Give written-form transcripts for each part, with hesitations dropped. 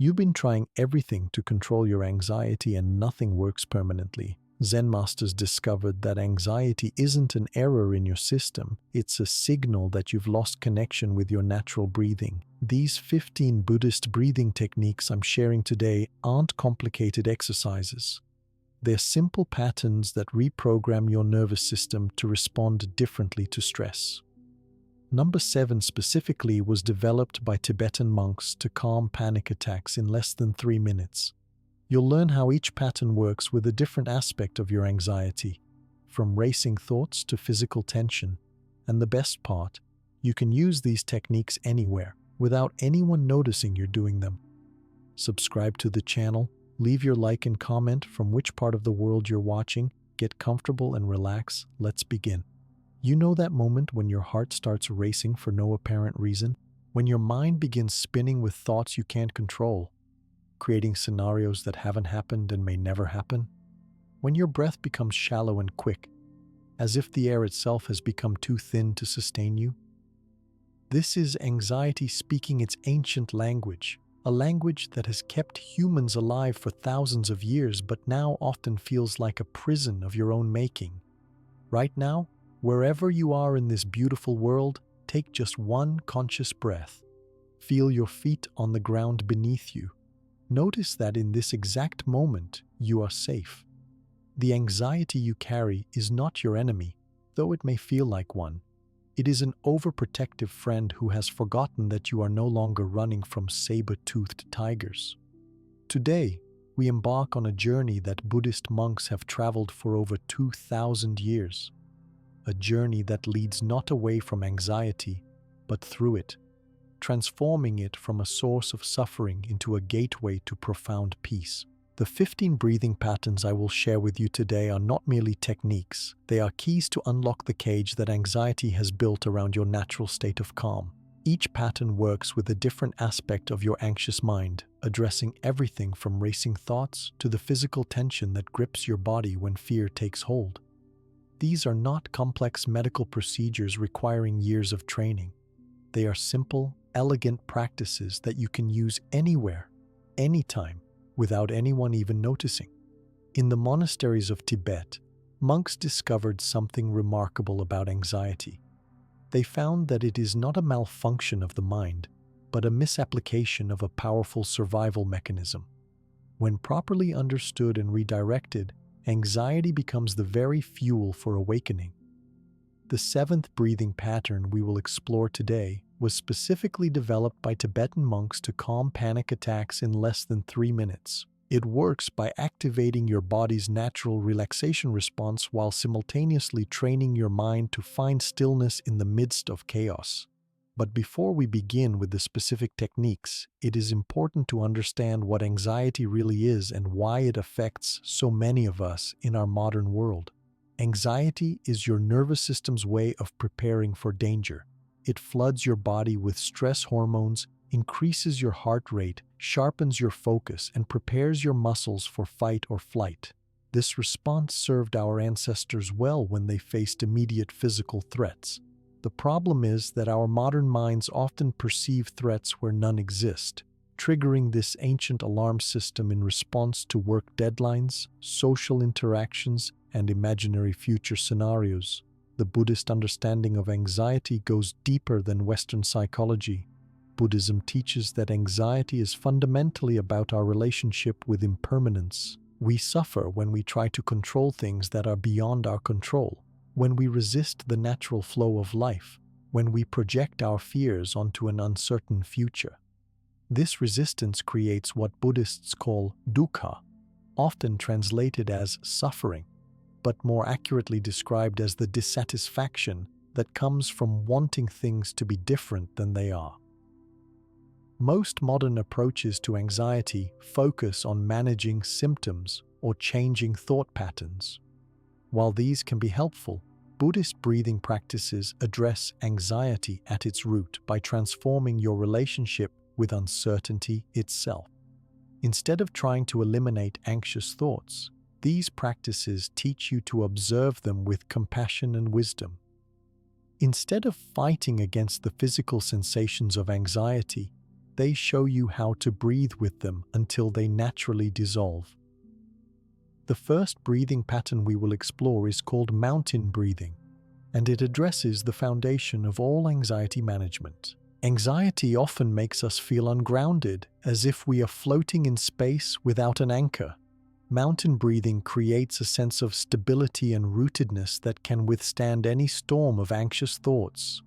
You've been trying everything to control your anxiety and nothing works permanently. Zen masters discovered that anxiety isn't an error in your system, it's a signal that you've lost connection with your natural breathing. These 15 Buddhist breathing techniques I'm sharing today aren't complicated exercises. They're simple patterns that reprogram your nervous system to respond differently to stress. Number 7 specifically was developed by Tibetan monks to calm panic attacks in less than 3 minutes. You'll learn how each pattern works with a different aspect of your anxiety, from racing thoughts to physical tension. And the best part, you can use these techniques anywhere, without anyone noticing you're doing them. Subscribe to the channel, leave your like and comment from which part of the world you're watching, get comfortable and relax, let's begin. You know that moment when your heart starts racing for no apparent reason? When your mind begins spinning with thoughts you can't control, creating scenarios that haven't happened and may never happen? When your breath becomes shallow and quick, as if the air itself has become too thin to sustain you? This is anxiety speaking its ancient language, a language that has kept humans alive for thousands of years but now often feels like a prison of your own making. Right now, wherever you are in this beautiful world, take just one conscious breath. Feel your feet on the ground beneath you. Notice that in this exact moment, you are safe. The anxiety you carry is not your enemy, though it may feel like one. It is an overprotective friend who has forgotten that you are no longer running from saber-toothed tigers. Today, we embark on a journey that Buddhist monks have traveled for over 2,000 years. A journey that leads not away from anxiety, but through it, transforming it from a source of suffering into a gateway to profound peace. The 15 breathing patterns I will share with you today are not merely techniques, they are keys to unlock the cage that anxiety has built around your natural state of calm. Each pattern works with a different aspect of your anxious mind, addressing everything from racing thoughts to the physical tension that grips your body when fear takes hold. These are not complex medical procedures requiring years of training. They are simple, elegant practices that you can use anywhere, anytime, without anyone even noticing. In the monasteries of Tibet, monks discovered something remarkable about anxiety. They found that it is not a malfunction of the mind, but a misapplication of a powerful survival mechanism. When properly understood and redirected, anxiety becomes the very fuel for awakening. The 7th breathing pattern we will explore today was specifically developed by Tibetan monks to calm panic attacks in less than 3 minutes. It works by activating your body's natural relaxation response while simultaneously training your mind to find stillness in the midst of chaos. But before we begin with the specific techniques, it is important to understand what anxiety really is and why it affects so many of us in our modern world. Anxiety is your nervous system's way of preparing for danger. It floods your body with stress hormones, increases your heart rate, sharpens your focus, and prepares your muscles for fight or flight. This response served our ancestors well when they faced immediate physical threats. The problem is that our modern minds often perceive threats where none exist, triggering this ancient alarm system in response to work deadlines, social interactions, and imaginary future scenarios. The Buddhist understanding of anxiety goes deeper than Western psychology. Buddhism teaches that anxiety is fundamentally about our relationship with impermanence. We suffer when we try to control things that are beyond our control, when we resist the natural flow of life, when we project our fears onto an uncertain future. This resistance creates what Buddhists call dukkha, often translated as suffering, but more accurately described as the dissatisfaction that comes from wanting things to be different than they are. Most modern approaches to anxiety focus on managing symptoms or changing thought patterns. While these can be helpful, Buddhist breathing practices address anxiety at its root by transforming your relationship with uncertainty itself. Instead of trying to eliminate anxious thoughts, these practices teach you to observe them with compassion and wisdom. Instead of fighting against the physical sensations of anxiety, they show you how to breathe with them until they naturally dissolve. The first breathing pattern we will explore is called mountain breathing, and it addresses the foundation of all anxiety management. Anxiety often makes us feel ungrounded, as if we are floating in space without an anchor. Mountain breathing creates a sense of stability and rootedness that can withstand any storm of anxious thoughts.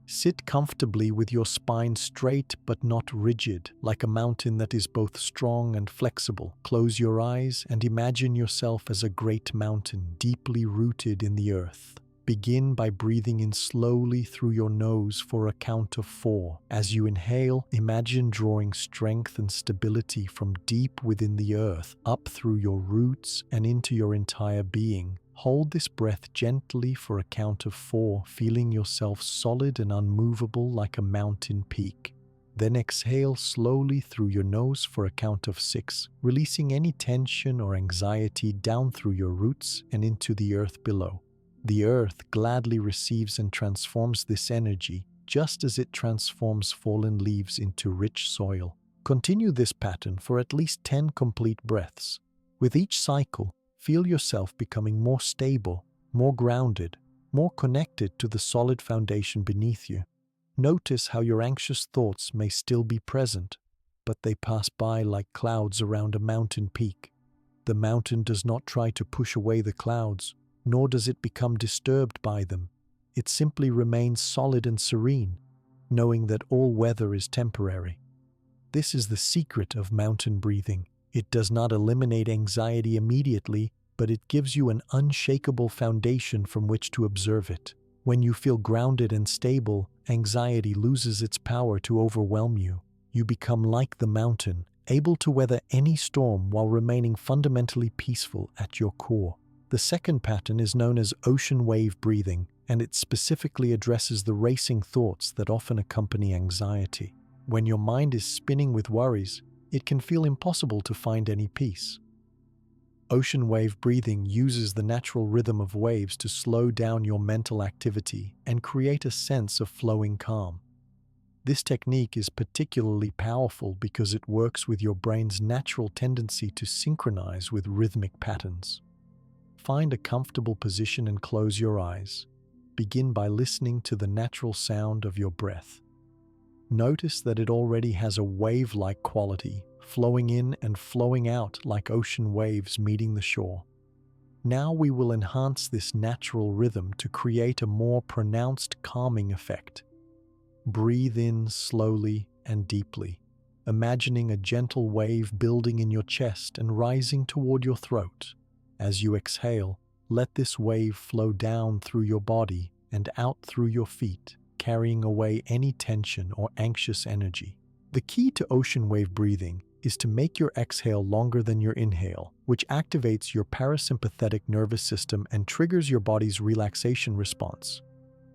Sit comfortably with your spine straight but not rigid, like a mountain that is both strong and flexible. Close your eyes and imagine yourself as a great mountain deeply rooted in the earth. Begin by breathing in slowly through your nose for a count of 4. As you inhale, imagine drawing strength and stability from deep within the earth, up through your roots and into your entire being. Hold this breath gently for a count of 4, feeling yourself solid and unmovable like a mountain peak. Then exhale slowly through your nose for a count of 6, releasing any tension or anxiety down through your roots and into the earth below. The earth gladly receives and transforms this energy, just as it transforms fallen leaves into rich soil. Continue this pattern for at least 10 complete breaths. With each cycle, feel yourself becoming more stable, more grounded, more connected to the solid foundation beneath you. Notice how your anxious thoughts may still be present, but they pass by like clouds around a mountain peak. The mountain does not try to push away the clouds, nor does it become disturbed by them. It simply remains solid and serene, knowing that all weather is temporary. This is the secret of mountain breathing. It does not eliminate anxiety immediately, but it gives you an unshakable foundation from which to observe it. When you feel grounded and stable, anxiety loses its power to overwhelm you. You become like the mountain, able to weather any storm while remaining fundamentally peaceful at your core. The second pattern is known as ocean wave breathing, and it specifically addresses the racing thoughts that often accompany anxiety. When your mind is spinning with worries, it can feel impossible to find any peace. Ocean wave breathing uses the natural rhythm of waves to slow down your mental activity and create a sense of flowing calm. This technique is particularly powerful because it works with your brain's natural tendency to synchronize with rhythmic patterns. Find a comfortable position and close your eyes. Begin by listening to the natural sound of your breath. Notice that it already has a wave-like quality, flowing in and flowing out like ocean waves meeting the shore. Now we will enhance this natural rhythm to create a more pronounced calming effect. Breathe in slowly and deeply, imagining a gentle wave building in your chest and rising toward your throat. As you exhale, let this wave flow down through your body and out through your feet, carrying away any tension or anxious energy. The key to ocean wave breathing is to make your exhale longer than your inhale, which activates your parasympathetic nervous system and triggers your body's relaxation response.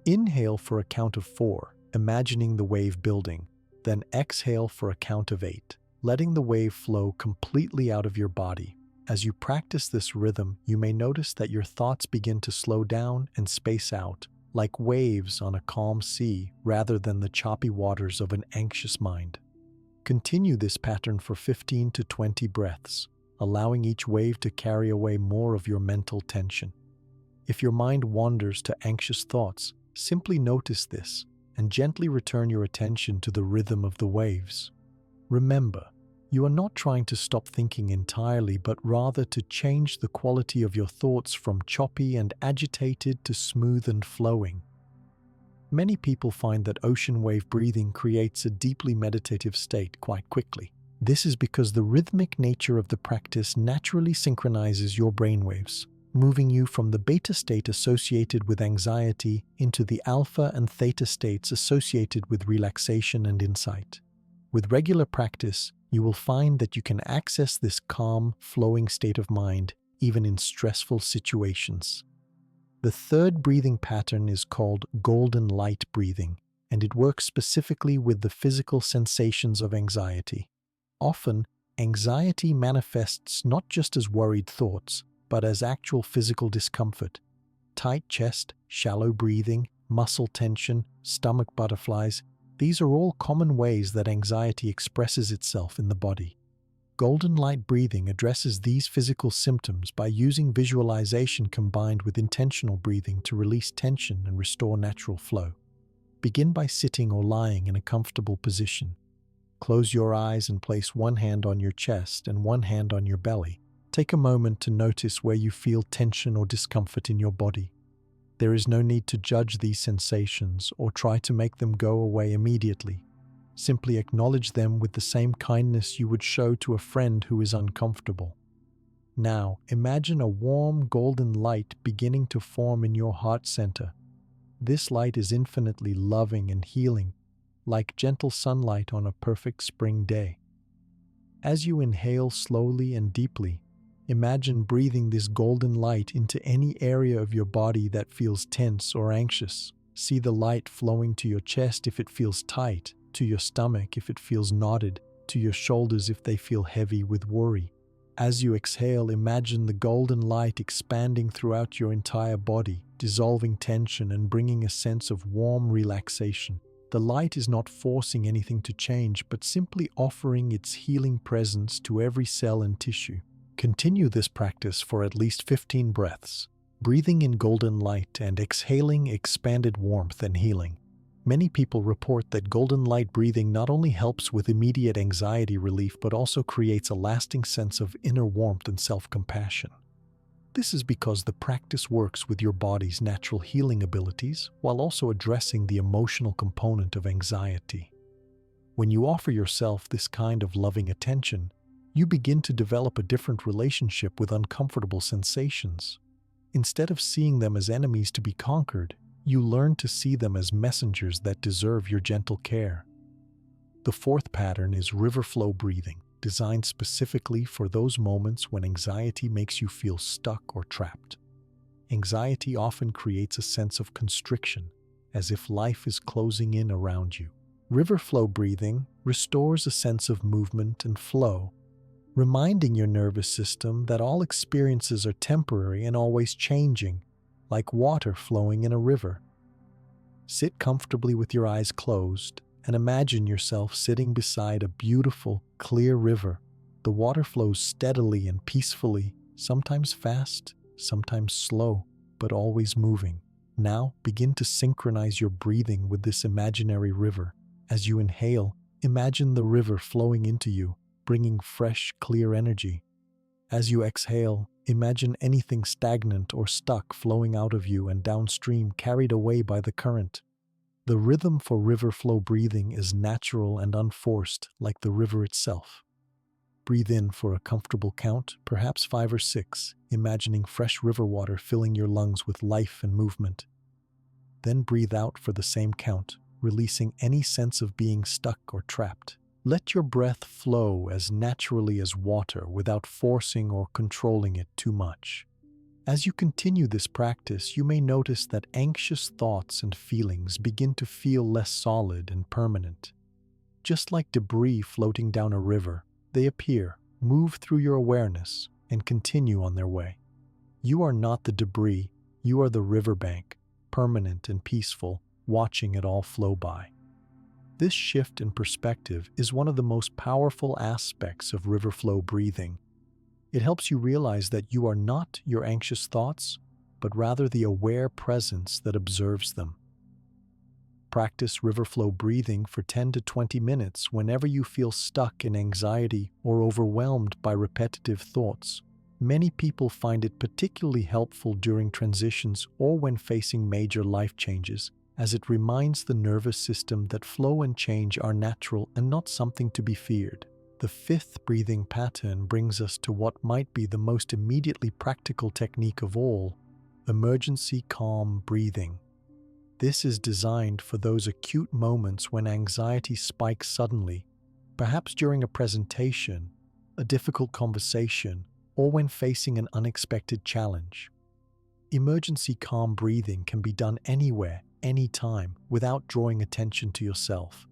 Inhale for a count of 4, imagining the wave building, then exhale for a count of 8, letting the wave flow completely out of your body. As you practice this rhythm, you may notice that your thoughts begin to slow down and space out, like waves on a calm sea rather than the choppy waters of an anxious mind. Continue this pattern for 15 to 20 breaths, allowing each wave to carry away more of your mental tension. If your mind wanders to anxious thoughts, simply notice this and gently return your attention to the rhythm of the waves. Remember, you are not trying to stop thinking entirely, but rather to change the quality of your thoughts from choppy and agitated to smooth and flowing. Many people find that ocean wave breathing creates a deeply meditative state quite quickly. This is because the rhythmic nature of the practice naturally synchronizes your brainwaves, moving you from the beta state associated with anxiety into the alpha and theta states associated with relaxation and insight. With regular practice, you will find that you can access this calm, flowing state of mind even in stressful situations. The third breathing pattern is called golden light breathing, and it works specifically with the physical sensations of anxiety. Often, anxiety manifests not just as worried thoughts, but as actual physical discomfort. Tight chest, shallow breathing, muscle tension, stomach butterflies. These are all common ways that anxiety expresses itself in the body. Golden light breathing addresses these physical symptoms by using visualization combined with intentional breathing to release tension and restore natural flow. Begin by sitting or lying in a comfortable position. Close your eyes and place one hand on your chest and one hand on your belly. Take a moment to notice where you feel tension or discomfort in your body. There is no need to judge these sensations or try to make them go away immediately. Simply acknowledge them with the same kindness you would show to a friend who is uncomfortable. Now, imagine a warm golden light beginning to form in your heart center. This light is infinitely loving and healing, like gentle sunlight on a perfect spring day. As you inhale slowly and deeply, imagine breathing this golden light into any area of your body that feels tense or anxious. See the light flowing to your chest if it feels tight, to your stomach if it feels knotted, to your shoulders if they feel heavy with worry. As you exhale, imagine the golden light expanding throughout your entire body, dissolving tension and bringing a sense of warm relaxation. The light is not forcing anything to change, but simply offering its healing presence to every cell and tissue. Continue this practice for at least 15 breaths, breathing in golden light and exhaling expanded warmth and healing. Many people report that golden light breathing not only helps with immediate anxiety relief, but also creates a lasting sense of inner warmth and self-compassion. This is because the practice works with your body's natural healing abilities while also addressing the emotional component of anxiety. When you offer yourself this kind of loving attention, you begin to develop a different relationship with uncomfortable sensations. Instead of seeing them as enemies to be conquered, you learn to see them as messengers that deserve your gentle care. The fourth pattern is river flow breathing, designed specifically for those moments when anxiety makes you feel stuck or trapped. Anxiety often creates a sense of constriction, as if life is closing in around you. River flow breathing restores a sense of movement and flow, reminding your nervous system that all experiences are temporary and always changing, like water flowing in a river. Sit comfortably with your eyes closed and imagine yourself sitting beside a beautiful, clear river. The water flows steadily and peacefully, sometimes fast, sometimes slow, but always moving. Now begin to synchronize your breathing with this imaginary river. As you inhale, imagine the river flowing into you, bringing fresh, clear energy. As you exhale, imagine anything stagnant or stuck flowing out of you and downstream, carried away by the current. The rhythm for river flow breathing is natural and unforced, like the river itself. Breathe in for a comfortable count, perhaps 5 or 6, imagining fresh river water filling your lungs with life and movement. Then breathe out for the same count, releasing any sense of being stuck or trapped. Let your breath flow as naturally as water without forcing or controlling it too much. As you continue this practice, you may notice that anxious thoughts and feelings begin to feel less solid and permanent. Just like debris floating down a river, they appear, move through your awareness, and continue on their way. You are not the debris, you are the riverbank, permanent and peaceful, watching it all flow by. This shift in perspective is one of the most powerful aspects of river flow breathing. It helps you realize that you are not your anxious thoughts, but rather the aware presence that observes them. Practice river flow breathing for 10 to 20 minutes whenever you feel stuck in anxiety or overwhelmed by repetitive thoughts. Many people find it particularly helpful during transitions or when facing major life changes, as it reminds the nervous system that flow and change are natural and not something to be feared. The fifth breathing pattern brings us to what might be the most immediately practical technique of all, emergency calm breathing. This is designed for those acute moments when anxiety spikes suddenly, perhaps during a presentation, a difficult conversation, or when facing an unexpected challenge. Emergency calm breathing can be done anywhere, anytime, without drawing attention to yourself.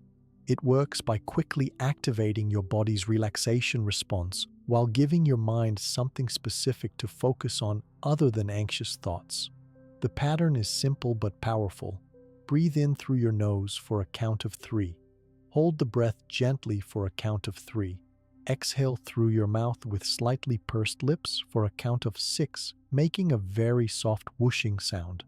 It works by quickly activating your body's relaxation response while giving your mind something specific to focus on other than anxious thoughts. The pattern is simple but powerful. Breathe in through your nose for a count of 3. Hold the breath gently for a count of 3. Exhale through your mouth with slightly pursed lips for a count of 6, making a very soft whooshing sound.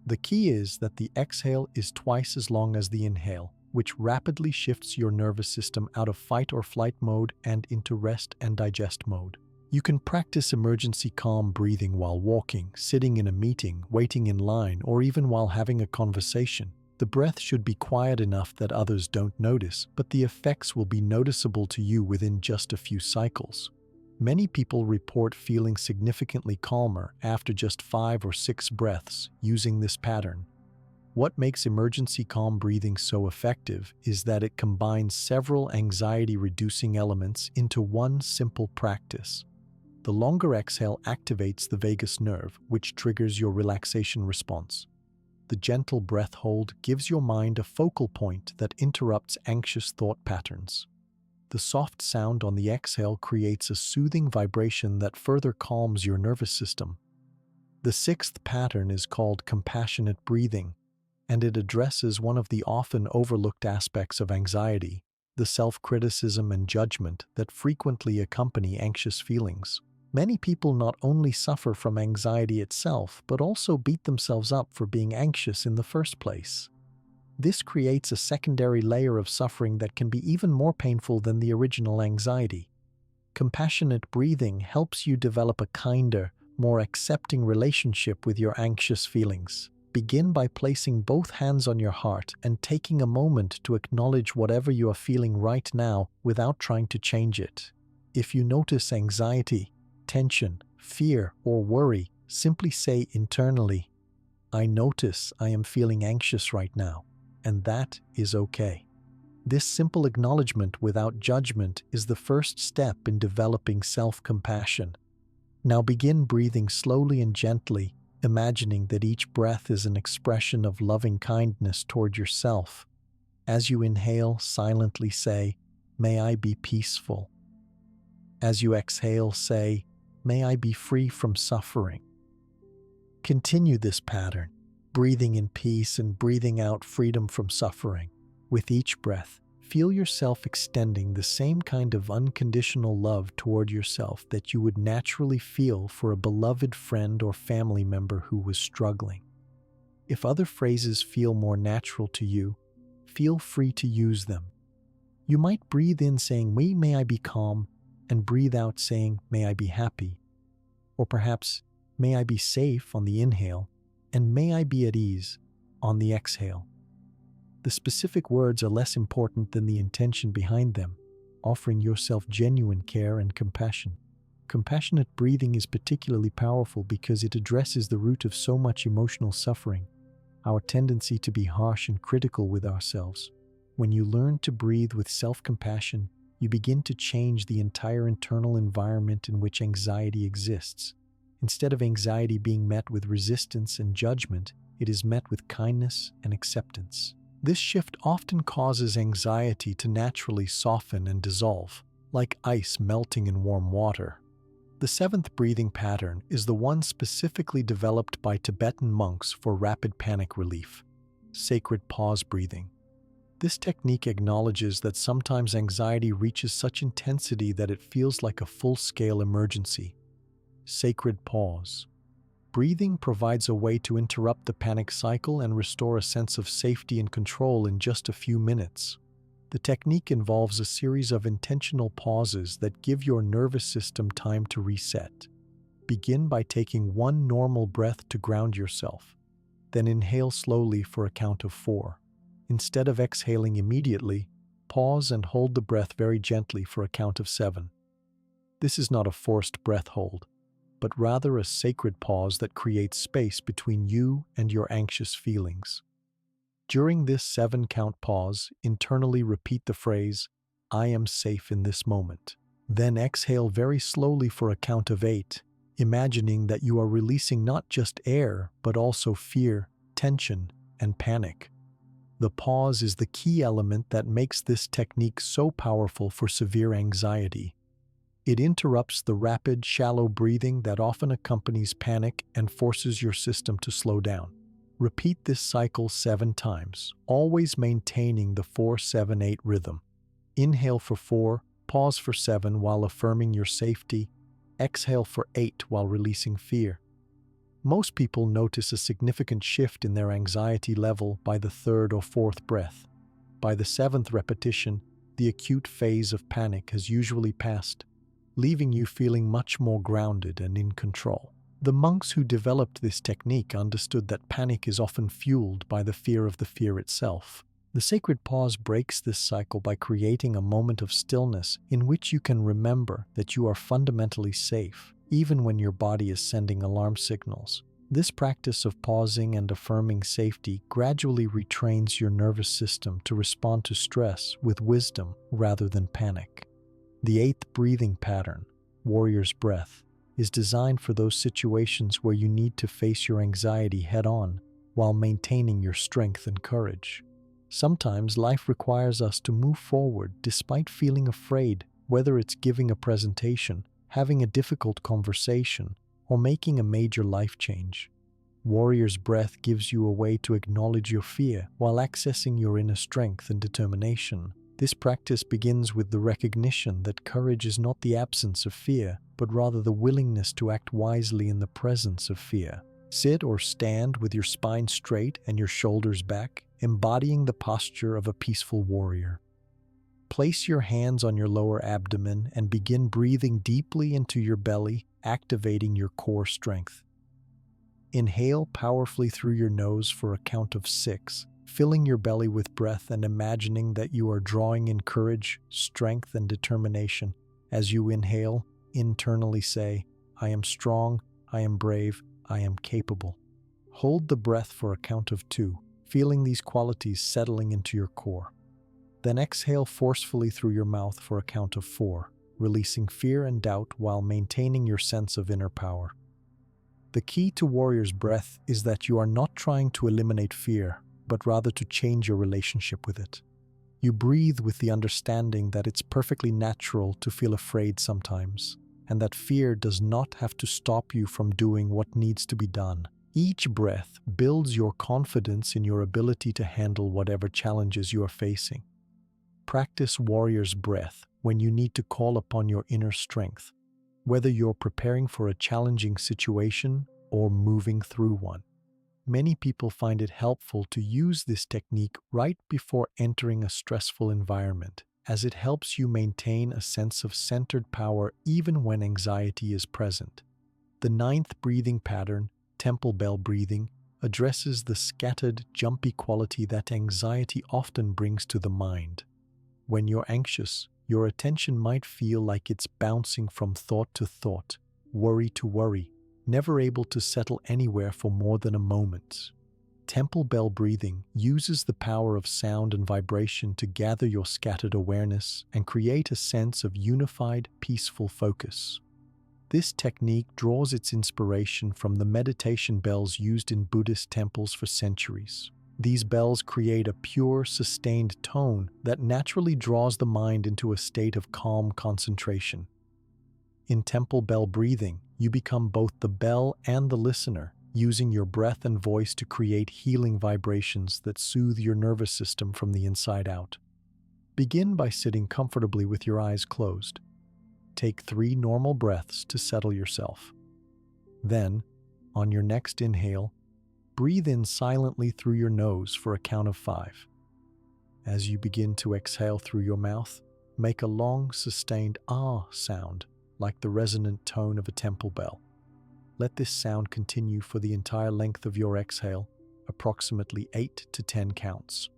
The key is that the exhale is twice as long as the inhale, which rapidly shifts your nervous system out of fight or flight mode and into rest and digest mode. You can practice emergency calm breathing while walking, sitting in a meeting, waiting in line, or even while having a conversation. The breath should be quiet enough that others don't notice, but the effects will be noticeable to you within just a few cycles. Many people report feeling significantly calmer after just 5 or 6 breaths using this pattern. What makes emergency calm breathing so effective is that it combines several anxiety-reducing elements into one simple practice. The longer exhale activates the vagus nerve, which triggers your relaxation response. The gentle breath hold gives your mind a focal point that interrupts anxious thought patterns. The soft sound on the exhale creates a soothing vibration that further calms your nervous system. The 6th pattern is called compassionate breathing, and it addresses one of the often overlooked aspects of anxiety, the self-criticism and judgment that frequently accompany anxious feelings. Many people not only suffer from anxiety itself, but also beat themselves up for being anxious in the first place. This creates a secondary layer of suffering that can be even more painful than the original anxiety. Compassionate breathing helps you develop a kinder, more accepting relationship with your anxious feelings. Begin by placing both hands on your heart and taking a moment to acknowledge whatever you are feeling right now without trying to change it. If you notice anxiety, tension, fear, or worry, simply say internally, "I notice I am feeling anxious right now, and that is okay." This simple acknowledgement without judgment is the first step in developing self-compassion. Now begin breathing slowly and gently, imagining that each breath is an expression of loving kindness toward yourself. As you inhale, silently say, "May I be peaceful." As you exhale, say, "May I be free from suffering." Continue this pattern, breathing in peace and breathing out freedom from suffering. With each breath, feel yourself extending the same kind of unconditional love toward yourself that you would naturally feel for a beloved friend or family member who was struggling. If other phrases feel more natural to you, feel free to use them. You might breathe in saying, May I be calm," and breathe out saying, "May I be happy." Or perhaps, "May I be safe" on the inhale, and "May I be at ease" on the exhale. The specific words are less important than the intention behind them, offering yourself genuine care and compassion. Compassionate breathing is particularly powerful because it addresses the root of so much emotional suffering, our tendency to be harsh and critical with ourselves. When you learn to breathe with self-compassion, you begin to change the entire internal environment in which anxiety exists. Instead of anxiety being met with resistance and judgment, it is met with kindness and acceptance. This shift often causes anxiety to naturally soften and dissolve, like ice melting in warm water. The 7th breathing pattern is the one specifically developed by Tibetan monks for rapid panic relief: sacred pause breathing. This technique acknowledges that sometimes anxiety reaches such intensity that it feels like a full-scale emergency. Sacred pause. Breathing provides a way to interrupt the panic cycle and restore a sense of safety and control in just a few minutes. The technique involves a series of intentional pauses that give your nervous system time to reset. Begin by taking one normal breath to ground yourself. Then inhale slowly for a count of 4. Instead of exhaling immediately, pause and hold the breath very gently for a count of 7. This is not a forced breath hold, but rather a sacred pause that creates space between you and your anxious feelings. During this 7-count pause, internally repeat the phrase, "I am safe in this moment." Then exhale very slowly for a count of 8, imagining that you are releasing not just air, but also fear, tension, and panic. The pause is the key element that makes this technique so powerful for severe anxiety. It interrupts the rapid, shallow breathing that often accompanies panic and forces your system to slow down. Repeat this cycle 7 times, always maintaining the 4-7-8 rhythm. Inhale for 4, pause for 7 while affirming your safety, exhale for 8 while releasing fear. Most people notice a significant shift in their anxiety level by the 3rd or 4th breath. By the 7th repetition, the acute phase of panic has usually passed, leaving you feeling much more grounded and in control. The monks who developed this technique understood that panic is often fueled by the fear of the fear itself. The sacred pause breaks this cycle by creating a moment of stillness in which you can remember that you are fundamentally safe, even when your body is sending alarm signals. This practice of pausing and affirming safety gradually retrains your nervous system to respond to stress with wisdom rather than panic. The 8th breathing pattern, warrior's breath, is designed for those situations where you need to face your anxiety head-on while maintaining your strength and courage. Sometimes life requires us to move forward despite feeling afraid, whether it's giving a presentation, having a difficult conversation, or making a major life change. Warrior's breath gives you a way to acknowledge your fear while accessing your inner strength and determination. This practice begins with the recognition that courage is not the absence of fear, but rather the willingness to act wisely in the presence of fear. Sit or stand with your spine straight and your shoulders back, embodying the posture of a peaceful warrior. Place your hands on your lower abdomen and begin breathing deeply into your belly, activating your core strength. Inhale powerfully through your nose for a count of 6, filling your belly with breath and imagining that you are drawing in courage, strength, and determination. As you inhale, internally say, "I am strong, I am brave, I am capable." Hold the breath for a count of 2, feeling these qualities settling into your core. Then exhale forcefully through your mouth for a count of 4, releasing fear and doubt while maintaining your sense of inner power. The key to warrior's breath is that you are not trying to eliminate fear, but rather to change your relationship with it. You breathe with the understanding that it's perfectly natural to feel afraid sometimes, and that fear does not have to stop you from doing what needs to be done. Each breath builds your confidence in your ability to handle whatever challenges you are facing. Practice warrior's breath when you need to call upon your inner strength, whether you're preparing for a challenging situation or moving through one. Many people find it helpful to use this technique right before entering a stressful environment, as it helps you maintain a sense of centered power even when anxiety is present. The 9th breathing pattern, temple bell breathing, addresses the scattered, jumpy quality that anxiety often brings to the mind. When you're anxious, your attention might feel like it's bouncing from thought to thought, worry to worry, never able to settle anywhere for more than a moment. Temple bell breathing uses the power of sound and vibration to gather your scattered awareness and create a sense of unified, peaceful focus. This technique draws its inspiration from the meditation bells used in Buddhist temples for centuries. These bells create a pure, sustained tone that naturally draws the mind into a state of calm concentration. In temple bell breathing, you become both the bell and the listener, using your breath and voice to create healing vibrations that soothe your nervous system from the inside out. Begin by sitting comfortably with your eyes closed. Take 3 normal breaths to settle yourself. Then, on your next inhale, breathe in silently through your nose for a count of 5. As you begin to exhale through your mouth, make a long, sustained "ah" sound, like the resonant tone of a temple bell. Let this sound continue for the entire length of your exhale, approximately 8 to 10 counts.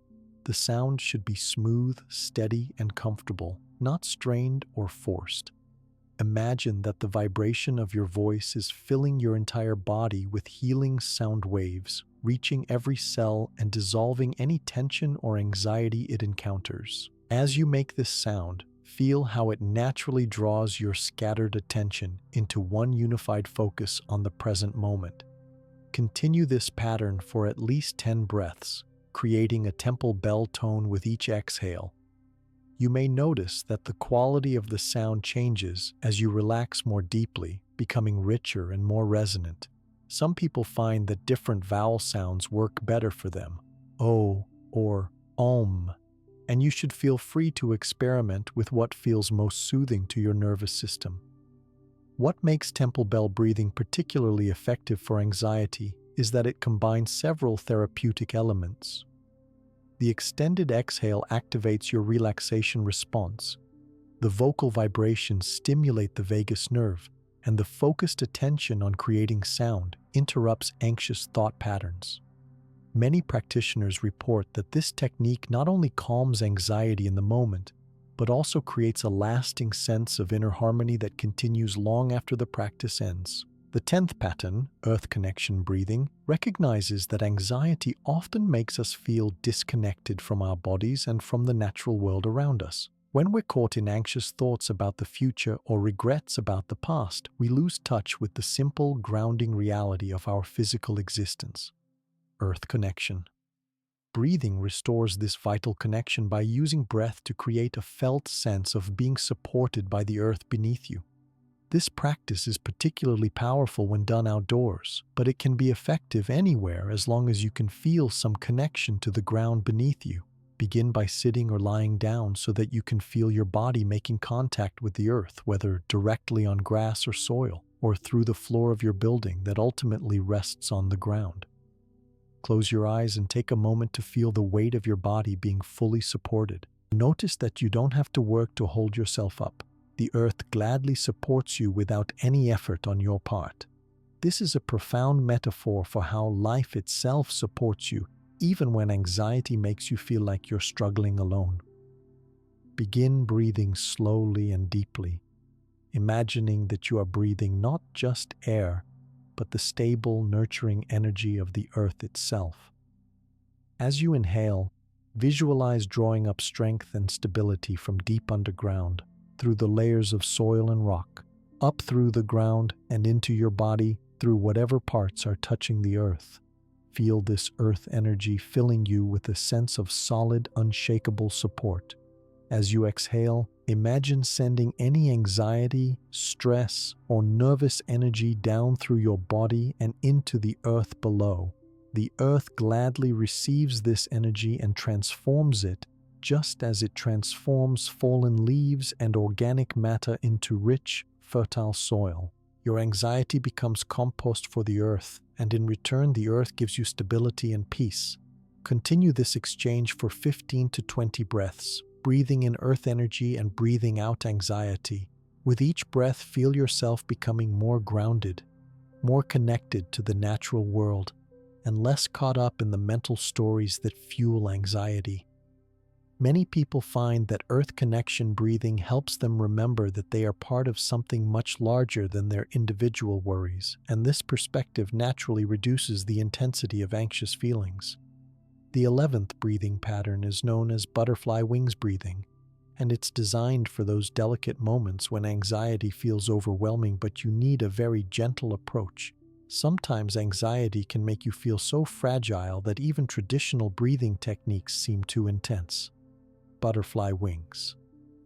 The sound should be smooth, steady, and comfortable, not strained or forced. Imagine that the vibration of your voice is filling your entire body with healing sound waves, reaching every cell and dissolving any tension or anxiety it encounters. As you make this sound, feel how it naturally draws your scattered attention into one unified focus on the present moment. Continue this pattern for at least 10 breaths, creating a temple bell tone with each exhale. You may notice that the quality of the sound changes as you relax more deeply, becoming richer and more resonant. Some people find that different vowel sounds work better for them, O or Om, and you should feel free to experiment with what feels most soothing to your nervous system. What makes temple bell breathing particularly effective for anxiety is that it combines several therapeutic elements. The extended exhale activates your relaxation response. The vocal vibrations stimulate the vagus nerve, and the focused attention on creating sound interrupts anxious thought patterns. Many practitioners report that this technique not only calms anxiety in the moment, but also creates a lasting sense of inner harmony that continues long after the practice ends. The 10th pattern, earth connection breathing, recognizes that anxiety often makes us feel disconnected from our bodies and from the natural world around us. When we're caught in anxious thoughts about the future or regrets about the past, we lose touch with the simple, grounding reality of our physical existence. Earth connection. Breathing restores this vital connection by using breath to create a felt sense of being supported by the earth beneath you. This practice is particularly powerful when done outdoors, but it can be effective anywhere as long as you can feel some connection to the ground beneath you. Begin by sitting or lying down so that you can feel your body making contact with the earth, whether directly on grass or soil, or through the floor of your building that ultimately rests on the ground. Close your eyes and take a moment to feel the weight of your body being fully supported. Notice that you don't have to work to hold yourself up. The earth gladly supports you without any effort on your part. This is a profound metaphor for how life itself supports you, even when anxiety makes you feel like you're struggling alone. Begin breathing slowly and deeply, imagining that you are breathing not just air, but the stable, nurturing energy of the earth itself. As you inhale, visualize drawing up strength and stability from deep underground, through the layers of soil and rock, up through the ground and into your body through whatever parts are touching the earth. Feel this earth energy filling you with a sense of solid, unshakable support. As you exhale, imagine sending any anxiety, stress, or nervous energy down through your body and into the earth below. The earth gladly receives this energy and transforms it, just as it transforms fallen leaves and organic matter into rich, fertile soil. Your anxiety becomes compost for the earth, and in return the earth gives you stability and peace. Continue this exchange for 15 to 20 breaths, breathing in earth energy and breathing out anxiety. With each breath, feel yourself becoming more grounded, more connected to the natural world, and less caught up in the mental stories that fuel anxiety. Many people find that earth connection breathing helps them remember that they are part of something much larger than their individual worries, and this perspective naturally reduces the intensity of anxious feelings. The 11th breathing pattern is known as butterfly wings breathing, and it's designed for those delicate moments when anxiety feels overwhelming but you need a very gentle approach. Sometimes anxiety can make you feel so fragile that even traditional breathing techniques seem too intense. Butterfly wings.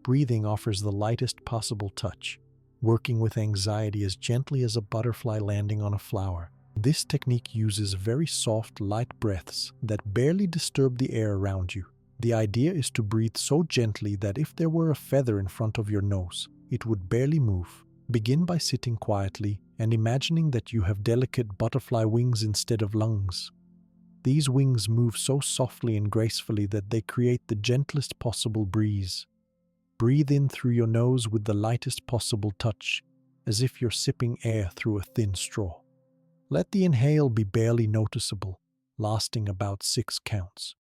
Breathing offers the lightest possible touch, working with anxiety as gently as a butterfly landing on a flower. This technique uses very soft, light breaths that barely disturb the air around you. The idea is to breathe so gently that if there were a feather in front of your nose, it would barely move. Begin by sitting quietly and imagining that you have delicate butterfly wings instead of lungs. These wings move so softly and gracefully that they create the gentlest possible breeze. Breathe in through your nose with the lightest possible touch, as if you're sipping air through a thin straw. Let the inhale be barely noticeable, lasting about 6 counts.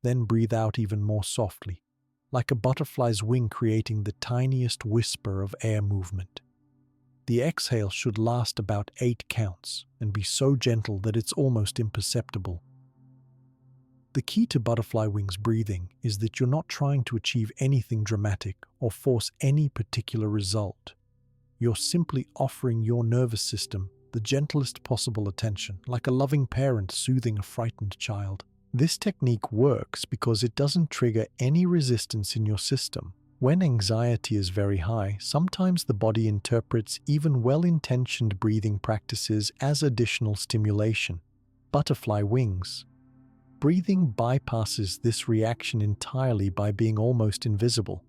Then breathe out even more softly, like a butterfly's wing creating the tiniest whisper of air movement. The exhale should last about 8 counts and be so gentle that it's almost imperceptible. The key to butterfly wings breathing is that you're not trying to achieve anything dramatic or force any particular result. You're simply offering your nervous system the gentlest possible attention, like a loving parent soothing a frightened child. This technique works because it doesn't trigger any resistance in your system. When anxiety is very high, sometimes the body interprets even well-intentioned breathing practices as additional stimulation. Butterfly wings. Breathing bypasses this reaction entirely by being almost invisible.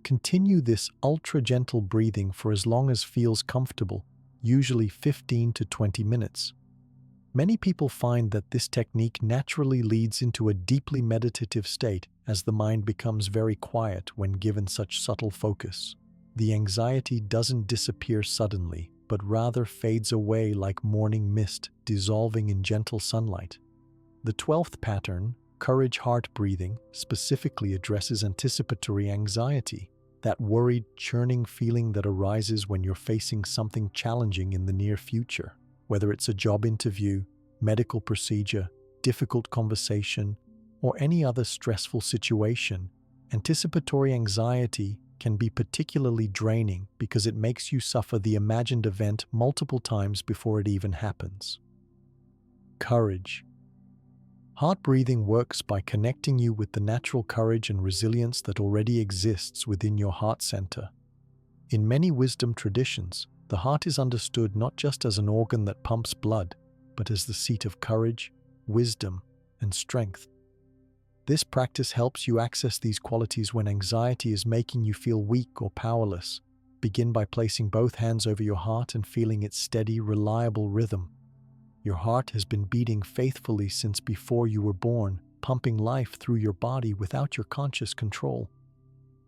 Continue this ultra-gentle breathing for as long as feels comfortable, usually 15 to 20 minutes. Many people find that this technique naturally leads into a deeply meditative state as the mind becomes very quiet when given such subtle focus. The anxiety doesn't disappear suddenly, but rather fades away like morning mist dissolving in gentle sunlight. The 12th pattern, courage heart breathing, specifically addresses anticipatory anxiety, that worried, churning feeling that arises when you're facing something challenging in the near future. Whether it's a job interview, medical procedure, difficult conversation, or any other stressful situation, anticipatory anxiety can be particularly draining because it makes you suffer the imagined event multiple times before it even happens. Courage. Heart breathing works by connecting you with the natural courage and resilience that already exists within your heart center. In many wisdom traditions, the heart is understood not just as an organ that pumps blood, but as the seat of courage, wisdom, and strength. This practice helps you access these qualities when anxiety is making you feel weak or powerless. Begin by placing both hands over your heart and feeling its steady, reliable rhythm. Your heart has been beating faithfully since before you were born, pumping life through your body without your conscious control.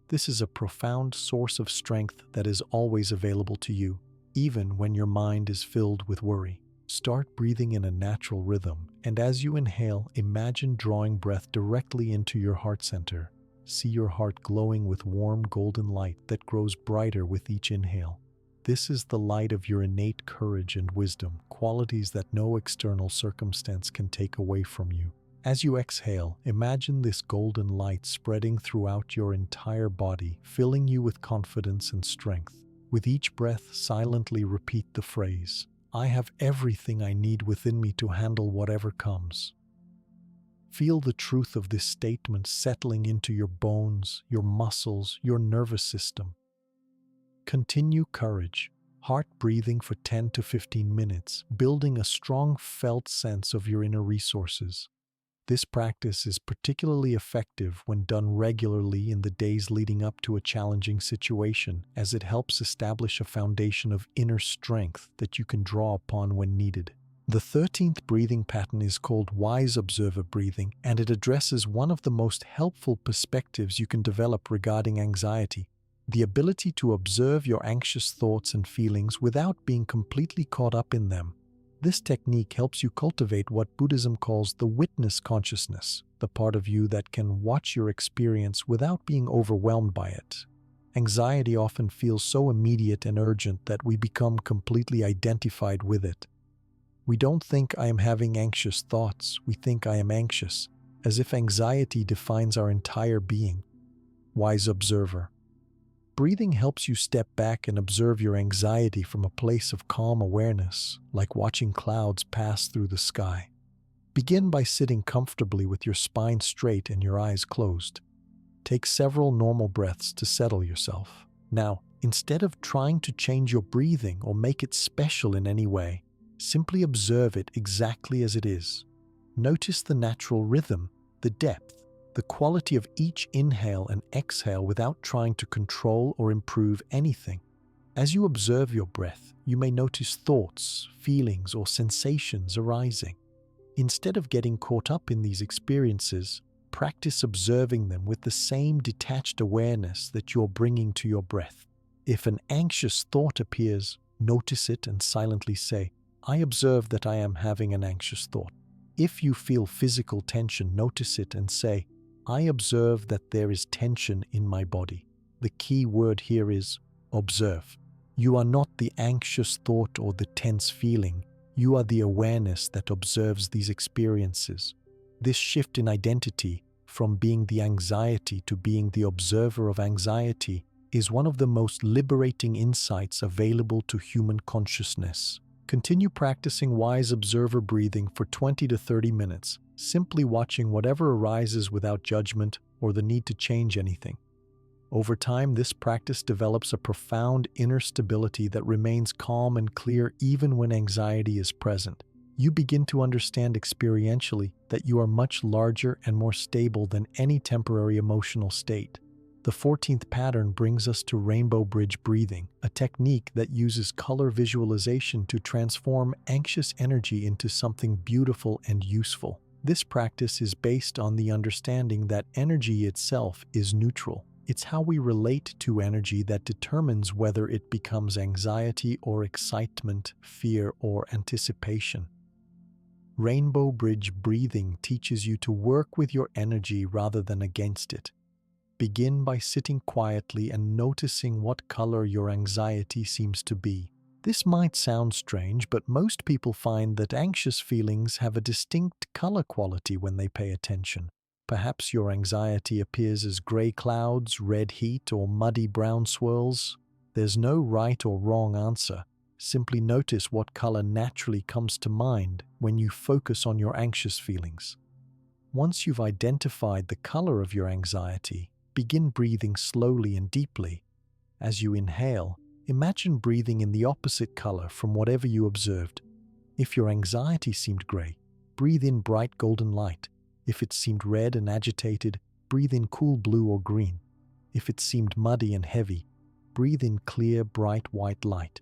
This is a profound source of strength that is always available to you, even when your mind is filled with worry. Start breathing in a natural rhythm, and as you inhale, imagine drawing breath directly into your heart center. See your heart glowing with warm golden light that grows brighter with each inhale. This is the light of your innate courage and wisdom, qualities that no external circumstance can take away from you. As you exhale, imagine this golden light spreading throughout your entire body, filling you with confidence and strength. With each breath, silently repeat the phrase, "I have everything I need within me to handle whatever comes." Feel the truth of this statement settling into your bones, your muscles, your nervous system. Continue courage, heart breathing for 10 to 15 minutes, building a strong felt sense of your inner resources. This practice is particularly effective when done regularly in the days leading up to a challenging situation, as it helps establish a foundation of inner strength that you can draw upon when needed. The 13th breathing pattern is called wise observer breathing, and it addresses one of the most helpful perspectives you can develop regarding anxiety: the ability to observe your anxious thoughts and feelings without being completely caught up in them. This technique helps you cultivate what Buddhism calls the witness consciousness, the part of you that can watch your experience without being overwhelmed by it. Anxiety often feels so immediate and urgent that we become completely identified with it. We don't think I am having anxious thoughts, we think I am anxious, as if anxiety defines our entire being. Wise observer. Breathing helps you step back and observe your anxiety from a place of calm awareness, like watching clouds pass through the sky. Begin by sitting comfortably with your spine straight and your eyes closed. Take several normal breaths to settle yourself. Now, instead of trying to change your breathing or make it special in any way, simply observe it exactly as it is. Notice the natural rhythm, the depth, the quality of each inhale and exhale without trying to control or improve anything. As you observe your breath, you may notice thoughts, feelings, or sensations arising. Instead of getting caught up in these experiences, practice observing them with the same detached awareness that you're bringing to your breath. If an anxious thought appears, notice it and silently say, "I observe that I am having an anxious thought." If you feel physical tension, notice it and say, "I observe that there is tension in my body." The key word here is observe. You are not the anxious thought or the tense feeling. You are the awareness that observes these experiences. This shift in identity, from being the anxiety to being the observer of anxiety, is one of the most liberating insights available to human consciousness. Continue practicing wise observer breathing for 20 to 30 minutes, simply watching whatever arises without judgment or the need to change anything. Over time, this practice develops a profound inner stability that remains calm and clear even when anxiety is present. You begin to understand experientially that you are much larger and more stable than any temporary emotional state. The 14th pattern brings us to rainbow bridge breathing, a technique that uses color visualization to transform anxious energy into something beautiful and useful. This practice is based on the understanding that energy itself is neutral. It's how we relate to energy that determines whether it becomes anxiety or excitement, fear or anticipation. Rainbow bridge breathing teaches you to work with your energy rather than against it. Begin by sitting quietly and noticing what color your anxiety seems to be. This might sound strange, but most people find that anxious feelings have a distinct color quality when they pay attention. Perhaps your anxiety appears as gray clouds, red heat, or muddy brown swirls. There's no right or wrong answer. Simply notice what color naturally comes to mind when you focus on your anxious feelings. Once you've identified the color of your anxiety, begin breathing slowly and deeply. As you inhale, imagine breathing in the opposite color from whatever you observed. If your anxiety seemed gray, breathe in bright golden light. If it seemed red and agitated, breathe in cool blue or green. If it seemed muddy and heavy, breathe in clear, bright white light.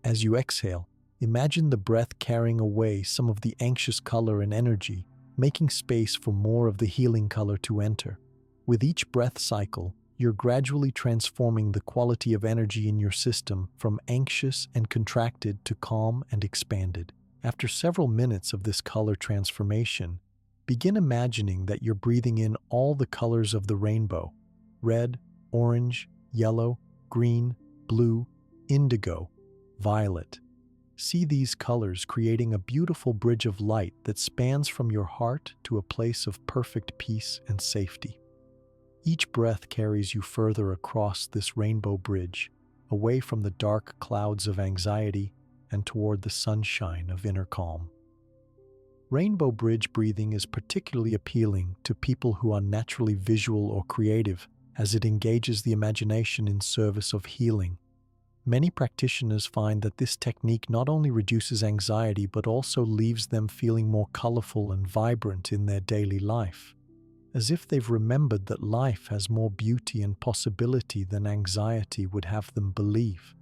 As you exhale, imagine the breath carrying away some of the anxious color and energy, making space for more of the healing color to enter. With each breath cycle, you're gradually transforming the quality of energy in your system from anxious and contracted to calm and expanded. After several minutes of this color transformation, begin imagining that you're breathing in all the colors of the rainbow: red, orange, yellow, green, blue, indigo, violet. See these colors creating a beautiful bridge of light that spans from your heart to a place of perfect peace and safety. Each breath carries you further across this rainbow bridge, away from the dark clouds of anxiety and toward the sunshine of inner calm. Rainbow bridge breathing is particularly appealing to people who are naturally visual or creative, as it engages the imagination in service of healing. Many practitioners find that this technique not only reduces anxiety but also leaves them feeling more colorful and vibrant in their daily life, as if they've remembered that life has more beauty and possibility than anxiety would have them believe.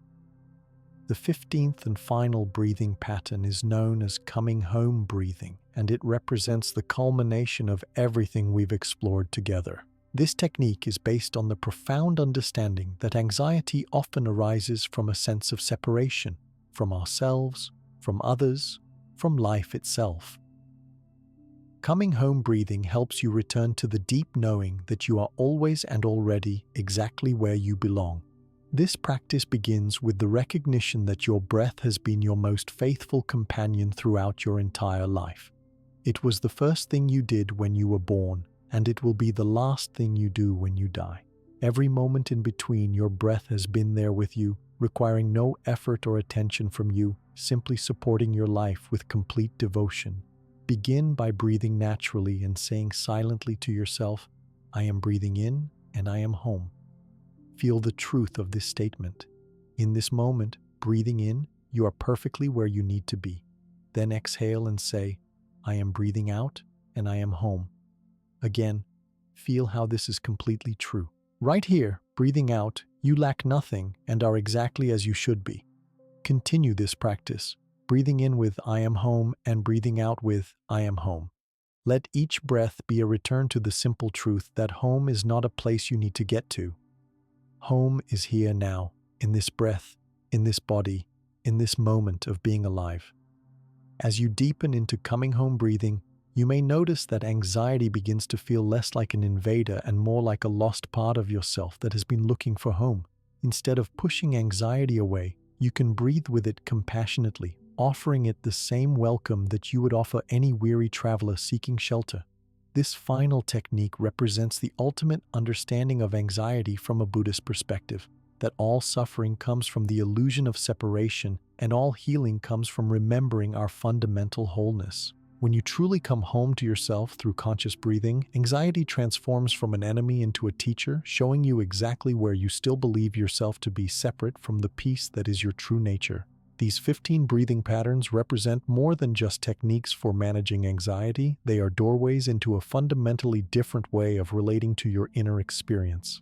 The 15th and final breathing pattern is known as coming home breathing, and it represents the culmination of everything we've explored together. This technique is based on the profound understanding that anxiety often arises from a sense of separation, from ourselves, from others, from life itself. Coming home breathing helps you return to the deep knowing that you are always and already exactly where you belong. This practice begins with the recognition that your breath has been your most faithful companion throughout your entire life. It was the first thing you did when you were born, and it will be the last thing you do when you die. Every moment in between, your breath has been there with you, requiring no effort or attention from you, simply supporting your life with complete devotion. Begin by breathing naturally and saying silently to yourself, "I am breathing in and I am home." Feel the truth of this statement. In this moment, breathing in, you are perfectly where you need to be. Then exhale and say, "I am breathing out and I am home." Again, feel how this is completely true. Right here, breathing out, you lack nothing and are exactly as you should be. Continue this practice, breathing in with "I am home" and breathing out with "I am home." Let each breath be a return to the simple truth that home is not a place you need to get to. Home is here now, in this breath, in this body, in this moment of being alive. As you deepen into coming home breathing, you may notice that anxiety begins to feel less like an invader and more like a lost part of yourself that has been looking for home. Instead of pushing anxiety away, you can breathe with it compassionately, offering it the same welcome that you would offer any weary traveler seeking shelter. This final technique represents the ultimate understanding of anxiety from a Buddhist perspective, that all suffering comes from the illusion of separation and all healing comes from remembering our fundamental wholeness. When you truly come home to yourself through conscious breathing, anxiety transforms from an enemy into a teacher, showing you exactly where you still believe yourself to be separate from the peace that is your true nature. These 15 breathing patterns represent more than just techniques for managing anxiety. They are doorways into a fundamentally different way of relating to your inner experience.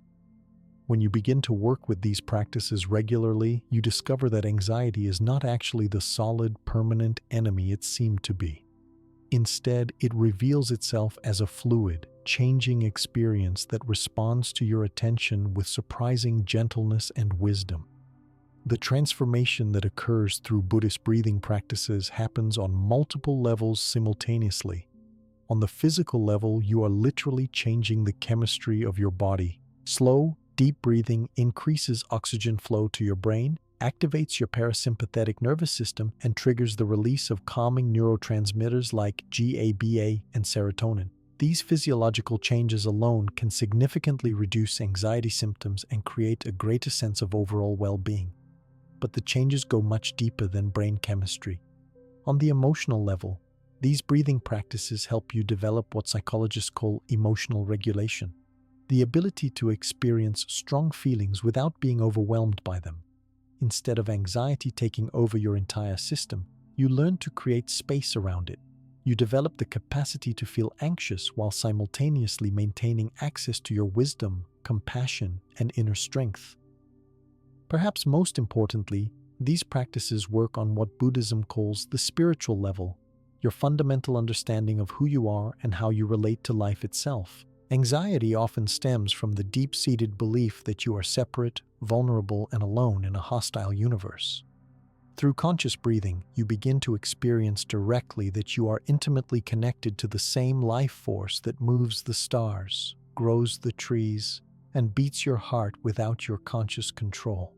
When you begin to work with these practices regularly, you discover that anxiety is not actually the solid, permanent enemy it seemed to be. Instead, it reveals itself as a fluid, changing experience that responds to your attention with surprising gentleness and wisdom. The transformation that occurs through Buddhist breathing practices happens on multiple levels simultaneously. On the physical level, you are literally changing the chemistry of your body. Slow, deep breathing increases oxygen flow to your brain, activates your parasympathetic nervous system, and triggers the release of calming neurotransmitters like GABA and serotonin. These physiological changes alone can significantly reduce anxiety symptoms and create a greater sense of overall well-being. But the changes go much deeper than brain chemistry. On the emotional level, these breathing practices help you develop what psychologists call emotional regulation, the ability to experience strong feelings without being overwhelmed by them. Instead of anxiety taking over your entire system, you learn to create space around it. You develop the capacity to feel anxious while simultaneously maintaining access to your wisdom, compassion, and inner strength. Perhaps most importantly, these practices work on what Buddhism calls the spiritual level, your fundamental understanding of who you are and how you relate to life itself. Anxiety often stems from the deep-seated belief that you are separate, vulnerable, and alone in a hostile universe. Through conscious breathing, you begin to experience directly that you are intimately connected to the same life force that moves the stars, grows the trees, and beats your heart without your conscious control.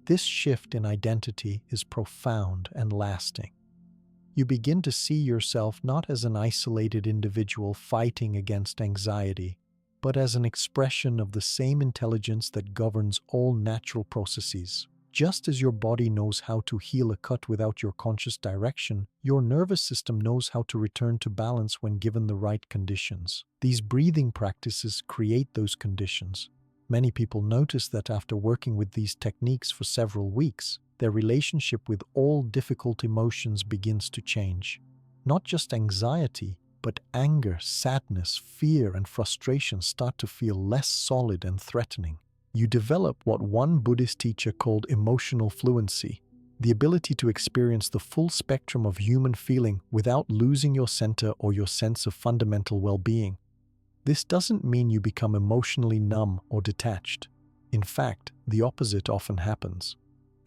This shift in identity is profound and lasting. You begin to see yourself not as an isolated individual fighting against anxiety, but as an expression of the same intelligence that governs all natural processes. Just as your body knows how to heal a cut without your conscious direction, your nervous system knows how to return to balance when given the right conditions. These breathing practices create those conditions. Many people notice that after working with these techniques for several weeks, their relationship with all difficult emotions begins to change. Not just anxiety, but anger, sadness, fear, and frustration start to feel less solid and threatening. You develop what one Buddhist teacher called emotional fluency, the ability to experience the full spectrum of human feeling without losing your center or your sense of fundamental well-being. This doesn't mean you become emotionally numb or detached. In fact, the opposite often happens.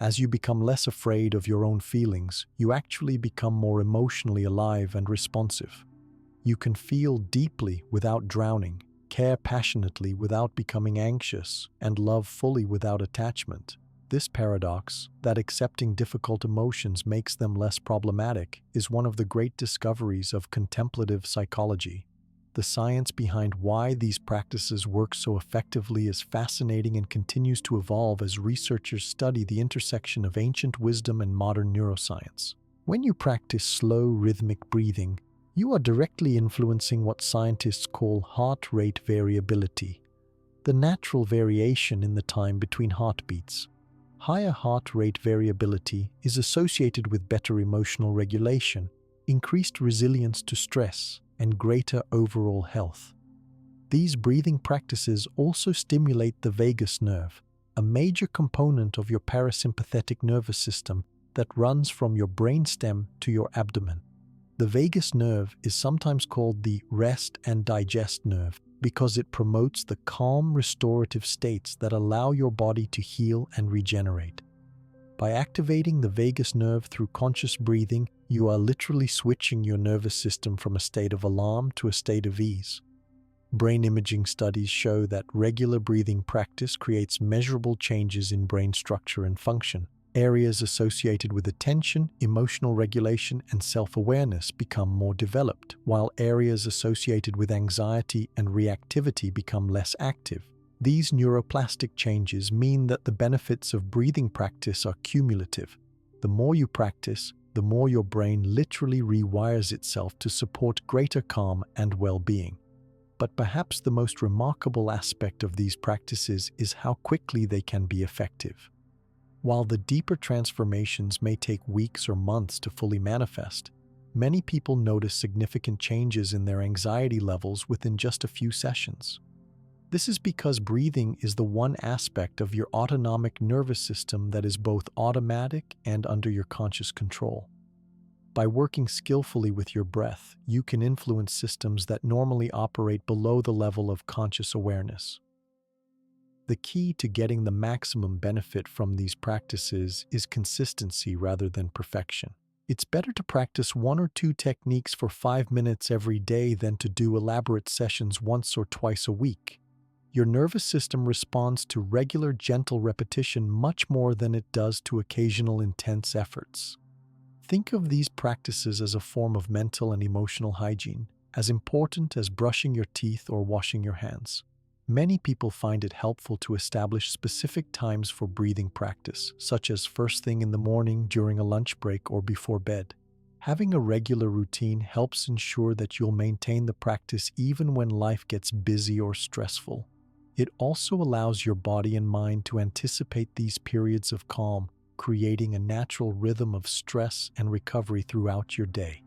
As you become less afraid of your own feelings, you actually become more emotionally alive and responsive. You can feel deeply without drowning, care passionately without becoming anxious, and love fully without attachment. This paradox, that accepting difficult emotions makes them less problematic, is one of the great discoveries of contemplative psychology. The science behind why these practices work so effectively is fascinating and continues to evolve as researchers study the intersection of ancient wisdom and modern neuroscience. When you practice slow, rhythmic breathing, you are directly influencing what scientists call heart rate variability, the natural variation in the time between heartbeats. Higher heart rate variability is associated with better emotional regulation, increased resilience to stress, and greater overall health. These breathing practices also stimulate the vagus nerve, a major component of your parasympathetic nervous system that runs from your brainstem to your abdomen. The vagus nerve is sometimes called the rest and digest nerve because it promotes the calm, restorative states that allow your body to heal and regenerate. By activating the vagus nerve through conscious breathing, you are literally switching your nervous system from a state of alarm to a state of ease. Brain imaging studies show that regular breathing practice creates measurable changes in brain structure and function. Areas associated with attention, emotional regulation, and self-awareness become more developed, while areas associated with anxiety and reactivity become less active. These neuroplastic changes mean that the benefits of breathing practice are cumulative. The more you practice, the more your brain literally rewires itself to support greater calm and well-being. But perhaps the most remarkable aspect of these practices is how quickly they can be effective. While the deeper transformations may take weeks or months to fully manifest, many people notice significant changes in their anxiety levels within just a few sessions. This is because breathing is the one aspect of your autonomic nervous system that is both automatic and under your conscious control. By working skillfully with your breath, you can influence systems that normally operate below the level of conscious awareness. The key to getting the maximum benefit from these practices is consistency rather than perfection. It's better to practice 1 or 2 techniques for 5 minutes every day than to do elaborate sessions once or twice a week. Your nervous system responds to regular, gentle repetition much more than it does to occasional intense efforts. Think of these practices as a form of mental and emotional hygiene, as important as brushing your teeth or washing your hands. Many people find it helpful to establish specific times for breathing practice, such as first thing in the morning, during a lunch break, or before bed. Having a regular routine helps ensure that you'll maintain the practice even when life gets busy or stressful. It also allows your body and mind to anticipate these periods of calm, creating a natural rhythm of stress and recovery throughout your day.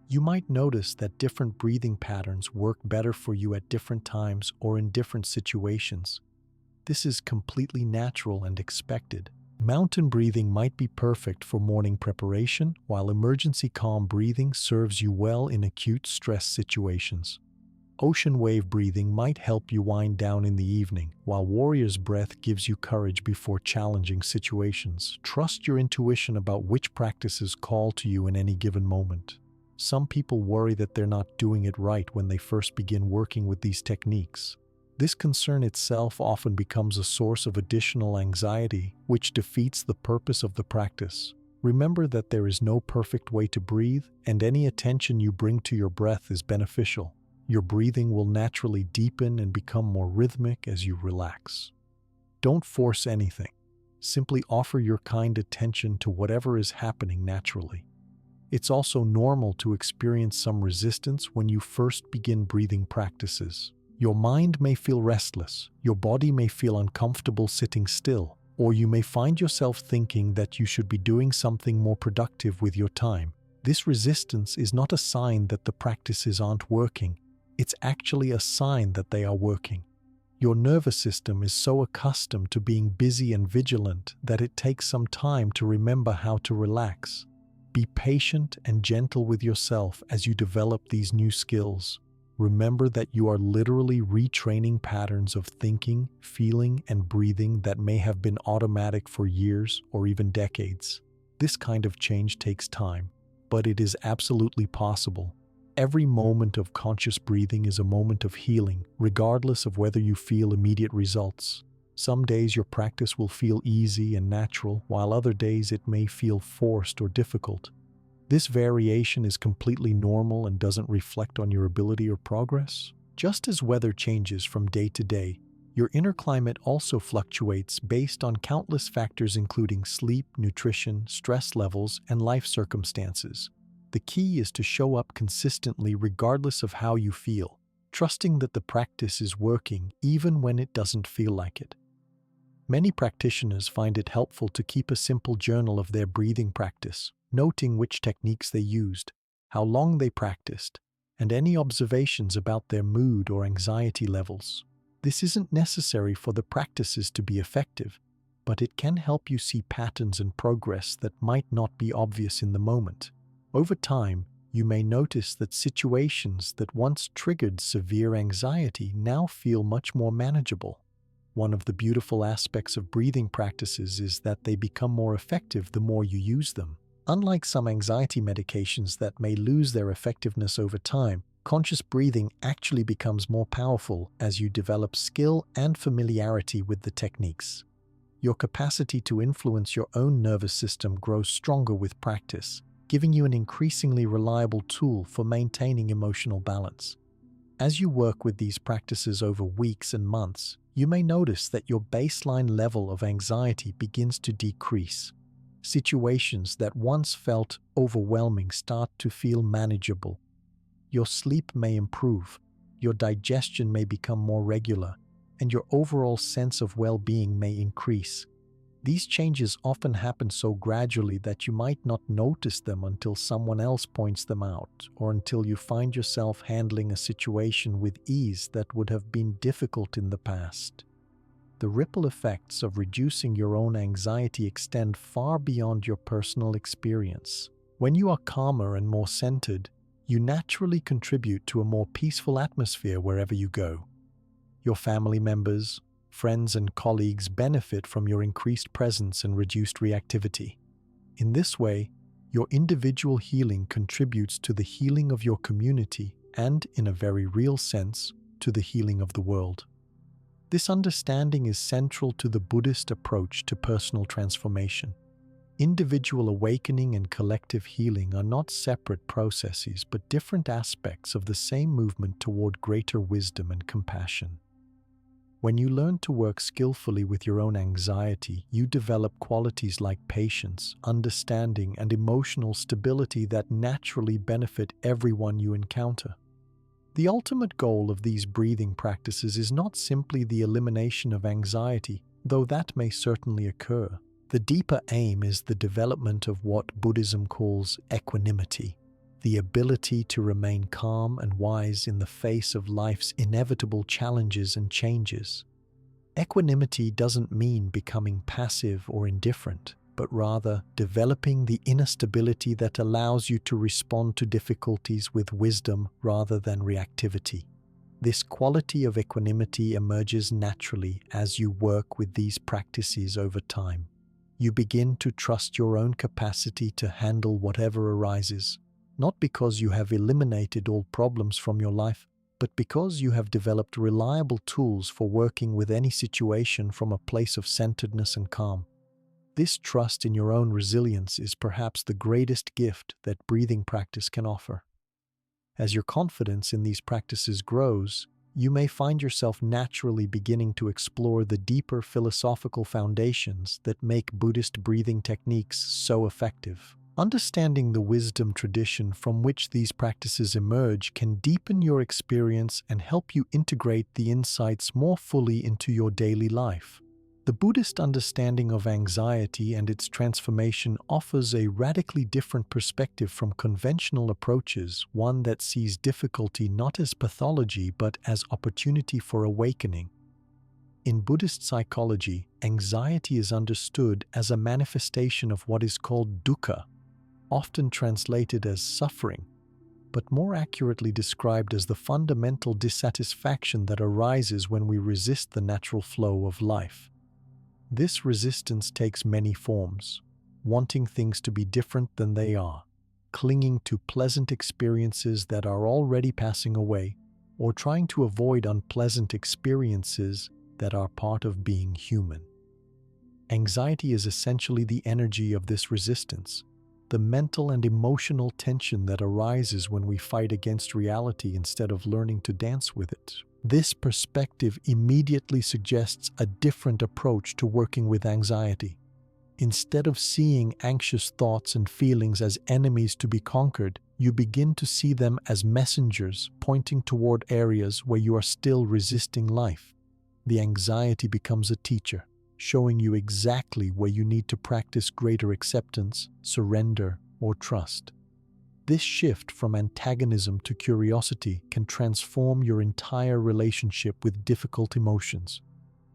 You might notice that different breathing patterns work better for you at different times or in different situations. This is completely natural and expected. Mountain breathing might be perfect for morning preparation, while emergency calm breathing serves you well in acute stress situations. Ocean wave breathing might help you wind down in the evening, while warrior's breath gives you courage before challenging situations. Trust your intuition about which practices call to you in any given moment. Some people worry that they're not doing it right when they first begin working with these techniques. This concern itself often becomes a source of additional anxiety, which defeats the purpose of the practice. Remember that there is no perfect way to breathe, and any attention you bring to your breath is beneficial. Your breathing will naturally deepen and become more rhythmic as you relax. Don't force anything. Simply offer your kind attention to whatever is happening naturally. It's also normal to experience some resistance when you first begin breathing practices. Your mind may feel restless, your body may feel uncomfortable sitting still, or you may find yourself thinking that you should be doing something more productive with your time. This resistance is not a sign that the practices aren't working. It's actually a sign that they are working. Your nervous system is so accustomed to being busy and vigilant that it takes some time to remember how to relax. Be patient and gentle with yourself as you develop these new skills. Remember that you are literally retraining patterns of thinking, feeling, and breathing that may have been automatic for years or even decades. This kind of change takes time, but it is absolutely possible. Every moment of conscious breathing is a moment of healing, regardless of whether you feel immediate results. Some days your practice will feel easy and natural, while other days it may feel forced or difficult. This variation is completely normal and doesn't reflect on your ability or progress. Just as weather changes from day to day, your inner climate also fluctuates based on countless factors including sleep, nutrition, stress levels, and life circumstances. The key is to show up consistently regardless of how you feel, trusting that the practice is working even when it doesn't feel like it. Many practitioners find it helpful to keep a simple journal of their breathing practice, noting which techniques they used, how long they practiced, and any observations about their mood or anxiety levels. This isn't necessary for the practices to be effective, but it can help you see patterns and progress that might not be obvious in the moment. Over time, you may notice that situations that once triggered severe anxiety now feel much more manageable. One of the beautiful aspects of breathing practices is that they become more effective the more you use them. Unlike some anxiety medications that may lose their effectiveness over time, conscious breathing actually becomes more powerful as you develop skill and familiarity with the techniques. Your capacity to influence your own nervous system grows stronger with practice, giving you an increasingly reliable tool for maintaining emotional balance. As you work with these practices over weeks and months, you may notice that your baseline level of anxiety begins to decrease. Situations that once felt overwhelming start to feel manageable. Your sleep may improve, your digestion may become more regular, and your overall sense of well-being may increase. These changes often happen so gradually that you might not notice them until someone else points them out, or until you find yourself handling a situation with ease that would have been difficult in the past. The ripple effects of reducing your own anxiety extend far beyond your personal experience. When you are calmer and more centered, you naturally contribute to a more peaceful atmosphere wherever you go. Your family members, friends, and colleagues benefit from your increased presence and reduced reactivity. In this way, your individual healing contributes to the healing of your community and, in a very real sense, to the healing of the world. This understanding is central to the Buddhist approach to personal transformation. Individual awakening and collective healing are not separate processes but different aspects of the same movement toward greater wisdom and compassion. When you learn to work skillfully with your own anxiety, you develop qualities like patience, understanding, and emotional stability that naturally benefit everyone you encounter. The ultimate goal of these breathing practices is not simply the elimination of anxiety, though that may certainly occur. The deeper aim is the development of what Buddhism calls equanimity, the ability to remain calm and wise in the face of life's inevitable challenges and changes. Equanimity doesn't mean becoming passive or indifferent, but rather developing the inner stability that allows you to respond to difficulties with wisdom rather than reactivity. This quality of equanimity emerges naturally as you work with these practices over time. You begin to trust your own capacity to handle whatever arises, not because you have eliminated all problems from your life, but because you have developed reliable tools for working with any situation from a place of centeredness and calm. This trust in your own resilience is perhaps the greatest gift that breathing practice can offer. As your confidence in these practices grows, you may find yourself naturally beginning to explore the deeper philosophical foundations that make Buddhist breathing techniques so effective. Understanding the wisdom tradition from which these practices emerge can deepen your experience and help you integrate the insights more fully into your daily life. The Buddhist understanding of anxiety and its transformation offers a radically different perspective from conventional approaches, one that sees difficulty not as pathology but as opportunity for awakening. In Buddhist psychology, anxiety is understood as a manifestation of what is called dukkha, often translated as suffering, but more accurately described as the fundamental dissatisfaction that arises when we resist the natural flow of life. This resistance takes many forms: wanting things to be different than they are, clinging to pleasant experiences that are already passing away, or trying to avoid unpleasant experiences that are part of being human. Anxiety is essentially the energy of this resistance, the mental and emotional tension that arises when we fight against reality instead of learning to dance with it. This perspective immediately suggests a different approach to working with anxiety. Instead of seeing anxious thoughts and feelings as enemies to be conquered, you begin to see them as messengers pointing toward areas where you are still resisting life. The anxiety becomes a teacher, showing you exactly where you need to practice greater acceptance, surrender, or trust. This shift from antagonism to curiosity can transform your entire relationship with difficult emotions.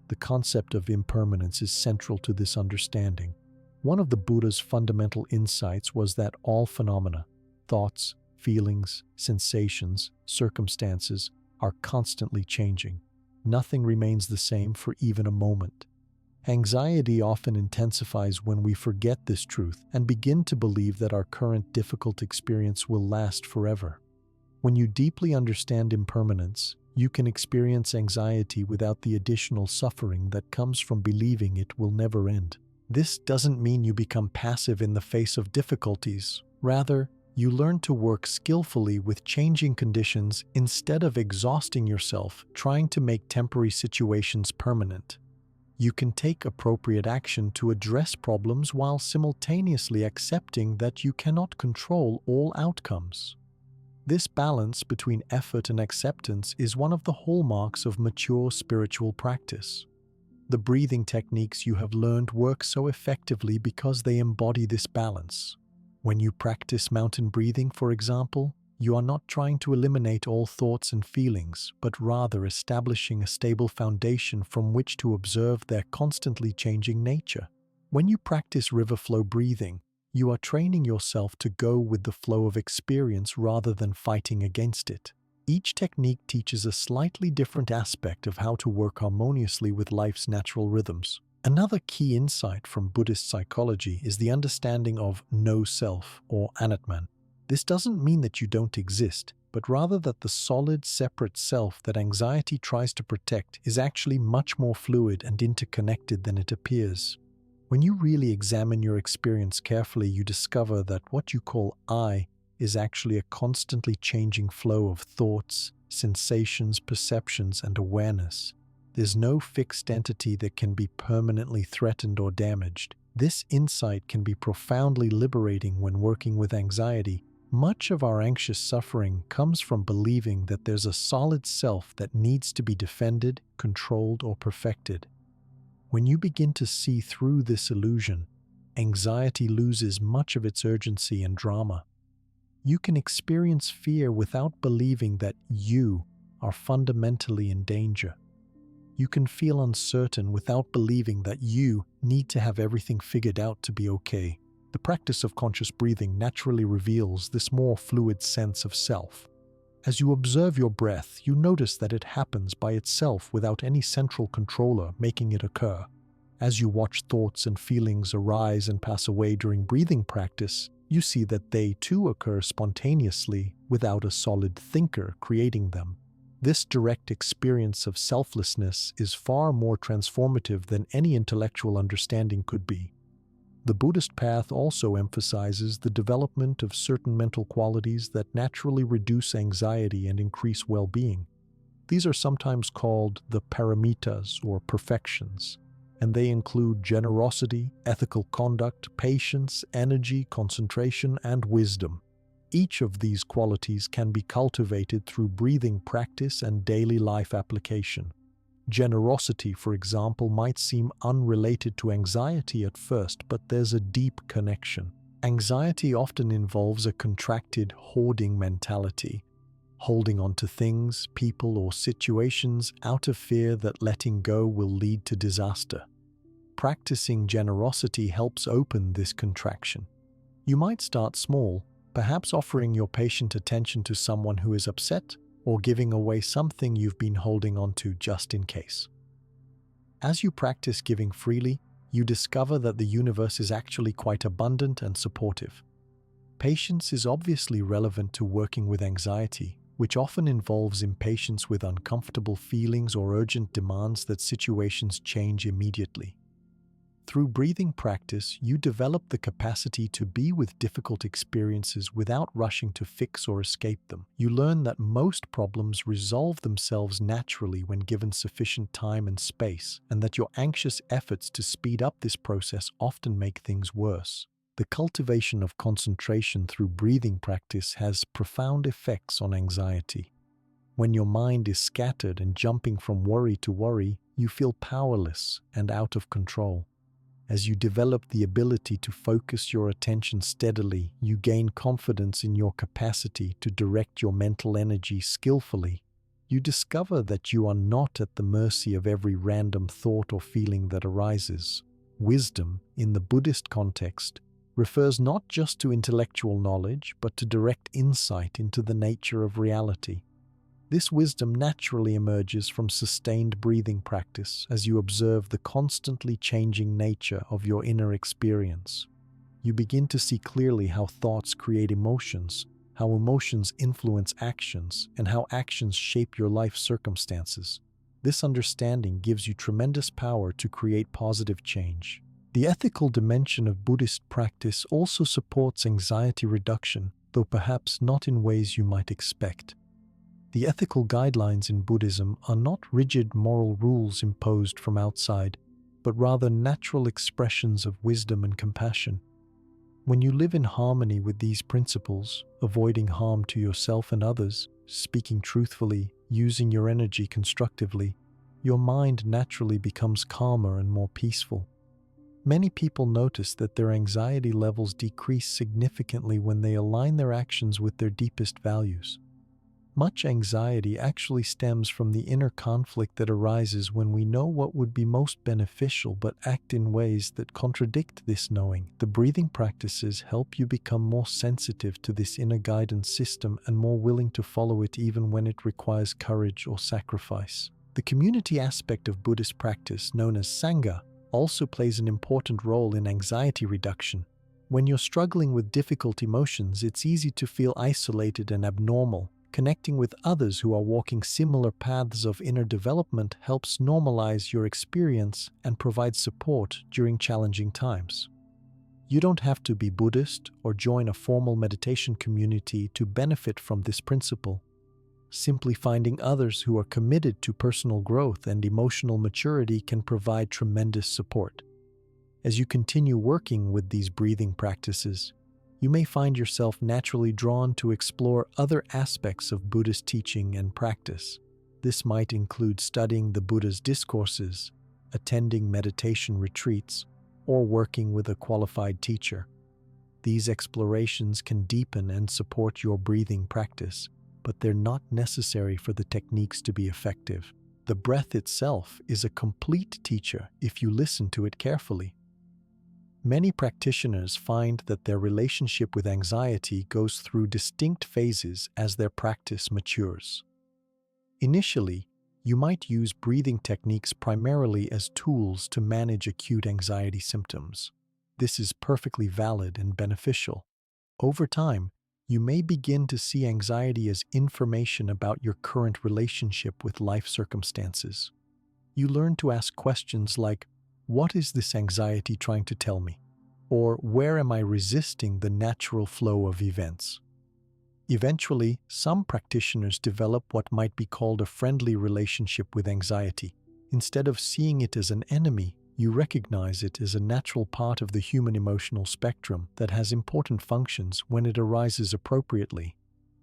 The concept of impermanence is central to this understanding. One of the Buddha's fundamental insights was that all phenomena, thoughts, feelings, sensations, circumstances, are constantly changing. Nothing remains the same for even a moment. Anxiety often intensifies when we forget this truth and begin to believe that our current difficult experience will last forever. When you deeply understand impermanence, you can experience anxiety without the additional suffering that comes from believing it will never end. This doesn't mean you become passive in the face of difficulties. Rather, you learn to work skillfully with changing conditions instead of exhausting yourself trying to make temporary situations permanent. You can take appropriate action to address problems while simultaneously accepting that you cannot control all outcomes. This balance between effort and acceptance is one of the hallmarks of mature spiritual practice. The breathing techniques you have learned work so effectively because they embody this balance. When you practice mountain breathing, for example, you are not trying to eliminate all thoughts and feelings, but rather establishing a stable foundation from which to observe their constantly changing nature. When you practice river flow breathing, you are training yourself to go with the flow of experience rather than fighting against it. Each technique teaches a slightly different aspect of how to work harmoniously with life's natural rhythms. Another key insight from Buddhist psychology is the understanding of no self, or anatman. This doesn't mean that you don't exist, but rather that the solid, separate self that anxiety tries to protect is actually much more fluid and interconnected than it appears. When you really examine your experience carefully, you discover that what you call I is actually a constantly changing flow of thoughts, sensations, perceptions, and awareness. There's no fixed entity that can be permanently threatened or damaged. This insight can be profoundly liberating when working with anxiety. Much of our anxious suffering comes from believing that there's a solid self that needs to be defended, controlled, or perfected. When you begin to see through this illusion, anxiety loses much of its urgency and drama. You can experience fear without believing that you are fundamentally in danger. You can feel uncertain without believing that you need to have everything figured out to be okay. The practice of conscious breathing naturally reveals this more fluid sense of self. As you observe your breath, you notice that it happens by itself without any central controller making it occur. As you watch thoughts and feelings arise and pass away during breathing practice, you see that they too occur spontaneously without a solid thinker creating them. This direct experience of selflessness is far more transformative than any intellectual understanding could be. The Buddhist path also emphasizes the development of certain mental qualities that naturally reduce anxiety and increase well-being. These are sometimes called the paramitas, or perfections, and they include generosity, ethical conduct, patience, energy, concentration, and wisdom. Each of these qualities can be cultivated through breathing practice and daily life application. Generosity, for example, might seem unrelated to anxiety at first, but there's a deep connection. Anxiety often involves a contracted, hoarding mentality, holding on to things, people, or situations out of fear that letting go will lead to disaster. Practicing generosity helps open this contraction. You might start small, perhaps offering your patient attention to someone who is upset, or giving away something you've been holding on to just in case. As you practice giving freely, you discover that the universe is actually quite abundant and supportive. Patience is obviously relevant to working with anxiety, which often involves impatience with uncomfortable feelings or urgent demands that situations change immediately. Through breathing practice, you develop the capacity to be with difficult experiences without rushing to fix or escape them. You learn that most problems resolve themselves naturally when given sufficient time and space, and that your anxious efforts to speed up this process often make things worse. The cultivation of concentration through breathing practice has profound effects on anxiety. When your mind is scattered and jumping from worry to worry, you feel powerless and out of control. As you develop the ability to focus your attention steadily, you gain confidence in your capacity to direct your mental energy skillfully. You discover that you are not at the mercy of every random thought or feeling that arises. Wisdom, in the Buddhist context, refers not just to intellectual knowledge, but to direct insight into the nature of reality. This wisdom naturally emerges from sustained breathing practice as you observe the constantly changing nature of your inner experience. You begin to see clearly how thoughts create emotions, how emotions influence actions, and how actions shape your life circumstances. This understanding gives you tremendous power to create positive change. The ethical dimension of Buddhist practice also supports anxiety reduction, though perhaps not in ways you might expect. The ethical guidelines in Buddhism are not rigid moral rules imposed from outside. but rather natural expressions of wisdom and compassion. When you live in harmony with these principles, avoiding harm to yourself and others, speaking truthfully, using your energy constructively, your mind naturally becomes calmer and more peaceful. Many people notice that their anxiety levels decrease significantly when they align their actions with their deepest values. Much anxiety actually stems from the inner conflict that arises when we know what would be most beneficial but act in ways that contradict this knowing. The breathing practices help you become more sensitive to this inner guidance system and more willing to follow it even when it requires courage or sacrifice. The community aspect of Buddhist practice, known as Sangha, also plays an important role in anxiety reduction. When you're struggling with difficult emotions, it's easy to feel isolated and abnormal. Connecting with others who are walking similar paths of inner development helps normalize your experience and provide support during challenging times. You don't have to be Buddhist or join a formal meditation community to benefit from this principle. Simply finding others who are committed to personal growth and emotional maturity can provide tremendous support. As you continue working with these breathing practices, you may find yourself naturally drawn to explore other aspects of Buddhist teaching and practice. This might include studying the Buddha's discourses, attending meditation retreats, or working with a qualified teacher. These explorations can deepen and support your breathing practice, but they're not necessary for the techniques to be effective. The breath itself is a complete teacher if you listen to it carefully. Many practitioners find that their relationship with anxiety goes through distinct phases as their practice matures. Initially, you might use breathing techniques primarily as tools to manage acute anxiety symptoms. This is perfectly valid and beneficial. Over time, you may begin to see anxiety as information about your current relationship with life circumstances. You learn to ask questions like, "What is this anxiety trying to tell me?" Or, "Where am I resisting the natural flow of events?" Eventually, some practitioners develop what might be called a friendly relationship with anxiety. Instead of seeing it as an enemy, you recognize it as a natural part of the human emotional spectrum that has important functions when it arises appropriately.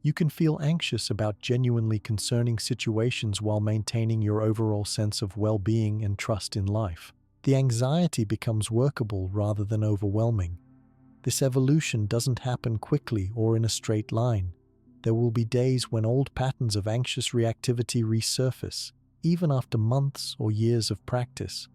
You can feel anxious about genuinely concerning situations while maintaining your overall sense of well-being and trust in life. The anxiety becomes workable rather than overwhelming. This evolution doesn't happen quickly or in a straight line. There will be days when old patterns of anxious reactivity resurface, even after months or years of practice.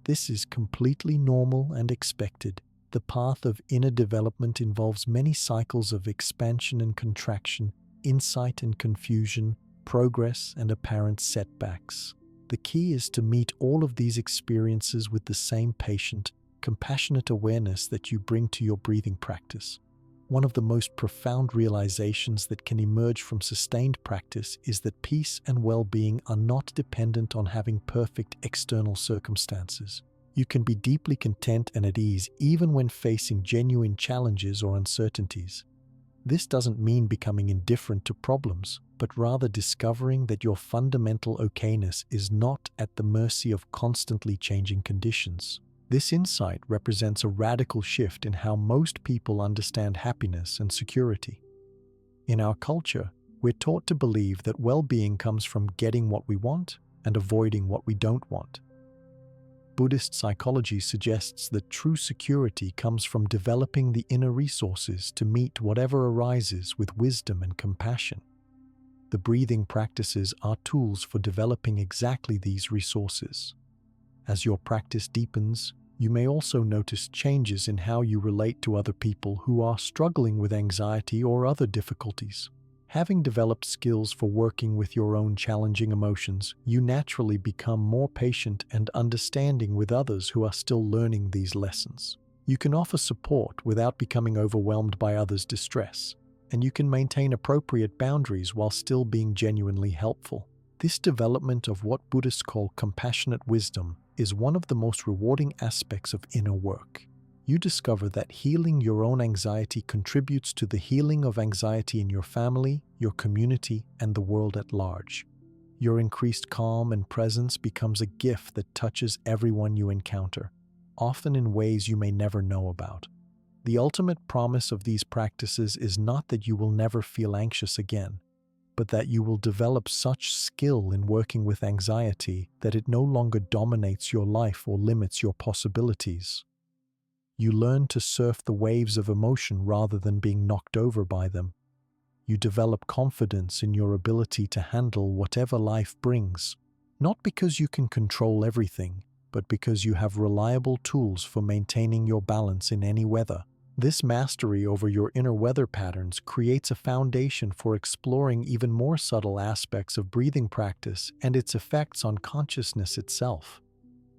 This is completely normal and expected. The path of inner development involves many cycles of expansion and contraction, insight and confusion, progress and apparent setbacks. The key is to meet all of these experiences with the same patient, compassionate awareness that you bring to your breathing practice. One of the most profound realizations that can emerge from sustained practice is that peace and well-being are not dependent on having perfect external circumstances. You can be deeply content and at ease even when facing genuine challenges or uncertainties. This doesn't mean becoming indifferent to problems, but rather discovering that your fundamental okayness is not at the mercy of constantly changing conditions. This insight represents a radical shift in how most people understand happiness and security. In our culture, we're taught to believe that well-being comes from getting what we want and avoiding what we don't want. Buddhist psychology suggests that true security comes from developing the inner resources to meet whatever arises with wisdom and compassion. The breathing practices are tools for developing exactly these resources. As your practice deepens, you may also notice changes in how you relate to other people who are struggling with anxiety or other difficulties. Having developed skills for working with your own challenging emotions, you naturally become more patient and understanding with others who are still learning these lessons. You can offer support without becoming overwhelmed by others' distress, and you can maintain appropriate boundaries while still being genuinely helpful. This development of what Buddhists call compassionate wisdom is one of the most rewarding aspects of inner work. You discover that healing your own anxiety contributes to the healing of anxiety in your family, your community, and the world at large. Your increased calm and presence becomes a gift that touches everyone you encounter, often in ways you may never know about. The ultimate promise of these practices is not that you will never feel anxious again, but that you will develop such skill in working with anxiety that it no longer dominates your life or limits your possibilities. You learn to surf the waves of emotion rather than being knocked over by them. You develop confidence in your ability to handle whatever life brings, not because you can control everything, but because you have reliable tools for maintaining your balance in any weather. This mastery over your inner weather patterns creates a foundation for exploring even more subtle aspects of breathing practice and its effects on consciousness itself.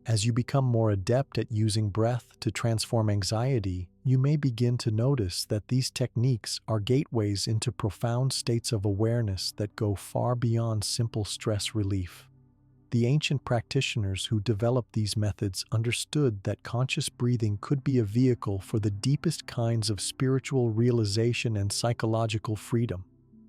As you become more adept at using breath to transform anxiety, you may begin to notice that these techniques are gateways into profound states of awareness that go far beyond simple stress relief. The ancient practitioners who developed these methods understood that conscious breathing could be a vehicle for the deepest kinds of spiritual realization and psychological freedom.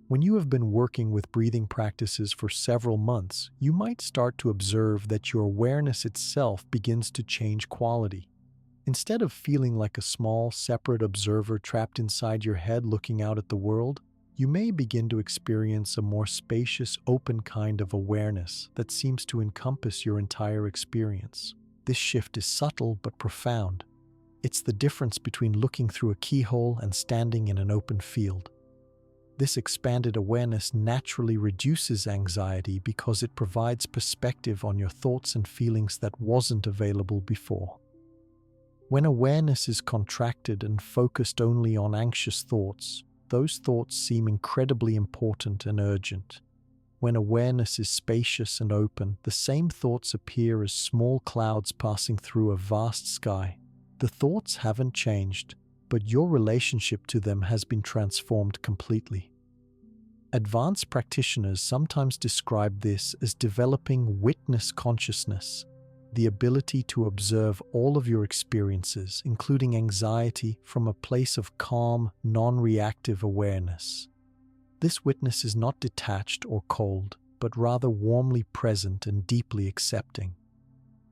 When you have been working with breathing practices for several months, you might start to observe that your awareness itself begins to change quality. Instead of feeling like a small, separate observer trapped inside your head looking out at the world, you may begin to experience a more spacious, open kind of awareness that seems to encompass your entire experience. This shift is subtle but profound. It's the difference between looking through a keyhole and standing in an open field. This expanded awareness naturally reduces anxiety because it provides perspective on your thoughts and feelings that wasn't available before. When awareness is contracted and focused only on anxious thoughts, those thoughts seem incredibly important and urgent. When awareness is spacious and open, the same thoughts appear as small clouds passing through a vast sky. The thoughts haven't changed, but your relationship to them has been transformed completely. Advanced practitioners sometimes describe this as developing witness consciousness, the ability to observe all of your experiences, including anxiety, from a place of calm, non-reactive awareness. This witness is not detached or cold, but rather warmly present and deeply accepting.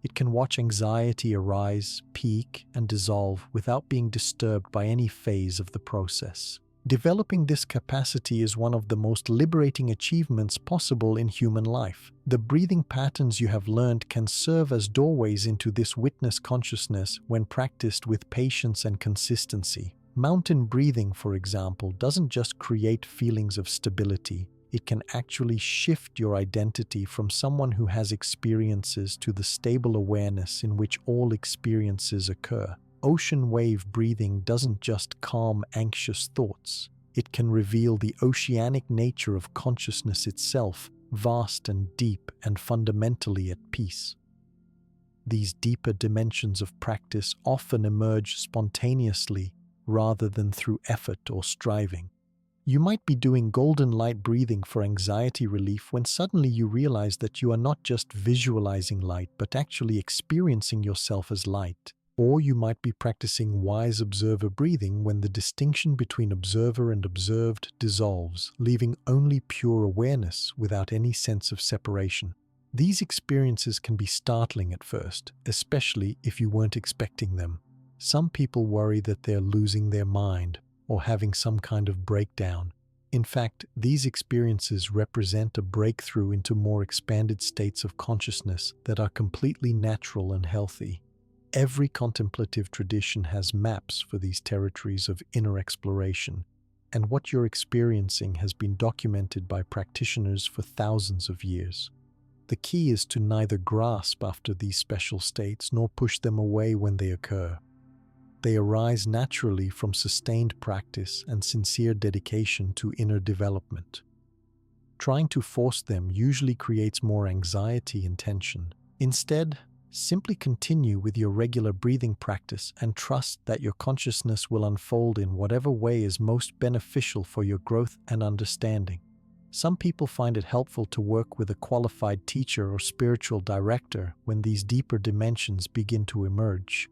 It can watch anxiety arise, peak, and dissolve without being disturbed by any phase of the process. Developing this capacity is one of the most liberating achievements possible in human life. The breathing patterns you have learned can serve as doorways into this witness consciousness when practiced with patience and consistency. Mountain breathing, for example, doesn't just create feelings of stability. It can actually shift your identity from someone who has experiences to the stable awareness in which all experiences occur. Ocean wave breathing doesn't just calm anxious thoughts. It can reveal the oceanic nature of consciousness itself, vast and deep and fundamentally at peace. These deeper dimensions of practice often emerge spontaneously rather than through effort or striving. You might be doing golden light breathing for anxiety relief when suddenly you realize that you are not just visualizing light but actually experiencing yourself as light. Or you might be practicing wise observer breathing when the distinction between observer and observed dissolves, leaving only pure awareness without any sense of separation. These experiences can be startling at first, especially if you weren't expecting them. Some people worry that they're losing their mind or having some kind of breakdown. In fact, these experiences represent a breakthrough into more expanded states of consciousness that are completely natural and healthy. Every contemplative tradition has maps for these territories of inner exploration, and what you're experiencing has been documented by practitioners for thousands of years. The key is to neither grasp after these special states nor push them away when they occur. They arise naturally from sustained practice and sincere dedication to inner development. Trying to force them usually creates more anxiety and tension. Instead, simply continue with your regular breathing practice and trust that your consciousness will unfold in whatever way is most beneficial for your growth and understanding. Some people find it helpful to work with a qualified teacher or spiritual director when these deeper dimensions begin to emerge.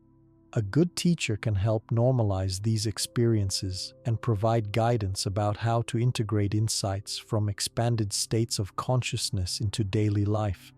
A good teacher can help normalize these experiences and provide guidance about how to integrate insights from expanded states of consciousness into daily life.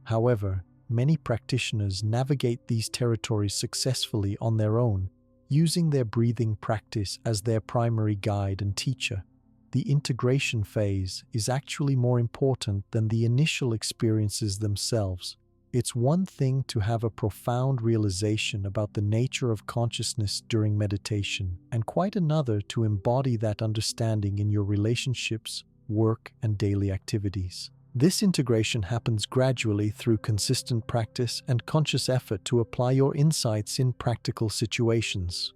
However, many practitioners navigate these territories successfully on their own, using their breathing practice as their primary guide and teacher. The integration phase is actually more important than the initial experiences themselves. It's one thing to have a profound realization about the nature of consciousness during meditation, and quite another to embody that understanding in your relationships, work, and daily activities. This integration happens gradually through consistent practice and conscious effort to apply your insights in practical situations.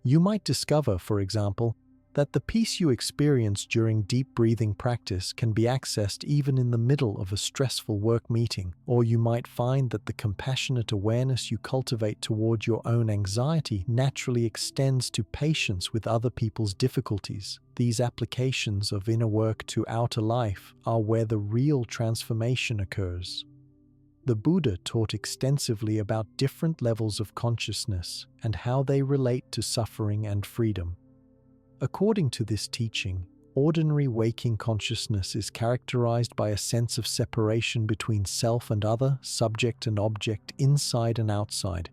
You might discover, for example, that the peace you experience during deep breathing practice can be accessed even in the middle of a stressful work meeting, or you might find that the compassionate awareness you cultivate toward your own anxiety naturally extends to patience with other people's difficulties. These applications of inner work to outer life are where the real transformation occurs. The Buddha taught extensively about different levels of consciousness and how they relate to suffering and freedom. According to this teaching, ordinary waking consciousness is characterized by a sense of separation between self and other, subject and object, inside and outside.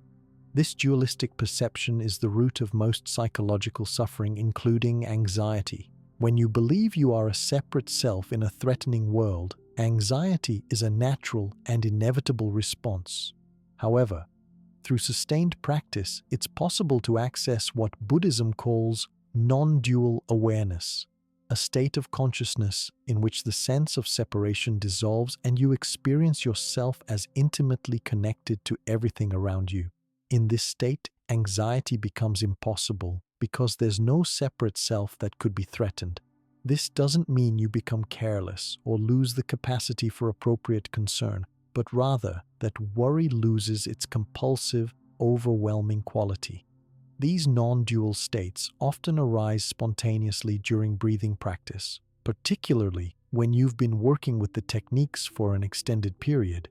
This dualistic perception is the root of most psychological suffering, including anxiety. When you believe you are a separate self in a threatening world, anxiety is a natural and inevitable response. However, through sustained practice, it's possible to access what Buddhism calls non-dual awareness, a state of consciousness in which the sense of separation dissolves and you experience yourself as intimately connected to everything around you. In this state, anxiety becomes impossible because there's no separate self that could be threatened. This doesn't mean you become careless or lose the capacity for appropriate concern, but rather that worry loses its compulsive, overwhelming quality. These non-dual states often arise spontaneously during breathing practice, particularly when you've been working with the techniques for an extended period.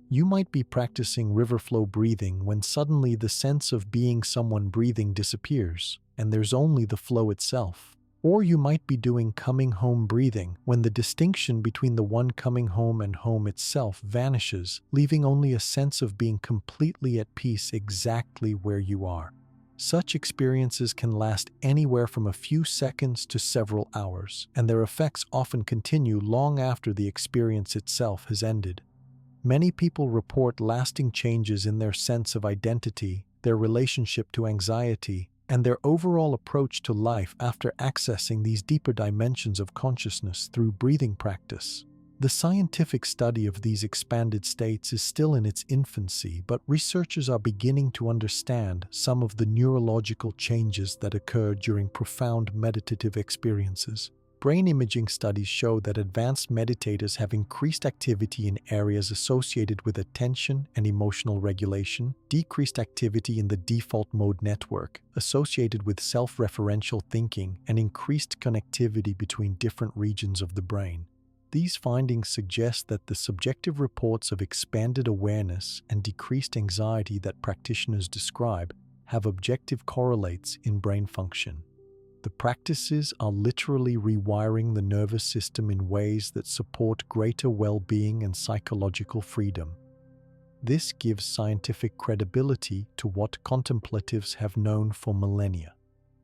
You might be practicing river flow breathing when suddenly the sense of being someone breathing disappears, and there's only the flow itself. Or you might be doing coming home breathing when the distinction between the one coming home and home itself vanishes, leaving only a sense of being completely at peace exactly where you are. Such experiences can last anywhere from a few seconds to several hours, and their effects often continue long after the experience itself has ended. Many people report lasting changes in their sense of identity, their relationship to anxiety, and their overall approach to life after accessing these deeper dimensions of consciousness through breathing practice. The scientific study of these expanded states is still in its infancy, but researchers are beginning to understand some of the neurological changes that occur during profound meditative experiences. Brain imaging studies show that advanced meditators have increased activity in areas associated with attention and emotional regulation, decreased activity in the default mode network associated with self-referential thinking, and increased connectivity between different regions of the brain. These findings suggest that the subjective reports of expanded awareness and decreased anxiety that practitioners describe have objective correlates in brain function. The practices are literally rewiring the nervous system in ways that support greater well-being and psychological freedom. This gives scientific credibility to what contemplatives have known for millennia: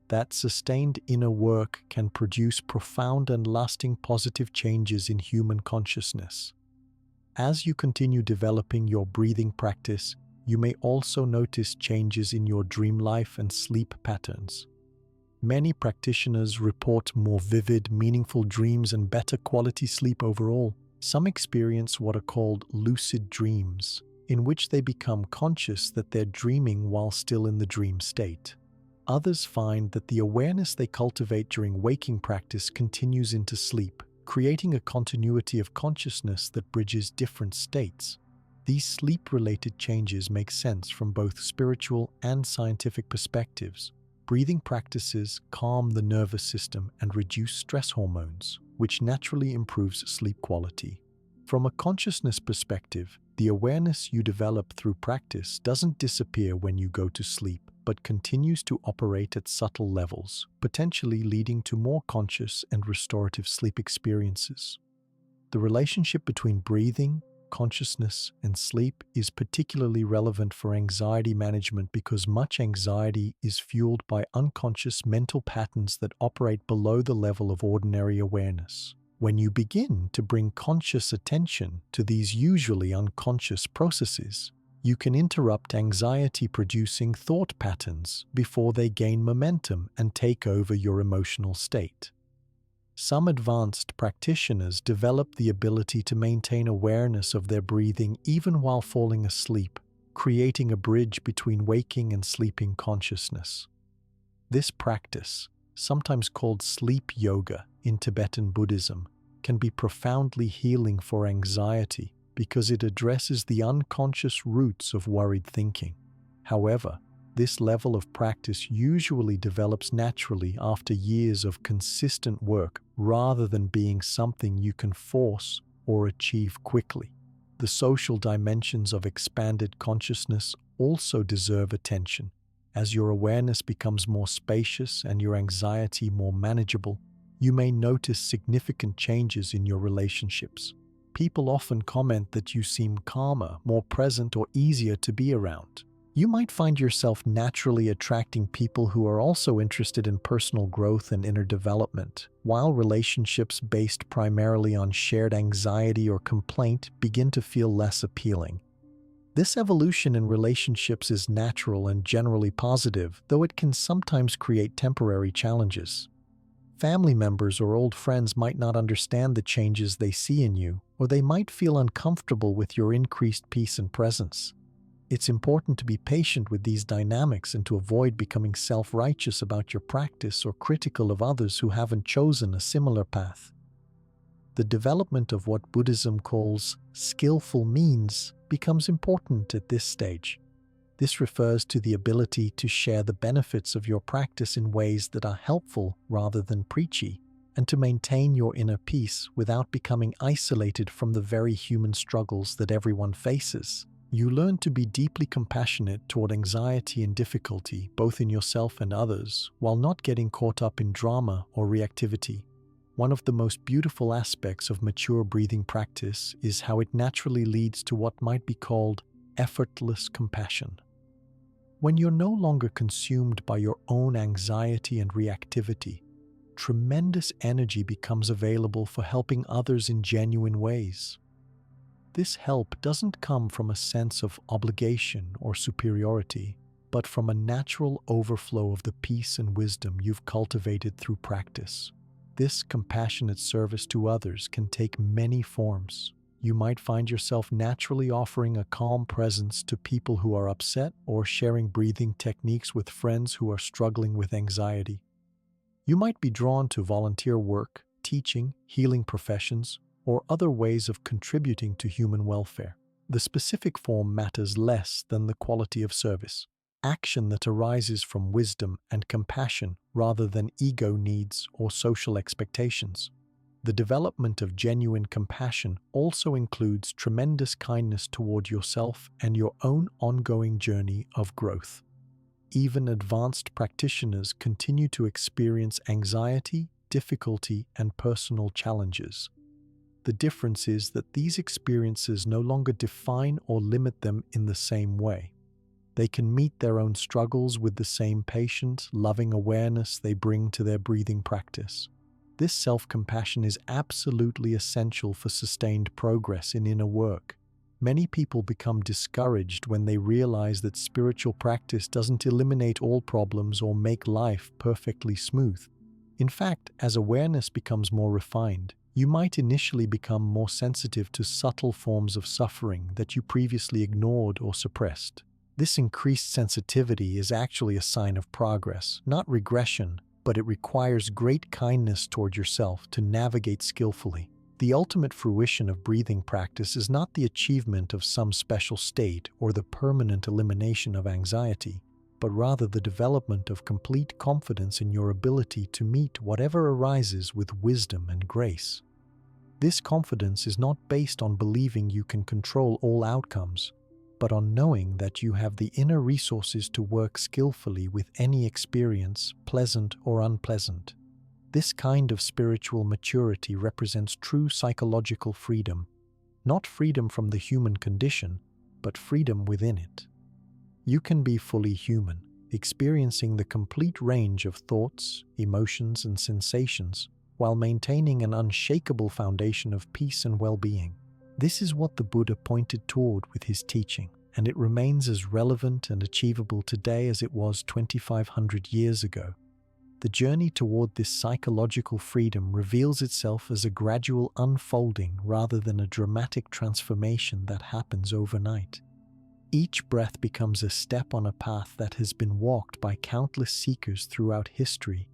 that sustained inner work can produce profound and lasting positive changes in human consciousness. As you continue developing your breathing practice, you may also notice changes in your dream life and sleep patterns. Many practitioners report more vivid, meaningful dreams and better quality sleep overall. Some experience what are called lucid dreams, in which they become conscious that they're dreaming while still in the dream state. Others find that the awareness they cultivate during waking practice continues into sleep, creating a continuity of consciousness that bridges different states. These sleep-related changes make sense from both spiritual and scientific perspectives. Breathing practices calm the nervous system and reduce stress hormones, which naturally improves sleep quality. From a consciousness perspective, The awareness you develop through practice doesn't disappear when you go to sleep, but continues to operate at subtle levels, potentially leading to more conscious and restorative sleep experiences. The relationship between breathing, consciousness, and sleep is particularly relevant for anxiety management because much anxiety is fueled by unconscious mental patterns that operate below the level of ordinary awareness. When you begin to bring conscious attention to these usually unconscious processes, you can interrupt anxiety-producing thought patterns before they gain momentum and take over your emotional state. Some advanced practitioners develop the ability to maintain awareness of their breathing even while falling asleep, creating a bridge between waking and sleeping consciousness. This practice, sometimes called sleep yoga in Tibetan Buddhism, can be profoundly healing for anxiety because it addresses the unconscious roots of worried thinking. However, this level of practice usually develops naturally after years of consistent work rather than being something you can force or achieve quickly. The social dimensions of expanded consciousness also deserve attention. As your awareness becomes more spacious and your anxiety more manageable, you may notice significant changes in your relationships. People often comment that you seem calmer, more present, or easier to be around. You might find yourself naturally attracting people who are also interested in personal growth and inner development, while relationships based primarily on shared anxiety or complaint begin to feel less appealing. This evolution in relationships is natural and generally positive, though it can sometimes create temporary challenges. Family members or old friends might not understand the changes they see in you, or they might feel uncomfortable with your increased peace and presence. It's important to be patient with these dynamics and to avoid becoming self-righteous about your practice or critical of others who haven't chosen a similar path. The development of what Buddhism calls skillful means becomes important at this stage. This refers to the ability to share the benefits of your practice in ways that are helpful rather than preachy, and to maintain your inner peace without becoming isolated from the very human struggles that everyone faces. You learn to be deeply compassionate toward anxiety and difficulty, both in yourself and others, while not getting caught up in drama or reactivity. One of the most beautiful aspects of mature breathing practice is how it naturally leads to what might be called effortless compassion. When you're no longer consumed by your own anxiety and reactivity, tremendous energy becomes available for helping others in genuine ways. This help doesn't come from a sense of obligation or superiority, but from a natural overflow of the peace and wisdom you've cultivated through practice. This compassionate service to others can take many forms. You might find yourself naturally offering a calm presence to people who are upset or sharing breathing techniques with friends who are struggling with anxiety. You might be drawn to volunteer work, teaching, healing professions, or other ways of contributing to human welfare. The specific form matters less than the quality of service. Action that arises from wisdom and compassion rather than ego needs or social expectations. The development of genuine compassion also includes tremendous kindness toward yourself and your own ongoing journey of growth. Even advanced practitioners continue to experience anxiety, difficulty, and personal challenges. The difference is that these experiences no longer define or limit them in the same way. They can meet their own struggles with the same patient, loving awareness they bring to their breathing practice. This self-compassion is absolutely essential for sustained progress in inner work. Many people become discouraged when they realize that spiritual practice doesn't eliminate all problems or make life perfectly smooth. In fact, as awareness becomes more refined, you might initially become more sensitive to subtle forms of suffering that you previously ignored or suppressed. This increased sensitivity is actually a sign of progress, not regression, but it requires great kindness toward yourself to navigate skillfully. The ultimate fruition of breathing practice is not the achievement of some special state or the permanent elimination of anxiety, but rather the development of complete confidence in your ability to meet whatever arises with wisdom and grace. This confidence is not based on believing you can control all outcomes, but on knowing that you have the inner resources to work skillfully with any experience, pleasant or unpleasant. This kind of spiritual maturity represents true psychological freedom, not freedom from the human condition, but freedom within it. You can be fully human, experiencing the complete range of thoughts, emotions, and sensations, while maintaining an unshakable foundation of peace and well-being. This is what the Buddha pointed toward with his teaching, and it remains as relevant and achievable today as it was 2,500 years ago. The journey toward this psychological freedom reveals itself as a gradual unfolding rather than a dramatic transformation that happens overnight. Each breath becomes a step on a path that has been walked by countless seekers throughout history,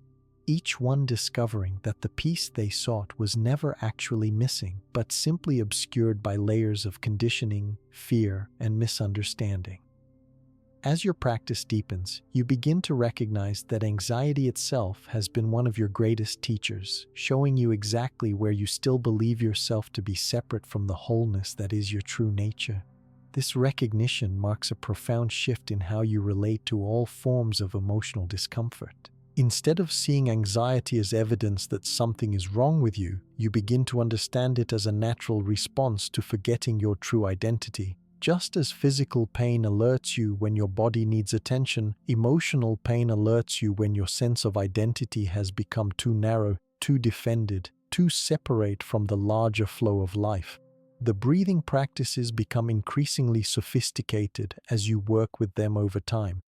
each one discovering that the peace they sought was never actually missing, but simply obscured by layers of conditioning, fear, and misunderstanding. As your practice deepens, you begin to recognize that anxiety itself has been one of your greatest teachers, showing you exactly where you still believe yourself to be separate from the wholeness that is your true nature. This recognition marks a profound shift in how you relate to all forms of emotional discomfort. Instead of seeing anxiety as evidence that something is wrong with you, you begin to understand it as a natural response to forgetting your true identity. Just as physical pain alerts you when your body needs attention, emotional pain alerts you when your sense of identity has become too narrow, too defended, too separate from the larger flow of life. The breathing practices become increasingly sophisticated as you work with them over time.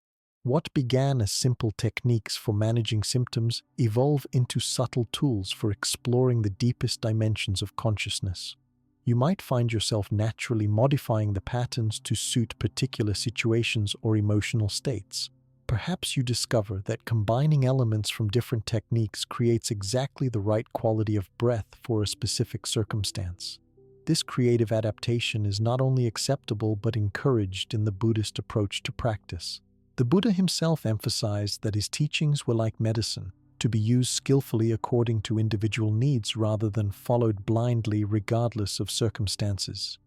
What began as simple techniques for managing symptoms evolve into subtle tools for exploring the deepest dimensions of consciousness. You might find yourself naturally modifying the patterns to suit particular situations or emotional states. Perhaps you discover that combining elements from different techniques creates exactly the right quality of breath for a specific circumstance. This creative adaptation is not only acceptable but encouraged in the Buddhist approach to practice. The Buddha himself emphasized that his teachings were like medicine, to be used skillfully according to individual needs rather than followed blindly regardless of circumstances.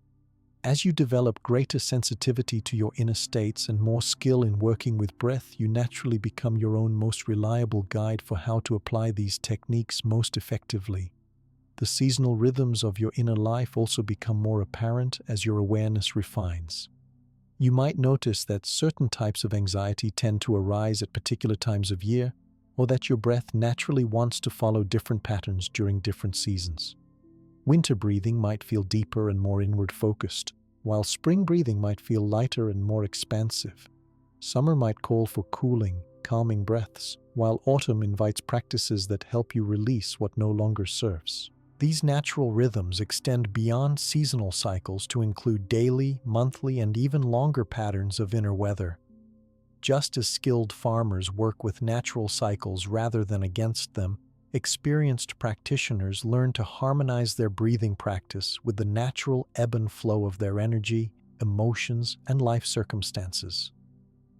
As you develop greater sensitivity to your inner states and more skill in working with breath, you naturally become your own most reliable guide for how to apply these techniques most effectively. The seasonal rhythms of your inner life also become more apparent as your awareness refines. You might notice that certain types of anxiety tend to arise at particular times of year, or that your breath naturally wants to follow different patterns during different seasons. Winter breathing might feel deeper and more inward-focused, while spring breathing might feel lighter and more expansive. Summer might call for cooling, calming breaths, while autumn invites practices that help you release what no longer serves. These natural rhythms extend beyond seasonal cycles to include daily, monthly, and even longer patterns of inner weather. Just as skilled farmers work with natural cycles rather than against them, experienced practitioners learn to harmonize their breathing practice with the natural ebb and flow of their energy, emotions, and life circumstances.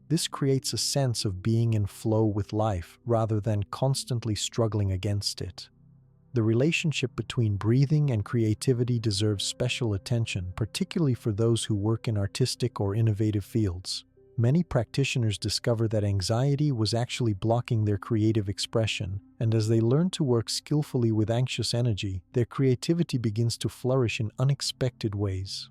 This creates a sense of being in flow with life rather than constantly struggling against it. The relationship between breathing and creativity deserves special attention, particularly for those who work in artistic or innovative fields. Many practitioners discover that anxiety was actually blocking their creative expression, and as they learn to work skillfully with anxious energy, their creativity begins to flourish in unexpected ways.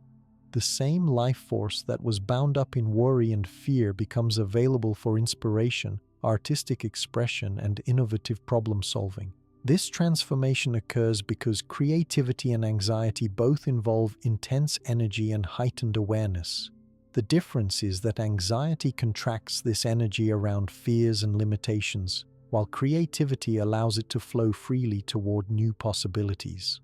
The same life force that was bound up in worry and fear becomes available for inspiration, artistic expression, and innovative problem-solving. This transformation occurs because creativity and anxiety both involve intense energy and heightened awareness. The difference is that anxiety contracts this energy around fears and limitations, while creativity allows it to flow freely toward new possibilities.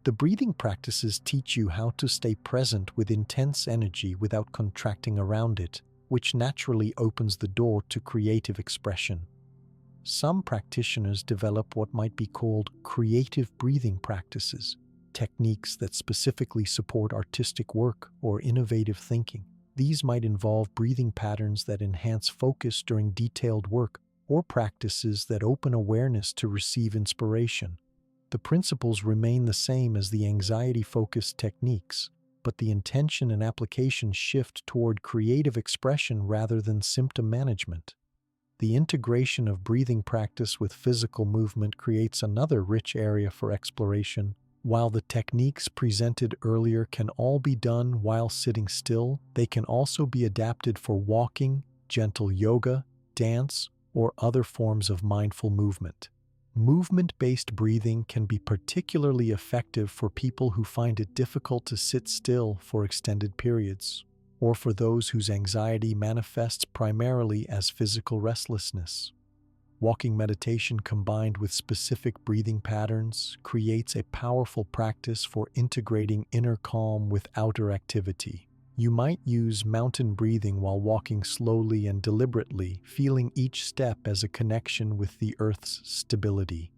The breathing practices teach you how to stay present with intense energy without contracting around it, which naturally opens the door to creative expression. Some practitioners develop what might be called creative breathing practices, techniques that specifically support artistic work or innovative thinking. These might involve breathing patterns that enhance focus during detailed work or practices that open awareness to receive inspiration. The principles remain the same as the anxiety-focused techniques, but the intention and application shift toward creative expression rather than symptom management. The integration of breathing practice with physical movement creates another rich area for exploration. While the techniques presented earlier can all be done while sitting still, they can also be adapted for walking, gentle yoga, dance, or other forms of mindful movement. Movement-based breathing can be particularly effective for people who find it difficult to sit still for extended periods, or for those whose anxiety manifests primarily as physical restlessness. Walking meditation combined with specific breathing patterns creates a powerful practice for integrating inner calm with outer activity. You might use mountain breathing while walking slowly and deliberately, feeling each step as a connection with the Earth's stability.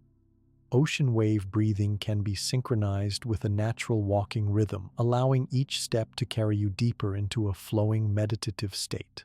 Ocean wave breathing can be synchronized with a natural walking rhythm, allowing each step to carry you deeper into a flowing meditative state.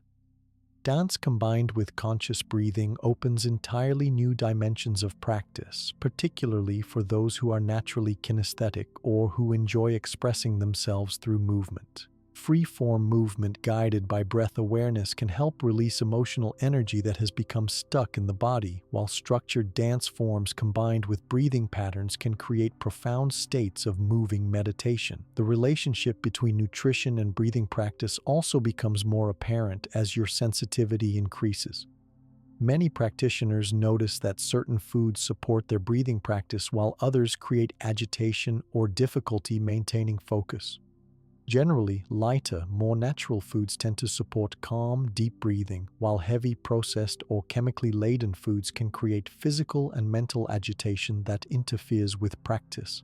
Dance combined with conscious breathing opens entirely new dimensions of practice, particularly for those who are naturally kinesthetic or who enjoy expressing themselves through movement. Free-form movement guided by breath awareness can help release emotional energy that has become stuck in the body, while structured dance forms combined with breathing patterns can create profound states of moving meditation. The relationship between nutrition and breathing practice also becomes more apparent as your sensitivity increases. Many practitioners notice that certain foods support their breathing practice while others create agitation or difficulty maintaining focus. Generally, lighter, more natural foods tend to support calm, deep breathing, while heavy, processed, or chemically laden foods can create physical and mental agitation that interferes with practice.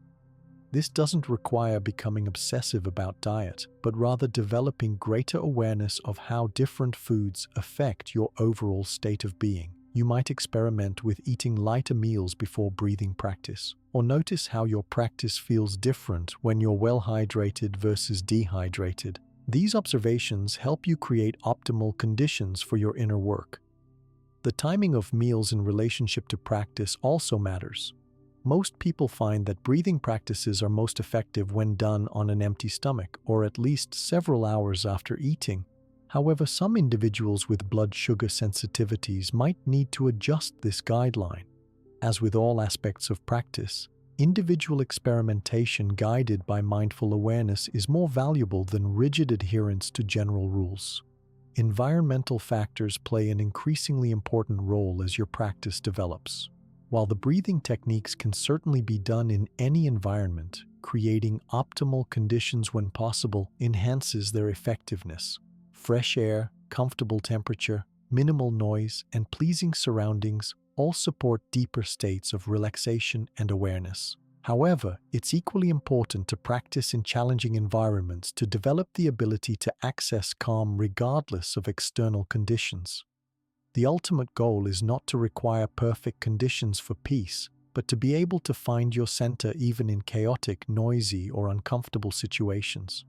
This doesn't require becoming obsessive about diet, but rather developing greater awareness of how different foods affect your overall state of being. You might experiment with eating lighter meals before breathing practice, or notice how your practice feels different when you're well hydrated versus dehydrated. These observations help you create optimal conditions for your inner work. The timing of meals in relationship to practice also matters. Most people find that breathing practices are most effective when done on an empty stomach, or at least several hours after eating. However, some individuals with blood sugar sensitivities might need to adjust this guideline. As with all aspects of practice, individual experimentation guided by mindful awareness is more valuable than rigid adherence to general rules. Environmental factors play an increasingly important role as your practice develops. While the breathing techniques can certainly be done in any environment, creating optimal conditions when possible enhances their effectiveness. Fresh air, comfortable temperature, minimal noise, and pleasing surroundings all support deeper states of relaxation and awareness. However, it's equally important to practice in challenging environments to develop the ability to access calm regardless of external conditions. The ultimate goal is not to require perfect conditions for peace, but to be able to find your center even in chaotic, noisy, or uncomfortable situations.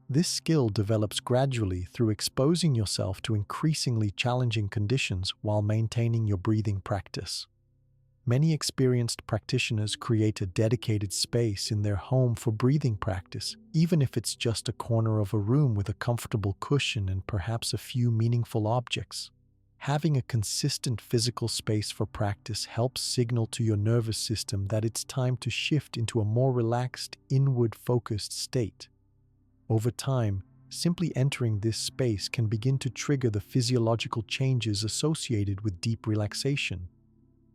This skill develops gradually through exposing yourself to increasingly challenging conditions while maintaining your breathing practice. Many experienced practitioners create a dedicated space in their home for breathing practice, even if it's just a corner of a room with a comfortable cushion and perhaps a few meaningful objects. Having a consistent physical space for practice helps signal to your nervous system that it's time to shift into a more relaxed, inward-focused state. Over time, simply entering this space can begin to trigger the physiological changes associated with deep relaxation.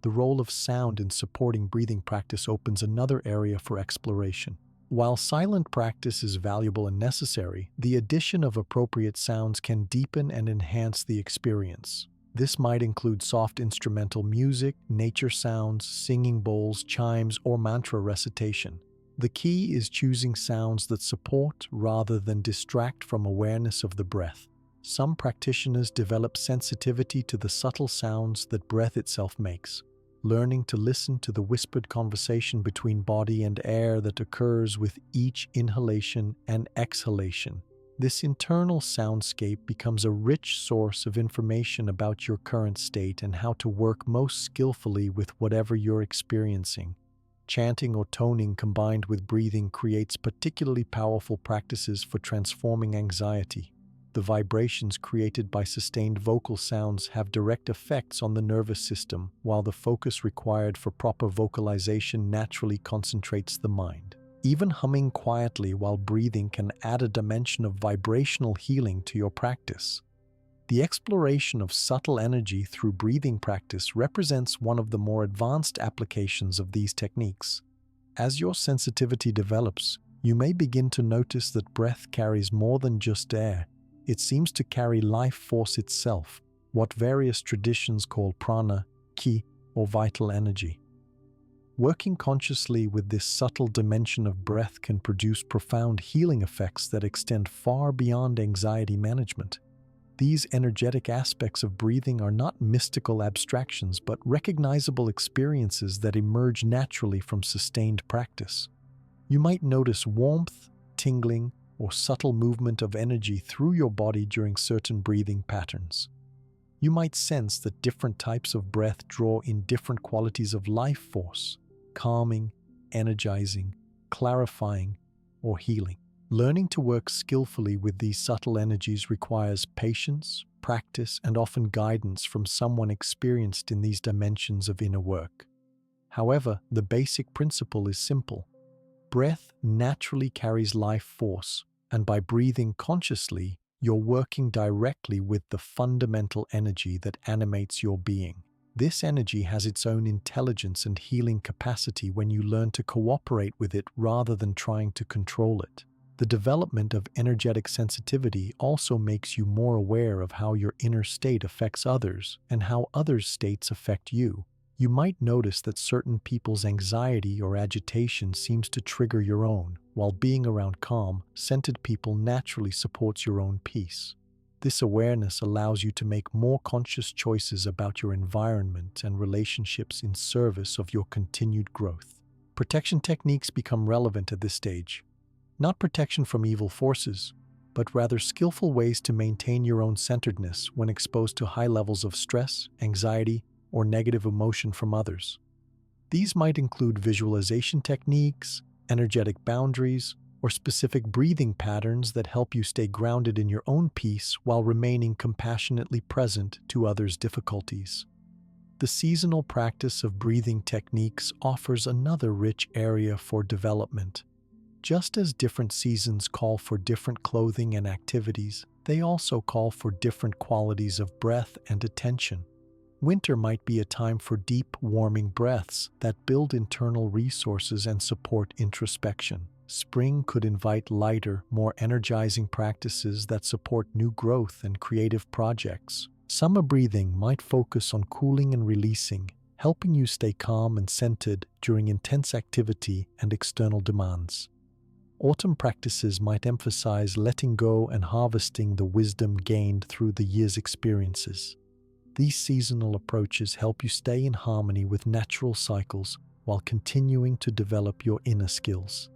The role of sound in supporting breathing practice opens another area for exploration. While silent practice is valuable and necessary, the addition of appropriate sounds can deepen and enhance the experience. This might include soft instrumental music, nature sounds, singing bowls, chimes, or mantra recitation. The key is choosing sounds that support rather than distract from awareness of the breath. Some practitioners develop sensitivity to the subtle sounds that breath itself makes, learning to listen to the whispered conversation between body and air that occurs with each inhalation and exhalation. This internal soundscape becomes a rich source of information about your current state and how to work most skillfully with whatever you're experiencing. Chanting or toning combined with breathing creates particularly powerful practices for transforming anxiety. The vibrations created by sustained vocal sounds have direct effects on the nervous system, while the focus required for proper vocalization naturally concentrates the mind. Even humming quietly while breathing can add a dimension of vibrational healing to your practice. The exploration of subtle energy through breathing practice represents one of the more advanced applications of these techniques. As your sensitivity develops, you may begin to notice that breath carries more than just air. It seems to carry life force itself, what various traditions call prana, ki, or vital energy. Working consciously with this subtle dimension of breath can produce profound healing effects that extend far beyond anxiety management. These energetic aspects of breathing are not mystical abstractions, but recognizable experiences that emerge naturally from sustained practice. You might notice warmth, tingling, or subtle movement of energy through your body during certain breathing patterns. You might sense that different types of breath draw in different qualities of life force: calming, energizing, clarifying, or healing. Learning to work skillfully with these subtle energies requires patience, practice, and often guidance from someone experienced in these dimensions of inner work. However, the basic principle is simple. Breath naturally carries life force, and by breathing consciously, you're working directly with the fundamental energy that animates your being. This energy has its own intelligence and healing capacity when you learn to cooperate with it rather than trying to control it. The development of energetic sensitivity also makes you more aware of how your inner state affects others and how others' states affect you. You might notice that certain people's anxiety or agitation seems to trigger your own, while being around calm, centered people naturally supports your own peace. This awareness allows you to make more conscious choices about your environment and relationships in service of your continued growth. Protection techniques become relevant at this stage. Not protection from evil forces, but rather skillful ways to maintain your own centeredness when exposed to high levels of stress, anxiety, or negative emotion from others. These might include visualization techniques, energetic boundaries, or specific breathing patterns that help you stay grounded in your own peace while remaining compassionately present to others' difficulties. The seasonal practice of breathing techniques offers another rich area for development. Just as different seasons call for different clothing and activities, they also call for different qualities of breath and attention. Winter might be a time for deep, warming breaths that build internal resources and support introspection. Spring could invite lighter, more energizing practices that support new growth and creative projects. Summer breathing might focus on cooling and releasing, helping you stay calm and centered during intense activity and external demands. Autumn practices might emphasize letting go and harvesting the wisdom gained through the year's experiences. These seasonal approaches help you stay in harmony with natural cycles while continuing to develop your inner skills.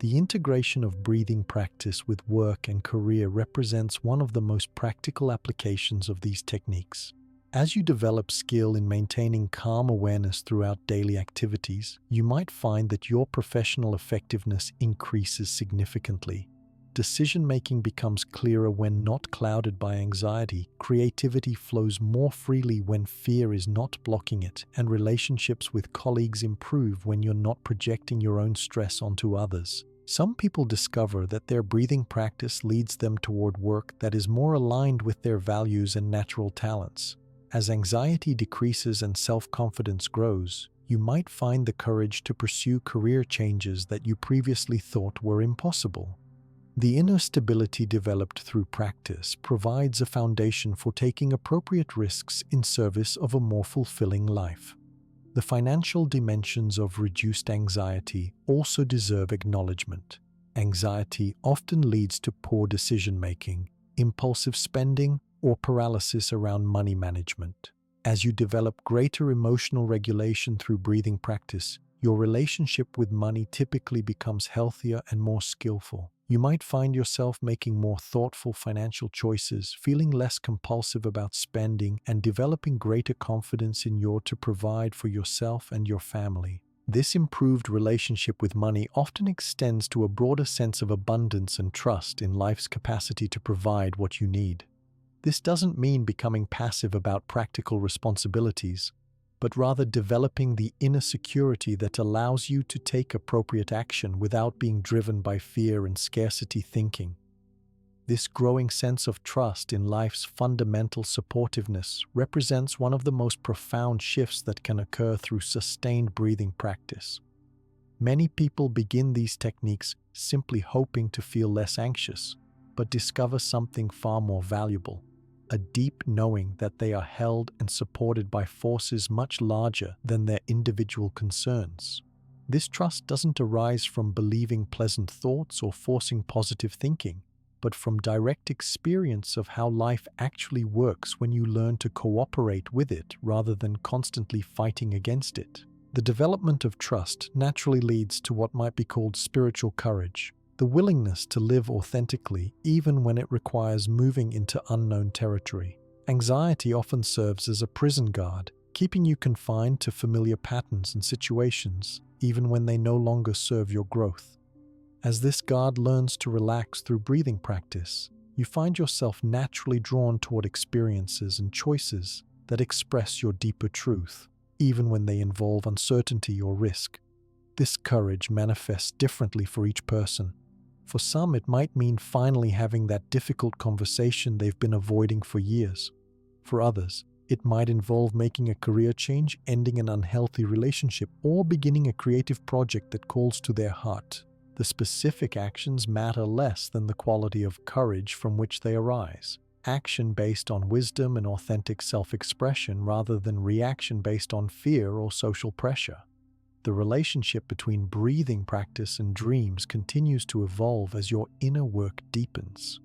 The integration of breathing practice with work and career represents one of the most practical applications of these techniques. As you develop skill in maintaining calm awareness throughout daily activities, you might find that your professional effectiveness increases significantly. Decision-making becomes clearer when not clouded by anxiety, creativity flows more freely when fear is not blocking it, and relationships with colleagues improve when you're not projecting your own stress onto others. Some people discover that their breathing practice leads them toward work that is more aligned with their values and natural talents. As anxiety decreases and self-confidence grows, you might find the courage to pursue career changes that you previously thought were impossible. The inner stability developed through practice provides a foundation for taking appropriate risks in service of a more fulfilling life. The financial dimensions of reduced anxiety also deserve acknowledgement. Anxiety often leads to poor decision-making, impulsive spending, or paralysis around money management. As you develop greater emotional regulation through breathing practice, your relationship with money typically becomes healthier and more skillful. You might find yourself making more thoughtful financial choices, feeling less compulsive about spending, and developing greater confidence in your to provide for yourself and your family. This improved relationship with money often extends to a broader sense of abundance and trust in life's capacity to provide what you need. This doesn't mean becoming passive about practical responsibilities, but rather developing the inner security that allows you to take appropriate action without being driven by fear and scarcity thinking. This growing sense of trust in life's fundamental supportiveness represents one of the most profound shifts that can occur through sustained breathing practice. Many people begin these techniques simply hoping to feel less anxious, but discover something far more valuable: a deep knowing that they are held and supported by forces much larger than their individual concerns. This trust doesn't arise from believing pleasant thoughts or forcing positive thinking, but from direct experience of how life actually works when you learn to cooperate with it rather than constantly fighting against it. The development of trust naturally leads to what might be called spiritual courage, the willingness to live authentically even when it requires moving into unknown territory. Anxiety often serves as a prison guard, keeping you confined to familiar patterns and situations, even when they no longer serve your growth. As this guard learns to relax through breathing practice, you find yourself naturally drawn toward experiences and choices that express your deeper truth, even when they involve uncertainty or risk. This courage manifests differently for each person. For some, it might mean finally having that difficult conversation they've been avoiding for years. For others, it might involve making a career change, ending an unhealthy relationship, or beginning a creative project that calls to their heart. The specific actions matter less than the quality of courage from which they arise. Action based on wisdom and authentic self-expression rather than reaction based on fear or social pressure. The relationship between breathing practice and dreams continues to evolve as your inner work deepens.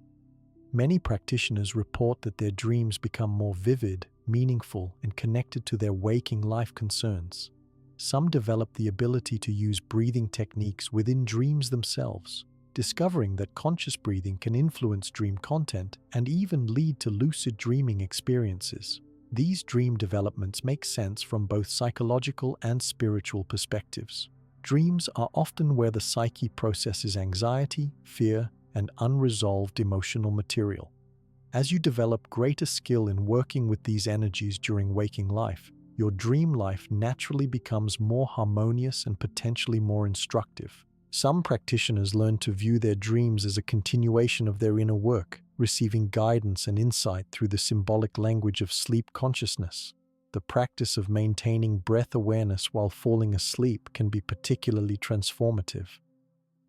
Many practitioners report that their dreams become more vivid, meaningful, and connected to their waking life concerns. Some develop the ability to use breathing techniques within dreams themselves, discovering that conscious breathing can influence dream content and even lead to lucid dreaming experiences. These dream developments make sense from both psychological and spiritual perspectives. Dreams are often where the psyche processes anxiety, fear, and unresolved emotional material. As you develop greater skill in working with these energies during waking life, your dream life naturally becomes more harmonious and potentially more instructive. Some practitioners learn to view their dreams as a continuation of their inner work, receiving guidance and insight through the symbolic language of sleep consciousness. The practice of maintaining breath awareness while falling asleep can be particularly transformative.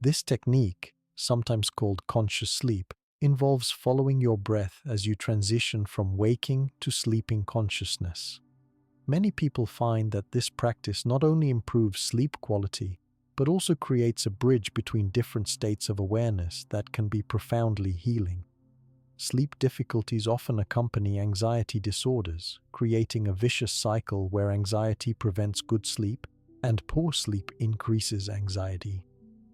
This technique, sometimes called conscious sleep, involves following your breath as you transition from waking to sleeping consciousness. Many people find that this practice not only improves sleep quality, but also creates a bridge between different states of awareness that can be profoundly healing. Sleep difficulties often accompany anxiety disorders, creating a vicious cycle where anxiety prevents good sleep and poor sleep increases anxiety.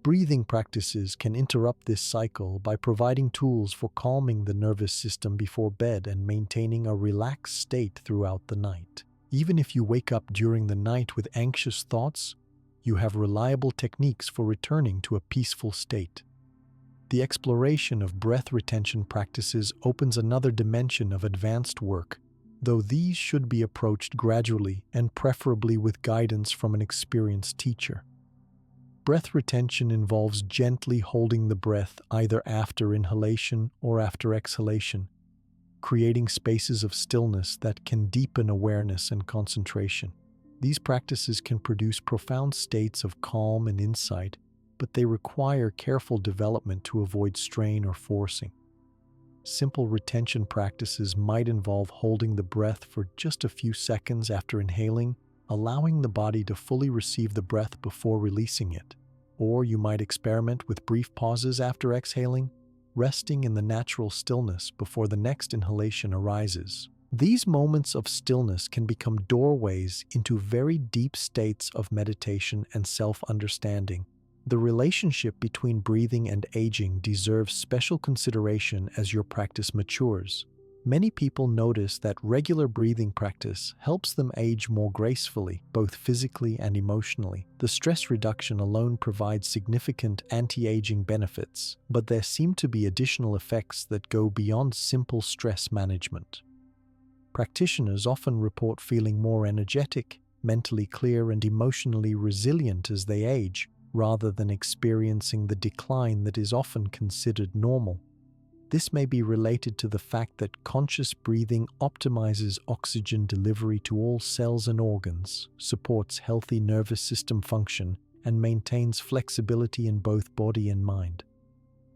Breathing practices can interrupt this cycle by providing tools for calming the nervous system before bed and maintaining a relaxed state throughout the night. Even if you wake up during the night with anxious thoughts, you have reliable techniques for returning to a peaceful state. The exploration of breath retention practices opens another dimension of advanced work, though these should be approached gradually and preferably with guidance from an experienced teacher. Breath retention involves gently holding the breath either after inhalation or after exhalation, creating spaces of stillness that can deepen awareness and concentration. These practices can produce profound states of calm and insight, but they require careful development to avoid strain or forcing. Simple retention practices might involve holding the breath for just a few seconds after inhaling, allowing the body to fully receive the breath before releasing it. Or you might experiment with brief pauses after exhaling, resting in the natural stillness before the next inhalation arises. These moments of stillness can become doorways into very deep states of meditation and self-understanding. The relationship between breathing and aging deserves special consideration as your practice matures. Many people notice that regular breathing practice helps them age more gracefully, both physically and emotionally. The stress reduction alone provides significant anti-aging benefits, but there seem to be additional effects that go beyond simple stress management. Practitioners often report feeling more energetic, mentally clear, and emotionally resilient as they age, rather than experiencing the decline that is often considered normal. This may be related to the fact that conscious breathing optimizes oxygen delivery to all cells and organs, supports healthy nervous system function, and maintains flexibility in both body and mind.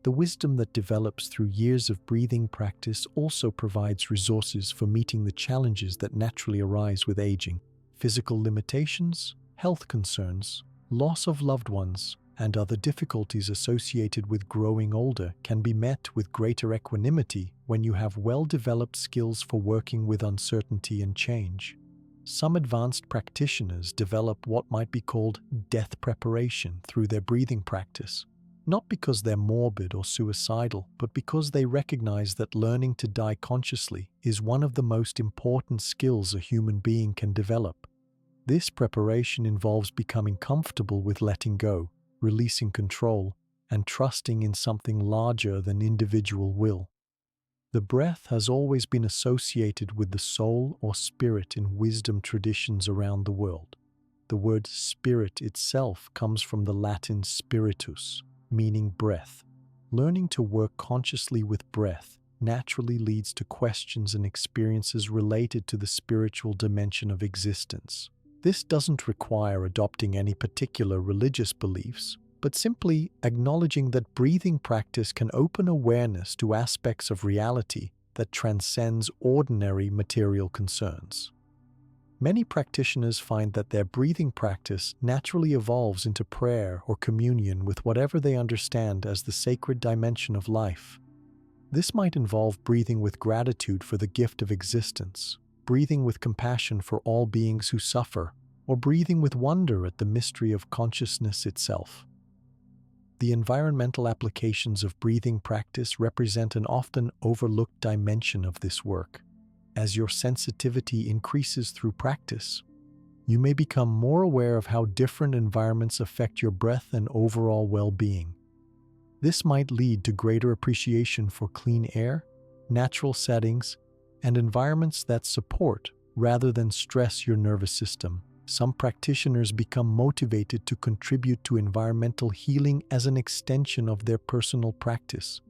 The wisdom that develops through years of breathing practice also provides resources for meeting the challenges that naturally arise with aging. Physical limitations, health concerns, loss of loved ones, and other difficulties associated with growing older can be met with greater equanimity when you have well-developed skills for working with uncertainty and change. Some advanced practitioners develop what might be called death preparation through their breathing practice, not because they're morbid or suicidal, but because they recognize that learning to die consciously is one of the most important skills a human being can develop. This preparation involves becoming comfortable with letting go, releasing control, and trusting in something larger than individual will. The breath has always been associated with the soul or spirit in wisdom traditions around the world. The word spirit itself comes from the Latin spiritus, meaning breath. Learning to work consciously with breath naturally leads to questions and experiences related to the spiritual dimension of existence. This doesn't require adopting any particular religious beliefs, but simply acknowledging that breathing practice can open awareness to aspects of reality that transcends ordinary material concerns. Many practitioners find that their breathing practice naturally evolves into prayer or communion with whatever they understand as the sacred dimension of life. This might involve breathing with gratitude for the gift of existence, breathing with compassion for all beings who suffer, or breathing with wonder at the mystery of consciousness itself. The environmental applications of breathing practice represent an often overlooked dimension of this work. As your sensitivity increases through practice, you may become more aware of how different environments affect your breath and overall well-being. This might lead to greater appreciation for clean air, natural settings, and environments that support rather than stress your nervous system. Some practitioners become motivated to contribute to environmental healing as an extension of their personal practice.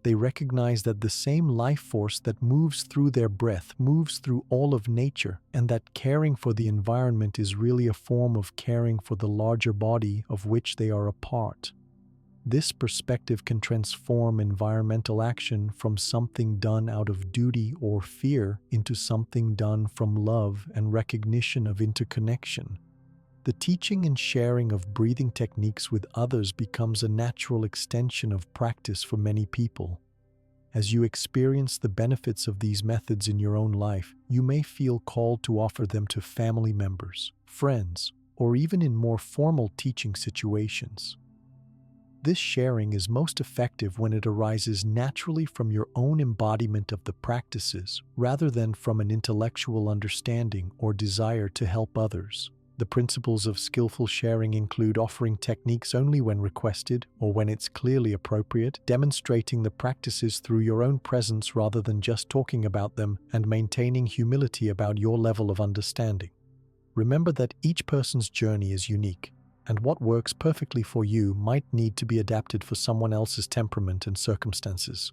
They recognize that the same life force that moves through their breath moves through all of nature, and that caring for the environment is really a form of caring for the larger body of which they are a part. This perspective can transform environmental action from something done out of duty or fear into something done from love and recognition of interconnection. The teaching and sharing of breathing techniques with others becomes a natural extension of practice for many people. As you experience the benefits of these methods in your own life, you may feel called to offer them to family members, friends, or even in more formal teaching situations. This sharing is most effective when it arises naturally from your own embodiment of the practices, rather than from an intellectual understanding or desire to help others. The principles of skillful sharing include offering techniques only when requested or when it's clearly appropriate, demonstrating the practices through your own presence rather than just talking about them, and maintaining humility about your level of understanding. Remember that each person's journey is unique, and what works perfectly for you might need to be adapted for someone else's temperament and circumstances.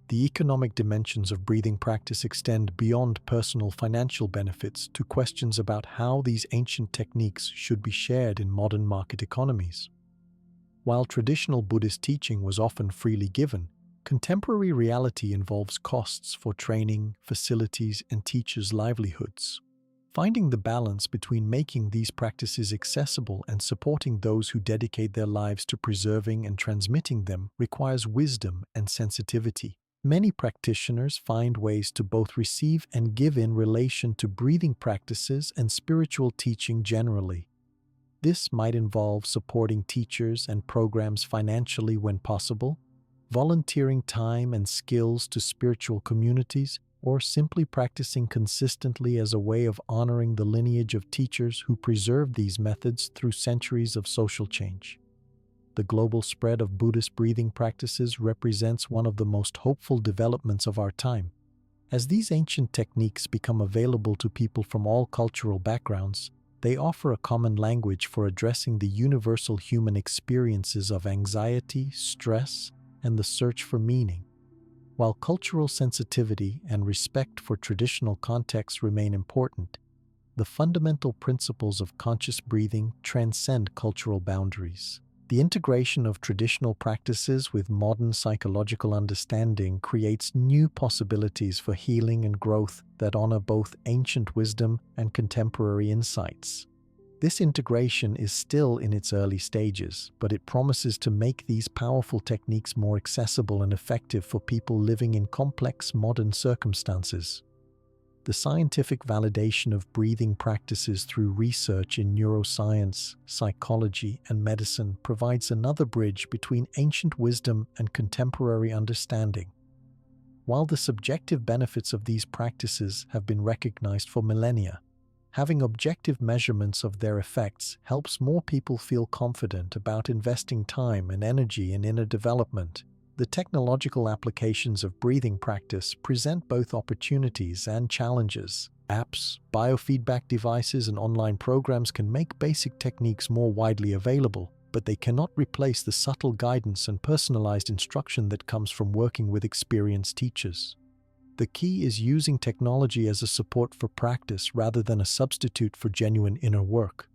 The economic dimensions of breathing practice extend beyond personal financial benefits to questions about how these ancient techniques should be shared in modern market economies. While traditional Buddhist teaching was often freely given, contemporary reality involves costs for training, facilities, and teachers' livelihoods. Finding the balance between making these practices accessible and supporting those who dedicate their lives to preserving and transmitting them requires wisdom and sensitivity. Many practitioners find ways to both receive and give in relation to breathing practices and spiritual teaching generally. This might involve supporting teachers and programs financially when possible, volunteering time and skills to spiritual communities, or simply practicing consistently as a way of honoring the lineage of teachers who preserved these methods through centuries of social change. The global spread of Buddhist breathing practices represents one of the most hopeful developments of our time. As these ancient techniques become available to people from all cultural backgrounds, they offer a common language for addressing the universal human experiences of anxiety, stress, and the search for meaning. While cultural sensitivity and respect for traditional contexts remain important, the fundamental principles of conscious breathing transcend cultural boundaries. The integration of traditional practices with modern psychological understanding creates new possibilities for healing and growth that honor both ancient wisdom and contemporary insights. This integration is still in its early stages, but it promises to make these powerful techniques more accessible and effective for people living in complex modern circumstances. The scientific validation of breathing practices through research in neuroscience, psychology, and medicine provides another bridge between ancient wisdom and contemporary understanding. While the subjective benefits of these practices have been recognized for millennia, having objective measurements of their effects helps more people feel confident about investing time and energy in inner development. The technological applications of breathing practice present both opportunities and challenges. Apps, biofeedback devices, and online programs can make basic techniques more widely available, but they cannot replace the subtle guidance and personalized instruction that comes from working with experienced teachers. The key is using technology as a support for practice rather than a substitute for genuine inner work.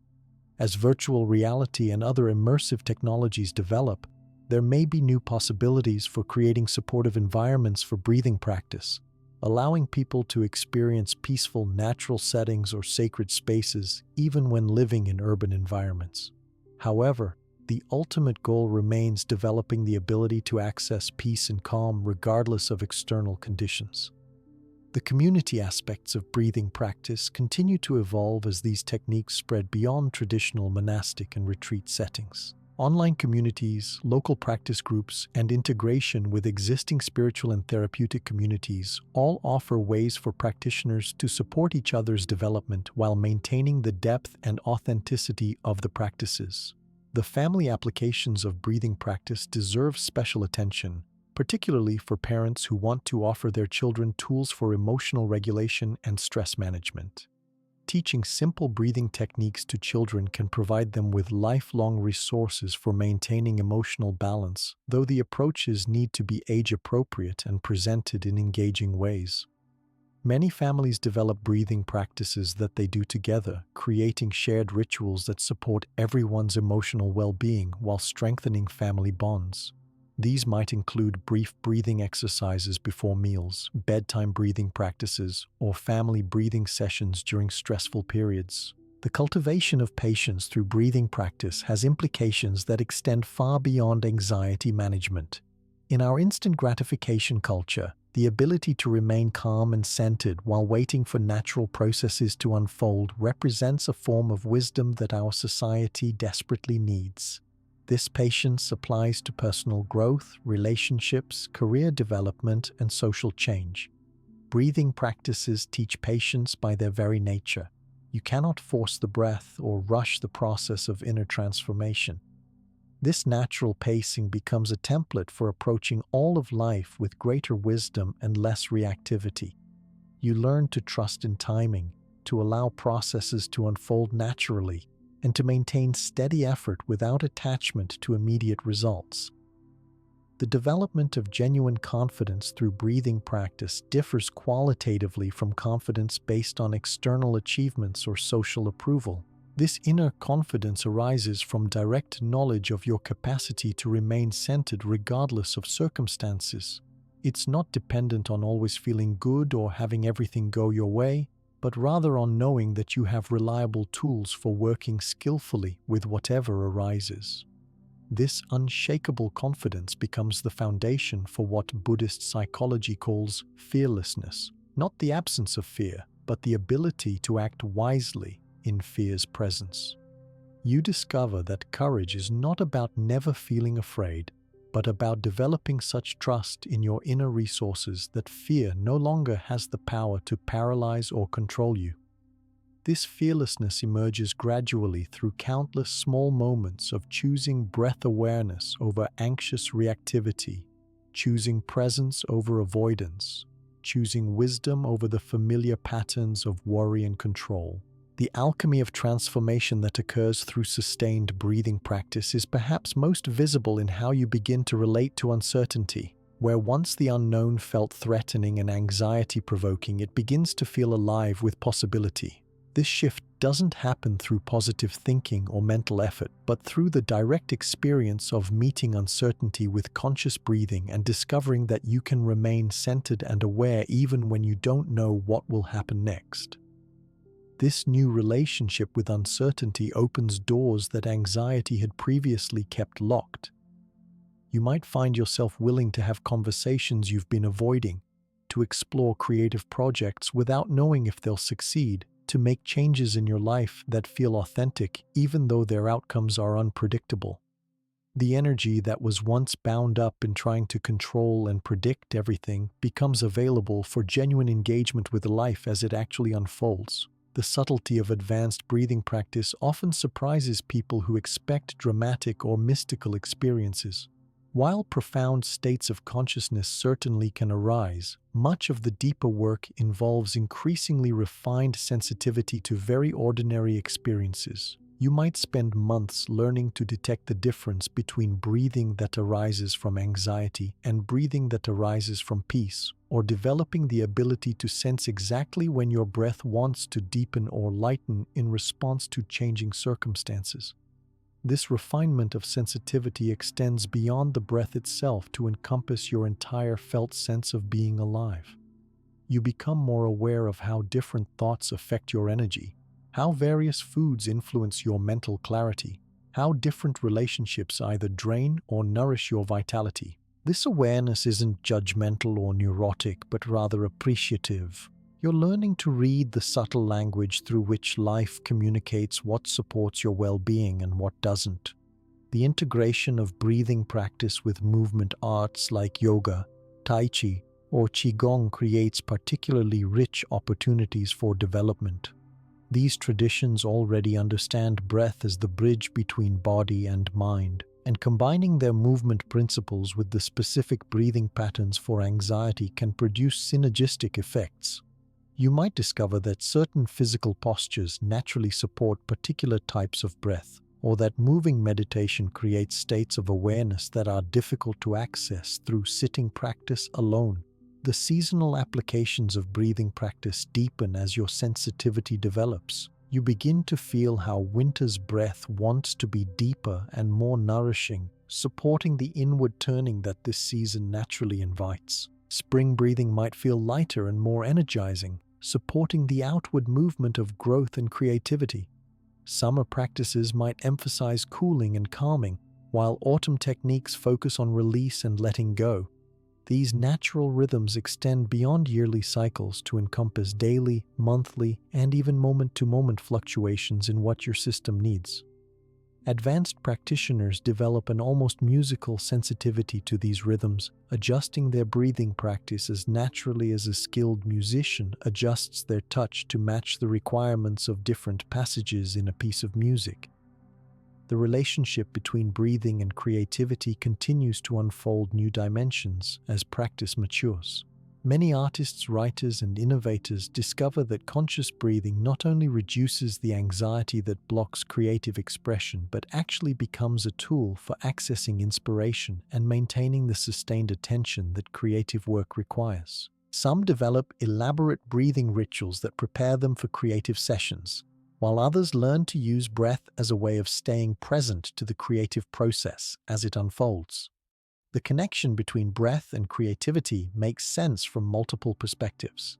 As virtual reality and other immersive technologies develop, there may be new possibilities for creating supportive environments for breathing practice, allowing people to experience peaceful natural settings or sacred spaces even when living in urban environments. However, the ultimate goal remains developing the ability to access peace and calm regardless of external conditions. The community aspects of breathing practice continue to evolve as these techniques spread beyond traditional monastic and retreat settings. Online communities, local practice groups, and integration with existing spiritual and therapeutic communities all offer ways for practitioners to support each other's development while maintaining the depth and authenticity of the practices. The family applications of breathing practice deserve special attention, particularly for parents who want to offer their children tools for emotional regulation and stress management. Teaching simple breathing techniques to children can provide them with lifelong resources for maintaining emotional balance, though the approaches need to be age-appropriate and presented in engaging ways. Many families develop breathing practices that they do together, creating shared rituals that support everyone's emotional well-being while strengthening family bonds. These might include brief breathing exercises before meals, bedtime breathing practices, or family breathing sessions during stressful periods. The cultivation of patience through breathing practice has implications that extend far beyond anxiety management. In our instant gratification culture, the ability to remain calm and centered while waiting for natural processes to unfold represents a form of wisdom that our society desperately needs. This patience applies to personal growth, relationships, career development, and social change. Breathing practices teach patience by their very nature. You cannot force the breath or rush the process of inner transformation. This natural pacing becomes a template for approaching all of life with greater wisdom and less reactivity. You learn to trust in timing, to allow processes to unfold naturally, and to maintain steady effort without attachment to immediate results. The development of genuine confidence through breathing practice differs qualitatively from confidence based on external achievements or social approval. This inner confidence arises from direct knowledge of your capacity to remain centered regardless of circumstances. It's not dependent on always feeling good or having everything go your way, but rather on knowing that you have reliable tools for working skillfully with whatever arises. This unshakable confidence becomes the foundation for what Buddhist psychology calls fearlessness, not the absence of fear, but the ability to act wisely in fear's presence. You discover that courage is not about never feeling afraid, but about developing such trust in your inner resources that fear no longer has the power to paralyze or control you. This fearlessness emerges gradually through countless small moments of choosing breath awareness over anxious reactivity, choosing presence over avoidance, choosing wisdom over the familiar patterns of worry and control. The alchemy of transformation that occurs through sustained breathing practice is perhaps most visible in how you begin to relate to uncertainty. Where once the unknown felt threatening and anxiety-provoking, it begins to feel alive with possibility. This shift doesn't happen through positive thinking or mental effort, but through the direct experience of meeting uncertainty with conscious breathing and discovering that you can remain centered and aware even when you don't know what will happen next. This new relationship with uncertainty opens doors that anxiety had previously kept locked. You might find yourself willing to have conversations you've been avoiding, to explore creative projects without knowing if they'll succeed, to make changes in your life that feel authentic even though their outcomes are unpredictable. The energy that was once bound up in trying to control and predict everything becomes available for genuine engagement with life as it actually unfolds. The subtlety of advanced breathing practice often surprises people who expect dramatic or mystical experiences. While profound states of consciousness certainly can arise, much of the deeper work involves increasingly refined sensitivity to very ordinary experiences. You might spend months learning to detect the difference between breathing that arises from anxiety and breathing that arises from peace, or developing the ability to sense exactly when your breath wants to deepen or lighten in response to changing circumstances. This refinement of sensitivity extends beyond the breath itself to encompass your entire felt sense of being alive. You become more aware of how different thoughts affect your energy, how various foods influence your mental clarity, how different relationships either drain or nourish your vitality. This awareness isn't judgmental or neurotic, but rather appreciative. You're learning to read the subtle language through which life communicates what supports your well-being and what doesn't. The integration of breathing practice with movement arts like yoga, tai chi, or qigong creates particularly rich opportunities for development. These traditions already understand breath as the bridge between body and mind, and combining their movement principles with the specific breathing patterns for anxiety can produce synergistic effects. You might discover that certain physical postures naturally support particular types of breath, or that moving meditation creates states of awareness that are difficult to access through sitting practice alone. The seasonal applications of breathing practice deepen as your sensitivity develops. You begin to feel how winter's breath wants to be deeper and more nourishing, supporting the inward turning that this season naturally invites. Spring breathing might feel lighter and more energizing, supporting the outward movement of growth and creativity. Summer practices might emphasize cooling and calming, while autumn techniques focus on release and letting go. These natural rhythms extend beyond yearly cycles to encompass daily, monthly, and even moment-to-moment fluctuations in what your system needs. Advanced practitioners develop an almost musical sensitivity to these rhythms, adjusting their breathing practice as naturally as a skilled musician adjusts their touch to match the requirements of different passages in a piece of music. The relationship between breathing and creativity continues to unfold new dimensions as practice matures. Many artists, writers, and innovators discover that conscious breathing not only reduces the anxiety that blocks creative expression, but actually becomes a tool for accessing inspiration and maintaining the sustained attention that creative work requires. Some develop elaborate breathing rituals that prepare them for creative sessions, while others learn to use breath as a way of staying present to the creative process as it unfolds. The connection between breath and creativity makes sense from multiple perspectives.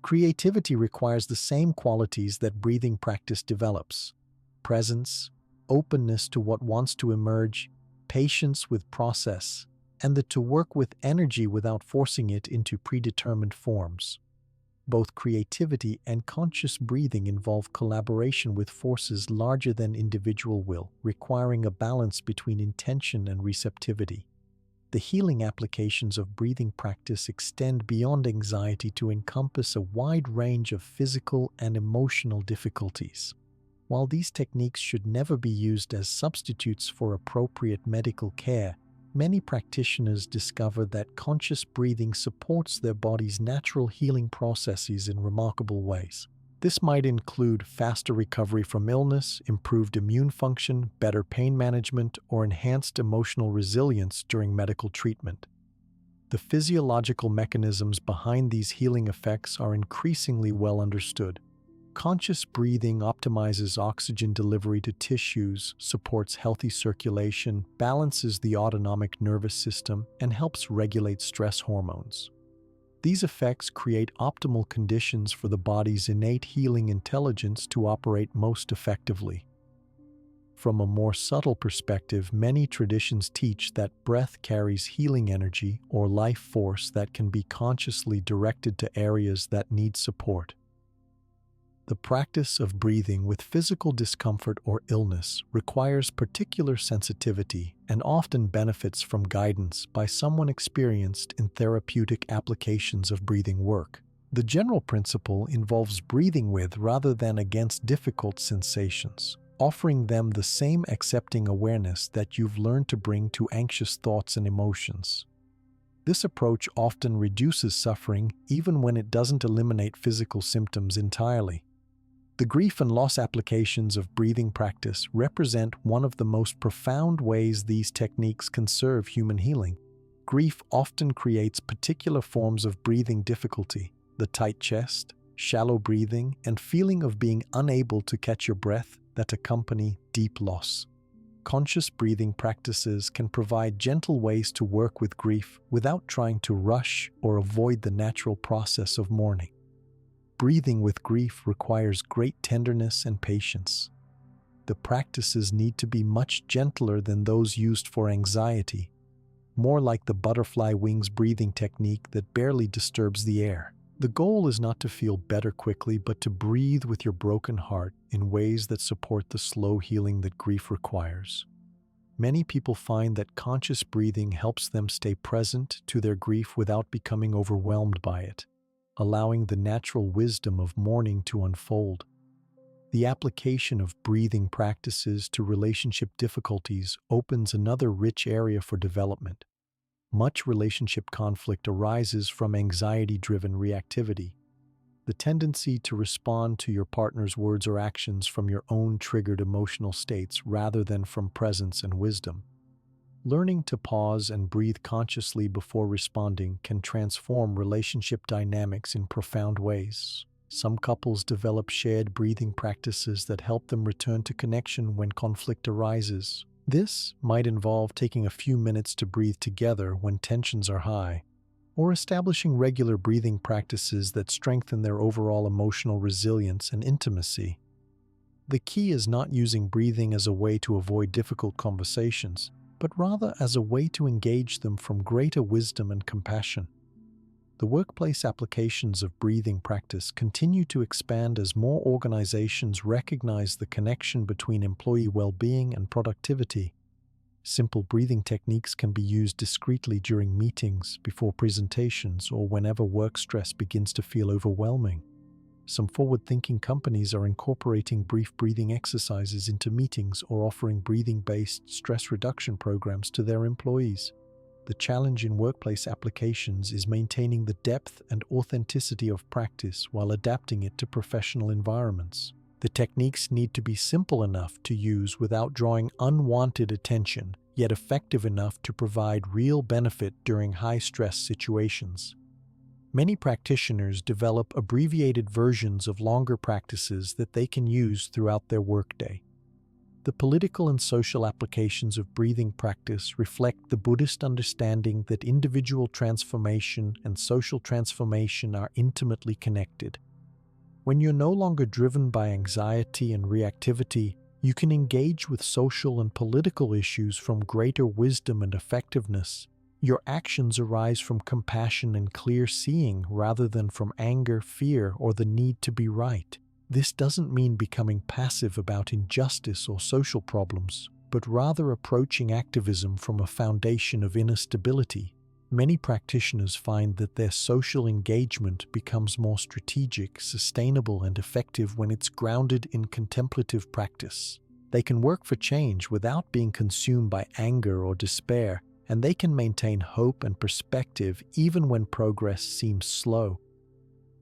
Creativity requires the same qualities that breathing practice develops: presence, openness to what wants to emerge, patience with process, and to work with energy without forcing it into predetermined forms. Both creativity and conscious breathing involve collaboration with forces larger than individual will, requiring a balance between intention and receptivity. The healing applications of breathing practice extend beyond anxiety to encompass a wide range of physical and emotional difficulties. While these techniques should never be used as substitutes for appropriate medical care, many practitioners discover that conscious breathing supports their body's natural healing processes in remarkable ways. This might include faster recovery from illness, improved immune function, better pain management, or enhanced emotional resilience during medical treatment. The physiological mechanisms behind these healing effects are increasingly well understood. Conscious breathing optimizes oxygen delivery to tissues, supports healthy circulation, balances the autonomic nervous system, and helps regulate stress hormones. These effects create optimal conditions for the body's innate healing intelligence to operate most effectively. From a more subtle perspective, many traditions teach that breath carries healing energy or life force that can be consciously directed to areas that need support. The practice of breathing with physical discomfort or illness requires particular sensitivity and often benefits from guidance by someone experienced in therapeutic applications of breathing work. The general principle involves breathing with rather than against difficult sensations, offering them the same accepting awareness that you've learned to bring to anxious thoughts and emotions. This approach often reduces suffering even when it doesn't eliminate physical symptoms entirely. The grief and loss applications of breathing practice represent one of the most profound ways these techniques can serve human healing. Grief often creates particular forms of breathing difficulty, the tight chest, shallow breathing, and feeling of being unable to catch your breath that accompany deep loss. Conscious breathing practices can provide gentle ways to work with grief without trying to rush or avoid the natural process of mourning. Breathing with grief requires great tenderness and patience. The practices need to be much gentler than those used for anxiety, more like the butterfly wings breathing technique that barely disturbs the air. The goal is not to feel better quickly, but to breathe with your broken heart in ways that support the slow healing that grief requires. Many people find that conscious breathing helps them stay present to their grief without becoming overwhelmed by it, allowing the natural wisdom of mourning to unfold. The application of breathing practices to relationship difficulties opens another rich area for development. Much relationship conflict arises from anxiety-driven reactivity, the tendency to respond to your partner's words or actions from your own triggered emotional states rather than from presence and wisdom. Learning to pause and breathe consciously before responding can transform relationship dynamics in profound ways. Some couples develop shared breathing practices that help them return to connection when conflict arises. This might involve taking a few minutes to breathe together when tensions are high, or establishing regular breathing practices that strengthen their overall emotional resilience and intimacy. The key is not using breathing as a way to avoid difficult conversations, but rather as a way to engage them from greater wisdom and compassion. The workplace applications of breathing practice continue to expand as more organizations recognize the connection between employee well-being and productivity. Simple breathing techniques can be used discreetly during meetings, before presentations, or whenever work stress begins to feel overwhelming. Some forward-thinking companies are incorporating brief breathing exercises into meetings or offering breathing-based stress reduction programs to their employees. The challenge in workplace applications is maintaining the depth and authenticity of practice while adapting it to professional environments. The techniques need to be simple enough to use without drawing unwanted attention, yet effective enough to provide real benefit during high-stress situations. Many practitioners develop abbreviated versions of longer practices that they can use throughout their workday. The political and social applications of breathing practice reflect the Buddhist understanding that individual transformation and social transformation are intimately connected. When you're no longer driven by anxiety and reactivity, you can engage with social and political issues from greater wisdom and effectiveness. Your actions arise from compassion and clear seeing rather than from anger, fear, or the need to be right. This doesn't mean becoming passive about injustice or social problems. but rather approaching activism from a foundation of inner stability. Many practitioners find that their social engagement becomes more strategic, sustainable, and effective when it's grounded in contemplative practice. They can work for change without being consumed by anger or despair, and they can maintain hope and perspective even when progress seems slow.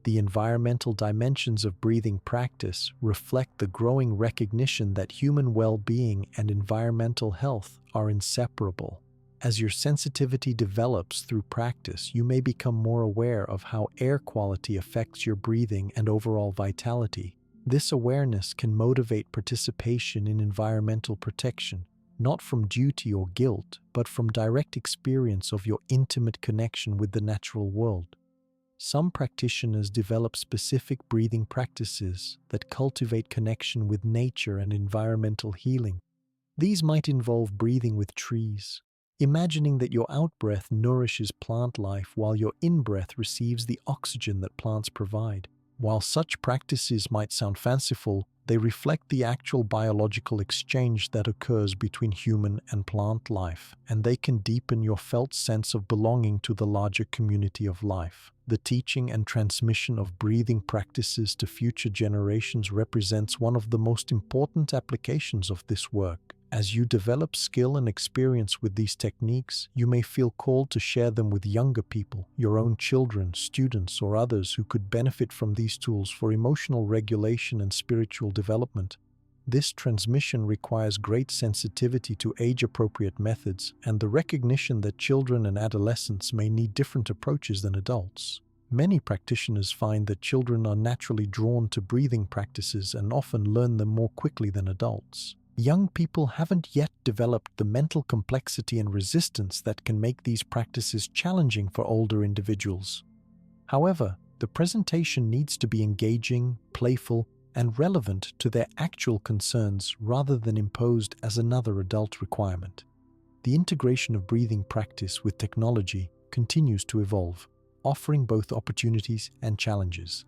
The environmental dimensions of breathing practice reflect the growing recognition that human well-being and environmental health are inseparable. As your sensitivity develops through practice, you may become more aware of how air quality affects your breathing and overall vitality. This awareness can motivate participation in environmental protection, not from duty or guilt, but from direct experience of your intimate connection with the natural world. Some practitioners develop specific breathing practices that cultivate connection with nature and environmental healing. These might involve breathing with trees, imagining that your out-breath nourishes plant life while your in-breath receives the oxygen that plants provide. While such practices might sound fanciful, they reflect the actual biological exchange that occurs between human and plant life, and they can deepen your felt sense of belonging to the larger community of life. The teaching and transmission of breathing practices to future generations represents one of the most important applications of this work. As you develop skill and experience with these techniques, you may feel called to share them with younger people, your own children, students, or others who could benefit from these tools for emotional regulation and spiritual development. This transmission requires great sensitivity to age-appropriate methods and the recognition that children and adolescents may need different approaches than adults. Many practitioners find that children are naturally drawn to breathing practices and often learn them more quickly than adults. Young people haven't yet developed the mental complexity and resistance that can make these practices challenging for older individuals. However, the presentation needs to be engaging, playful, and relevant to their actual concerns rather than imposed as another adult requirement. The integration of breathing practice with technology continues to evolve, offering both opportunities and challenges.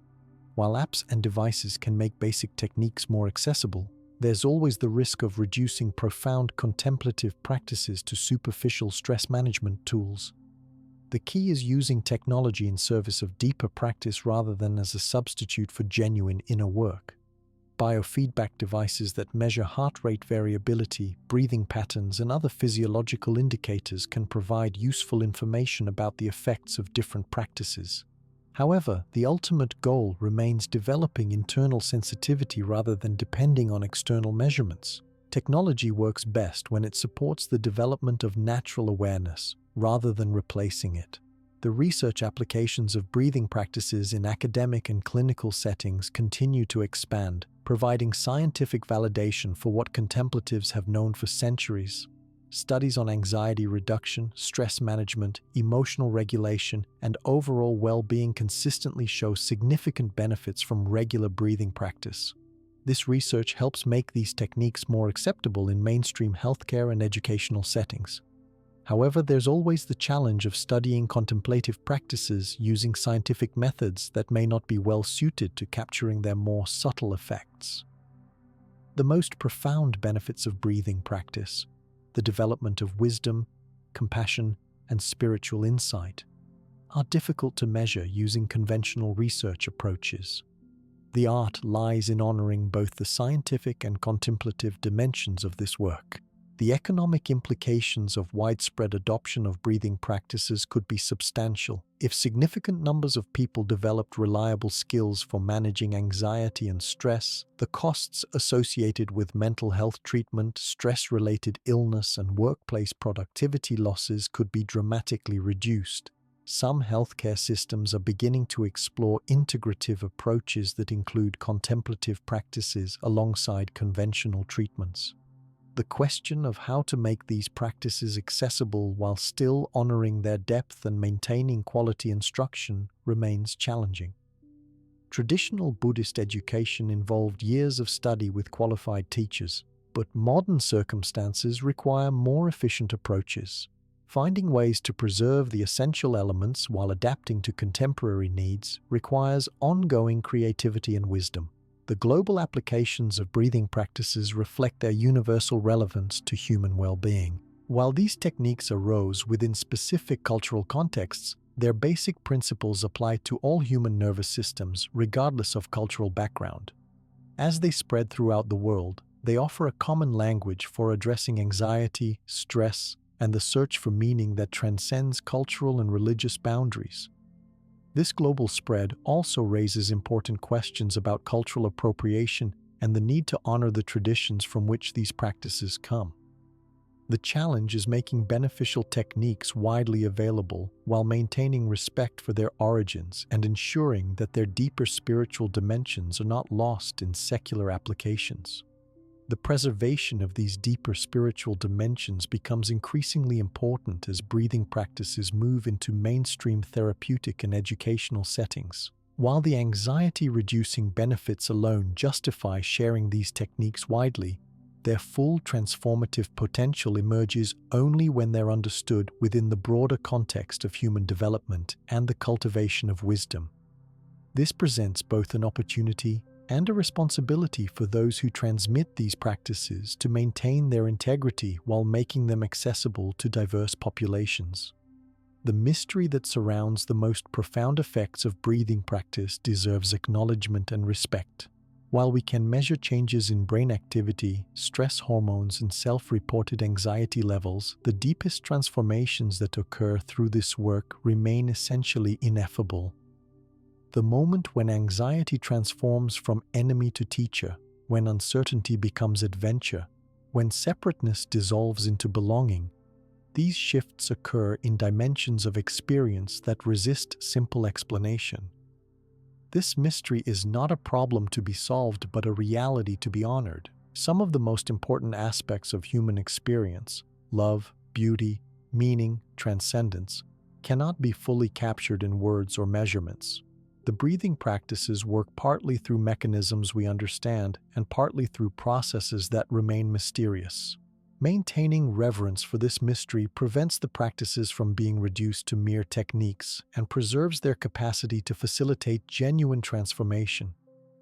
While apps and devices can make basic techniques more accessible, there's always the risk of reducing profound contemplative practices to superficial stress management tools. The key is using technology in service of deeper practice rather than as a substitute for genuine inner work. Biofeedback devices that measure heart rate variability, breathing patterns, and other physiological indicators can provide useful information about the effects of different practices. However, the ultimate goal remains developing internal sensitivity rather than depending on external measurements. Technology works best when it supports the development of natural awareness, rather than replacing it. The research applications of breathing practices in academic and clinical settings continue to expand, providing scientific validation for what contemplatives have known for centuries. Studies on anxiety reduction, stress management, emotional regulation, and overall well-being consistently show significant benefits from regular breathing practice. This research helps make these techniques more acceptable in mainstream healthcare and educational settings. However, there's always the challenge of studying contemplative practices using scientific methods that may not be well suited to capturing their more subtle effects. The most profound benefits of breathing practice, the development of wisdom, compassion, and spiritual insight, are difficult to measure using conventional research approaches. The art lies in honoring both the scientific and contemplative dimensions of this work. The economic implications of widespread adoption of breathing practices could be substantial. If significant numbers of people developed reliable skills for managing anxiety and stress, the costs associated with mental health treatment, stress-related illness, and workplace productivity losses could be dramatically reduced. Some healthcare systems are beginning to explore integrative approaches that include contemplative practices alongside conventional treatments. The question of how to make these practices accessible while still honoring their depth and maintaining quality instruction remains challenging. Traditional Buddhist education involved years of study with qualified teachers, but modern circumstances require more efficient approaches. Finding ways to preserve the essential elements while adapting to contemporary needs requires ongoing creativity and wisdom. the global applications of breathing practices reflect their universal relevance to human well-being. While these techniques arose within specific cultural contexts, their basic principles apply to all human nervous systems, regardless of cultural background. As they spread throughout the world, they offer a common language for addressing anxiety, stress, and the search for meaning that transcends cultural and religious boundaries. This global spread also raises important questions about cultural appropriation and the need to honor the traditions from which these practices come. The challenge is making beneficial techniques widely available while maintaining respect for their origins and ensuring that their deeper spiritual dimensions are not lost in secular applications. The preservation of these deeper spiritual dimensions becomes increasingly important as breathing practices move into mainstream therapeutic and educational settings. While the anxiety-reducing benefits alone justify sharing these techniques widely, their full transformative potential emerges only when they're understood within the broader context of human development and the cultivation of wisdom. This presents both an opportunity and a responsibility for those who transmit these practices to maintain their integrity while making them accessible to diverse populations. The mystery that surrounds the most profound effects of breathing practice deserves acknowledgement and respect. While we can measure changes in brain activity, stress hormones, and self-reported anxiety levels, the deepest transformations that occur through this work remain essentially ineffable. The moment when anxiety transforms from enemy to teacher, when uncertainty becomes adventure, when separateness dissolves into belonging, these shifts occur in dimensions of experience that resist simple explanation. This mystery is not a problem to be solved, but a reality to be honored. Some of the most important aspects of human experience, love, beauty, meaning, transcendence, cannot be fully captured in words or measurements. The breathing practices work partly through mechanisms we understand and partly through processes that remain mysterious. Maintaining reverence for this mystery prevents the practices from being reduced to mere techniques and preserves their capacity to facilitate genuine transformation.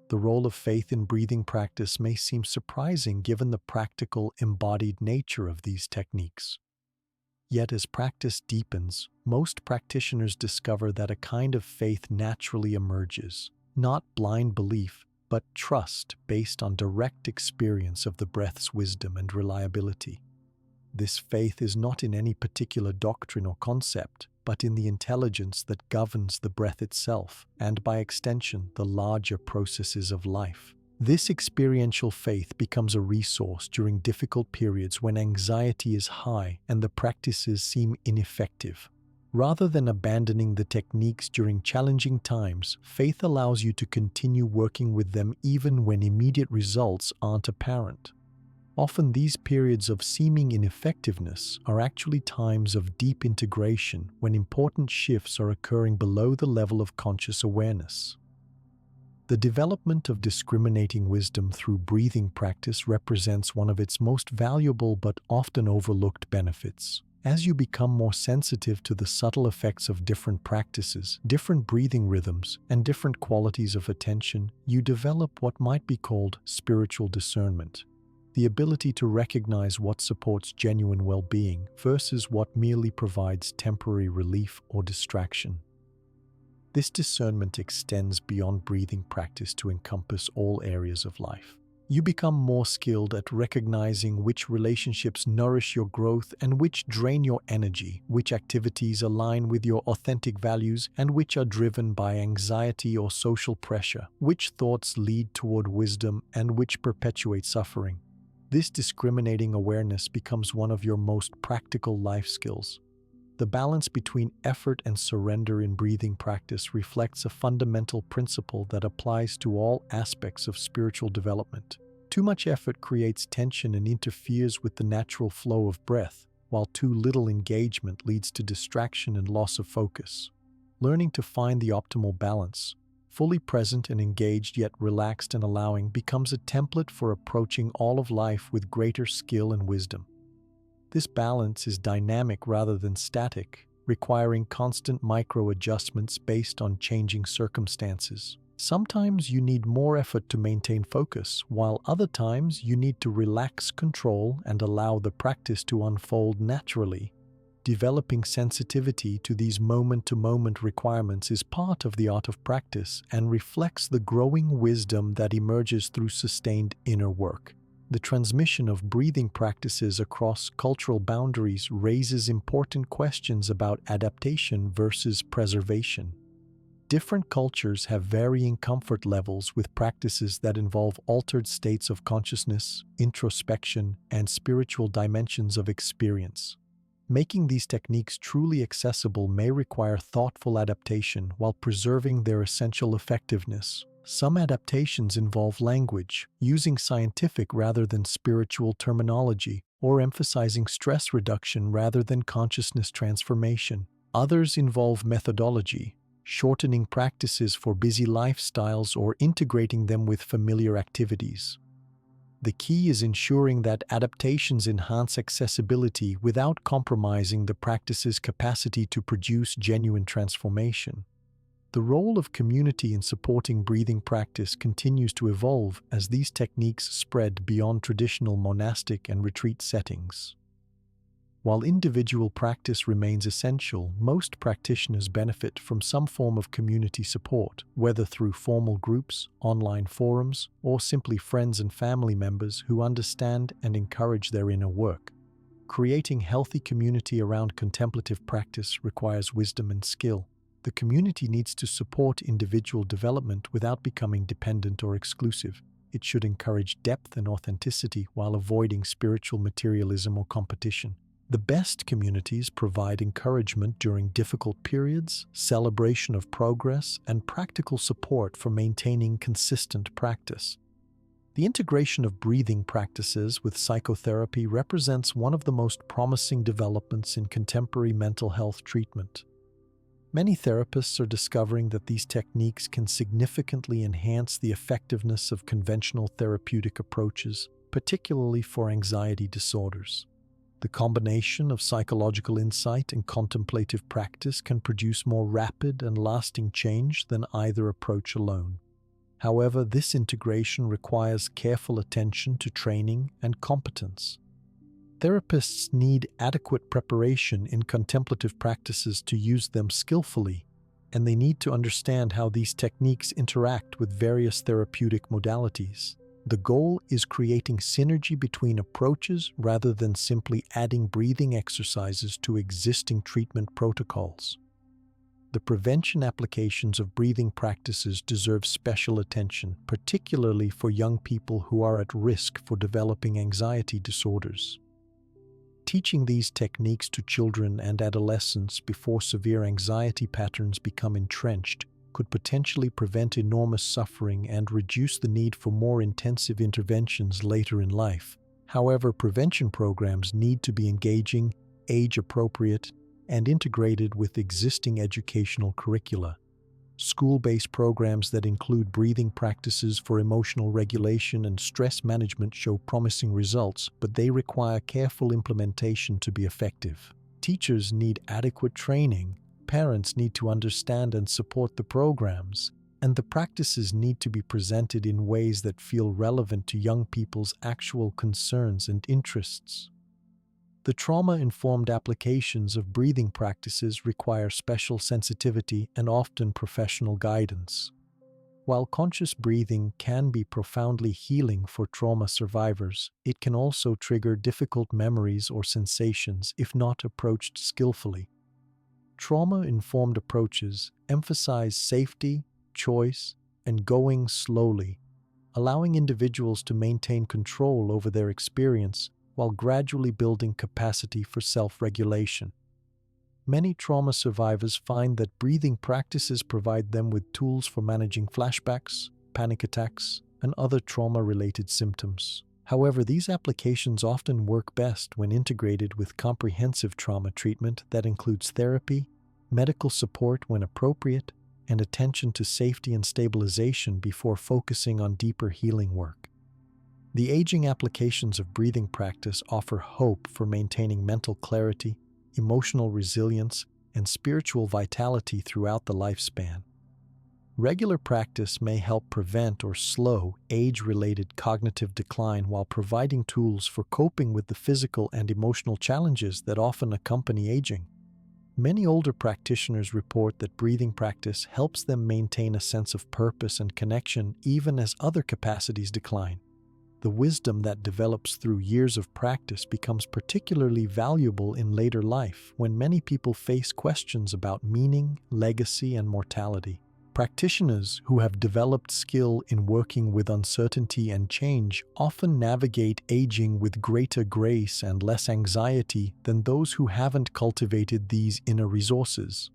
The role of faith in breathing practice may seem surprising given the practical, embodied nature of these techniques. Yet as practice deepens, most practitioners discover that a kind of faith naturally emerges, not blind belief, but trust based on direct experience of the breath's wisdom and reliability. This faith is not in any particular doctrine or concept, but in the intelligence that governs the breath itself, and by extension, the larger processes of life. This experiential faith becomes a resource during difficult periods when anxiety is high and the practices seem ineffective. Rather than abandoning the techniques during challenging times, faith allows you to continue working with them even when immediate results aren't apparent. Often these periods of seeming ineffectiveness are actually times of deep integration when important shifts are occurring below the level of conscious awareness. The development of discriminating wisdom through breathing practice represents one of its most valuable but often overlooked benefits. As you become more sensitive to the subtle effects of different practices, different breathing rhythms, and different qualities of attention, you develop what might be called spiritual discernment, the ability to recognize what supports genuine well-being versus what merely provides temporary relief or distraction. This discernment extends beyond breathing practice to encompass all areas of life. You become more skilled at recognizing which relationships nourish your growth and which drain your energy, which activities align with your authentic values and which are driven by anxiety or social pressure, which thoughts lead toward wisdom and which perpetuate suffering. This discriminating awareness becomes one of your most practical life skills. The balance between effort and surrender in breathing practice reflects a fundamental principle that applies to all aspects of spiritual development. Too much effort creates tension and interferes with the natural flow of breath, while too little engagement leads to distraction and loss of focus. Learning to find the optimal balance, fully present and engaged yet relaxed and allowing, becomes a template for approaching all of life with greater skill and wisdom. This balance is dynamic rather than static, requiring constant micro-adjustments based on changing circumstances. Sometimes you need more effort to maintain focus, while other times you need to relax control and allow the practice to unfold naturally. Developing sensitivity to these moment-to-moment requirements is part of the art of practice and reflects the growing wisdom that emerges through sustained inner work. The transmission of breathing practices across cultural boundaries raises important questions about adaptation versus preservation. Different cultures have varying comfort levels with practices that involve altered states of consciousness, introspection, and spiritual dimensions of experience. Making these techniques truly accessible may require thoughtful adaptation while preserving their essential effectiveness. Some adaptations involve language, using scientific rather than spiritual terminology, or emphasizing stress reduction rather than consciousness transformation. Others involve methodology, shortening practices for busy lifestyles or integrating them with familiar activities. The key is ensuring that adaptations enhance accessibility without compromising the practice's capacity to produce genuine transformation. The role of community in supporting breathing practice continues to evolve as these techniques spread beyond traditional monastic and retreat settings. While individual practice remains essential, most practitioners benefit from some form of community support, whether through formal groups, online forums, or simply friends and family members who understand and encourage their inner work. Creating healthy community around contemplative practice requires wisdom and skill. The community needs to support individual development without becoming dependent or exclusive. It should encourage depth and authenticity while avoiding spiritual materialism or competition. The best communities provide encouragement during difficult periods, celebration of progress, and practical support for maintaining consistent practice. The integration of breathing practices with psychotherapy represents one of the most promising developments in contemporary mental health treatment. Many therapists are discovering that these techniques can significantly enhance the effectiveness of conventional therapeutic approaches, particularly for anxiety disorders. The combination of psychological insight and contemplative practice can produce more rapid and lasting change than either approach alone. However, this integration requires careful attention to training and competence. Therapists need adequate preparation in contemplative practices to use them skillfully, and they need to understand how these techniques interact with various therapeutic modalities. The goal is creating synergy between approaches rather than simply adding breathing exercises to existing treatment protocols. The prevention applications of breathing practices deserve special attention, particularly for young people who are at risk for developing anxiety disorders. Teaching these techniques to children and adolescents before severe anxiety patterns become entrenched could potentially prevent enormous suffering and reduce the need for more intensive interventions later in life. However, prevention programs need to be engaging, age-appropriate, and integrated with existing educational curricula. School-based programs that include breathing practices for emotional regulation and stress management show promising results, but they require careful implementation to be effective. Teachers need adequate training, parents need to understand and support the programs, and the practices need to be presented in ways that feel relevant to young people's actual concerns and interests. The trauma-informed applications of breathing practices require special sensitivity and often professional guidance. While conscious breathing can be profoundly healing for trauma survivors, it can also trigger difficult memories or sensations if not approached skillfully. Trauma-informed approaches emphasize safety, choice, and going slowly, allowing individuals to maintain control over their experience while gradually building capacity for self-regulation. Many trauma survivors find that breathing practices provide them with tools for managing flashbacks, panic attacks, and other trauma-related symptoms. However, these applications often work best when integrated with comprehensive trauma treatment that includes therapy, medical support when appropriate, and attention to safety and stabilization before focusing on deeper healing work. The aging applications of breathing practice offer hope for maintaining mental clarity, emotional resilience, and spiritual vitality throughout the lifespan. Regular practice may help prevent or slow age-related cognitive decline while providing tools for coping with the physical and emotional challenges that often accompany aging. Many older practitioners report that breathing practice helps them maintain a sense of purpose and connection even as other capacities decline. The wisdom that develops through years of practice becomes particularly valuable in later life when many people face questions about meaning, legacy, and mortality. Practitioners who have developed skill in working with uncertainty and change often navigate aging with greater grace and less anxiety than those who haven't cultivated these inner resources.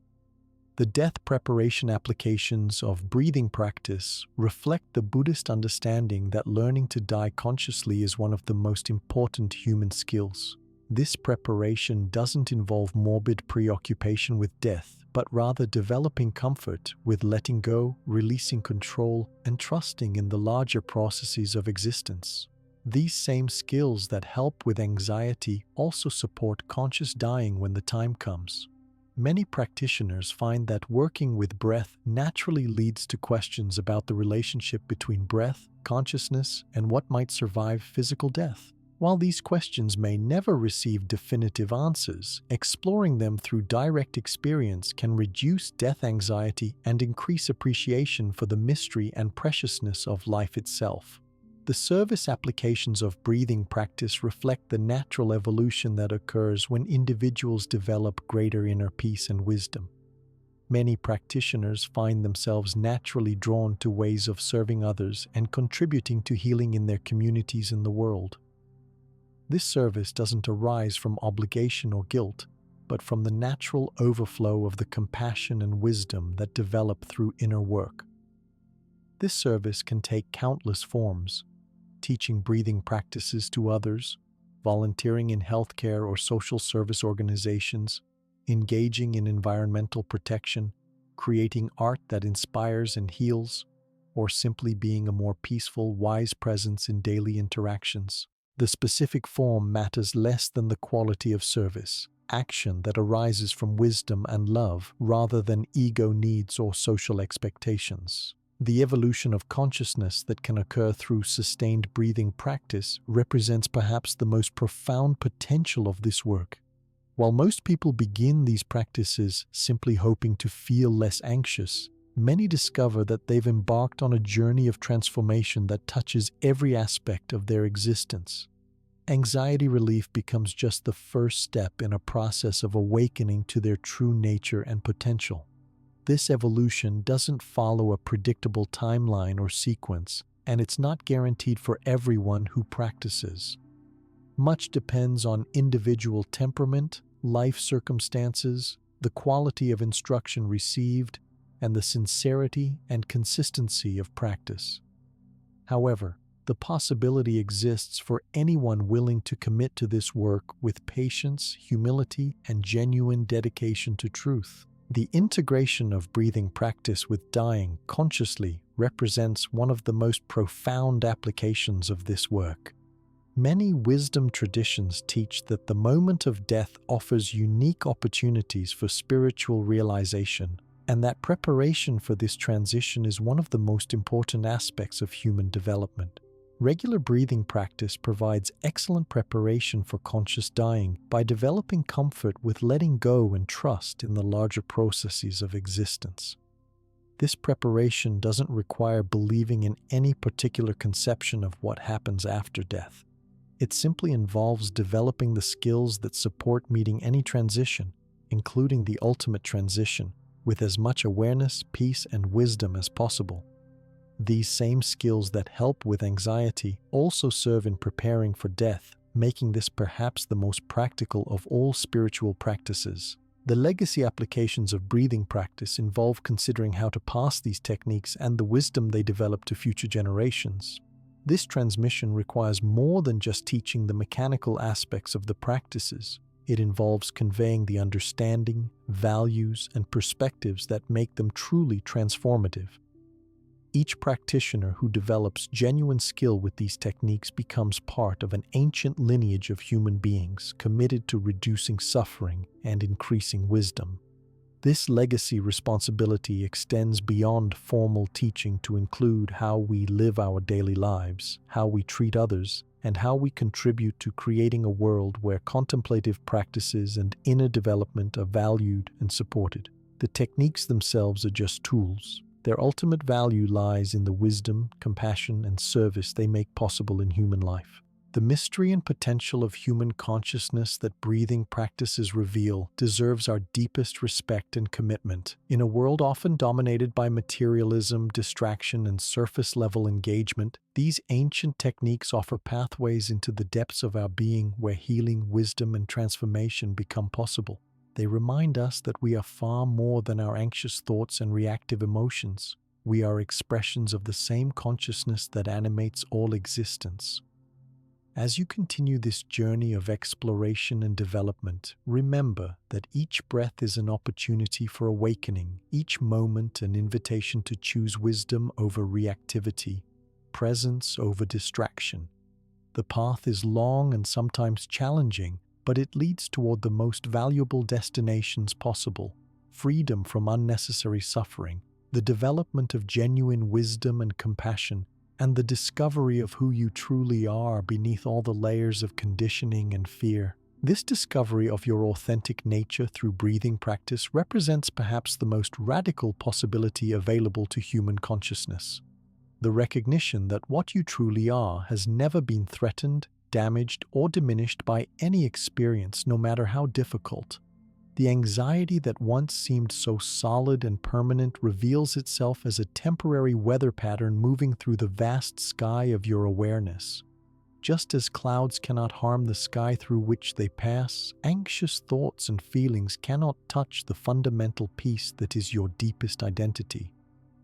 The death preparation applications of breathing practice reflect the Buddhist understanding that learning to die consciously is one of the most important human skills. This preparation doesn't involve morbid preoccupation with death, but rather developing comfort with letting go, releasing control, and trusting in the larger processes of existence. These same skills that help with anxiety also support conscious dying when the time comes. Many practitioners find that working with breath naturally leads to questions about the relationship between breath, consciousness, and what might survive physical death. While these questions may never receive definitive answers, exploring them through direct experience can reduce death anxiety and increase appreciation for the mystery and preciousness of life itself. The service applications of breathing practice reflect the natural evolution that occurs when individuals develop greater inner peace and wisdom. Many practitioners find themselves naturally drawn to ways of serving others and contributing to healing in their communities and the world. This service doesn't arise from obligation or guilt, but from the natural overflow of the compassion and wisdom that develop through inner work. This service can take countless forms: teaching breathing practices to others, volunteering in healthcare or social service organizations, engaging in environmental protection, creating art that inspires and heals, or simply being a more peaceful, wise presence in daily interactions. The specific form matters less than the quality of service, action that arises from wisdom and love rather than ego needs or social expectations. The evolution of consciousness that can occur through sustained breathing practice represents perhaps the most profound potential of this work. While most people begin these practices simply hoping to feel less anxious, many discover that they've embarked on a journey of transformation that touches every aspect of their existence. Anxiety relief becomes just the first step in a process of awakening to their true nature and potential. This evolution doesn't follow a predictable timeline or sequence, and it's not guaranteed for everyone who practices. Much depends on individual temperament, life circumstances, the quality of instruction received, and the sincerity and consistency of practice. However, the possibility exists for anyone willing to commit to this work with patience, humility, and genuine dedication to truth. The integration of breathing practice with dying consciously represents one of the most profound applications of this work. Many wisdom traditions teach that the moment of death offers unique opportunities for spiritual realization, and that preparation for this transition is one of the most important aspects of human development. Regular breathing practice provides excellent preparation for conscious dying by developing comfort with letting go and trust in the larger processes of existence. This preparation doesn't require believing in any particular conception of what happens after death. It simply involves developing the skills that support meeting any transition, including the ultimate transition, with as much awareness, peace, and wisdom as possible. These same skills that help with anxiety also serve in preparing for death, making this perhaps the most practical of all spiritual practices. The legacy applications of breathing practice involve considering how to pass these techniques and the wisdom they develop to future generations. This transmission requires more than just teaching the mechanical aspects of the practices. It involves conveying the understanding, values, and perspectives that make them truly transformative. Each practitioner who develops genuine skill with these techniques becomes part of an ancient lineage of human beings committed to reducing suffering and increasing wisdom. This legacy responsibility extends beyond formal teaching to include how we live our daily lives, how we treat others, and how we contribute to creating a world where contemplative practices and inner development are valued and supported. The techniques themselves are just tools. Their ultimate value lies in the wisdom, compassion, and service they make possible in human life. The mystery and potential of human consciousness that breathing practices reveal deserves our deepest respect and commitment. In a world often dominated by materialism, distraction, and surface-level engagement, these ancient techniques offer pathways into the depths of our being where healing, wisdom, and transformation become possible. They remind us that we are far more than our anxious thoughts and reactive emotions. We are expressions of the same consciousness that animates all existence. As you continue this journey of exploration and development, remember that each breath is an opportunity for awakening, each moment an invitation to choose wisdom over reactivity, presence over distraction. The path is long and sometimes challenging, but it leads toward the most valuable destinations possible: freedom from unnecessary suffering, the development of genuine wisdom and compassion, and the discovery of who you truly are beneath all the layers of conditioning and fear. This discovery of your authentic nature through breathing practice represents perhaps the most radical possibility available to human consciousness. The recognition that what you truly are has never been threatened, damaged, or diminished by any experience, no matter how difficult. The anxiety that once seemed so solid and permanent reveals itself as a temporary weather pattern moving through the vast sky of your awareness. Just as clouds cannot harm the sky through which they pass, anxious thoughts and feelings cannot touch the fundamental peace that is your deepest identity.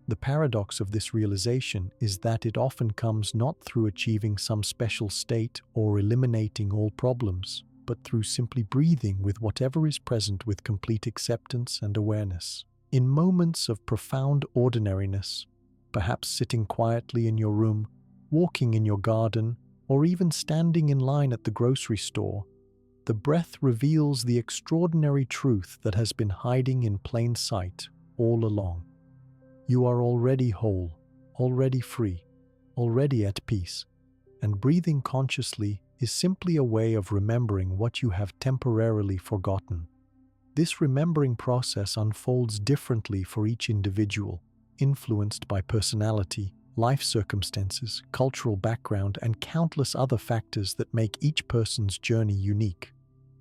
The paradox of this realization is that it often comes not through achieving some special state or eliminating all problems, but through simply breathing with whatever is present with complete acceptance and awareness. In moments of profound ordinariness, perhaps sitting quietly in your room, walking in your garden, or even standing in line at the grocery store, the breath reveals the extraordinary truth that has been hiding in plain sight all along. You are already whole, already free, already at peace, and breathing consciously is simply a way of remembering what you have temporarily forgotten. This remembering process unfolds differently for each individual, influenced by personality, life circumstances, cultural background, and countless other factors that make each person's journey unique.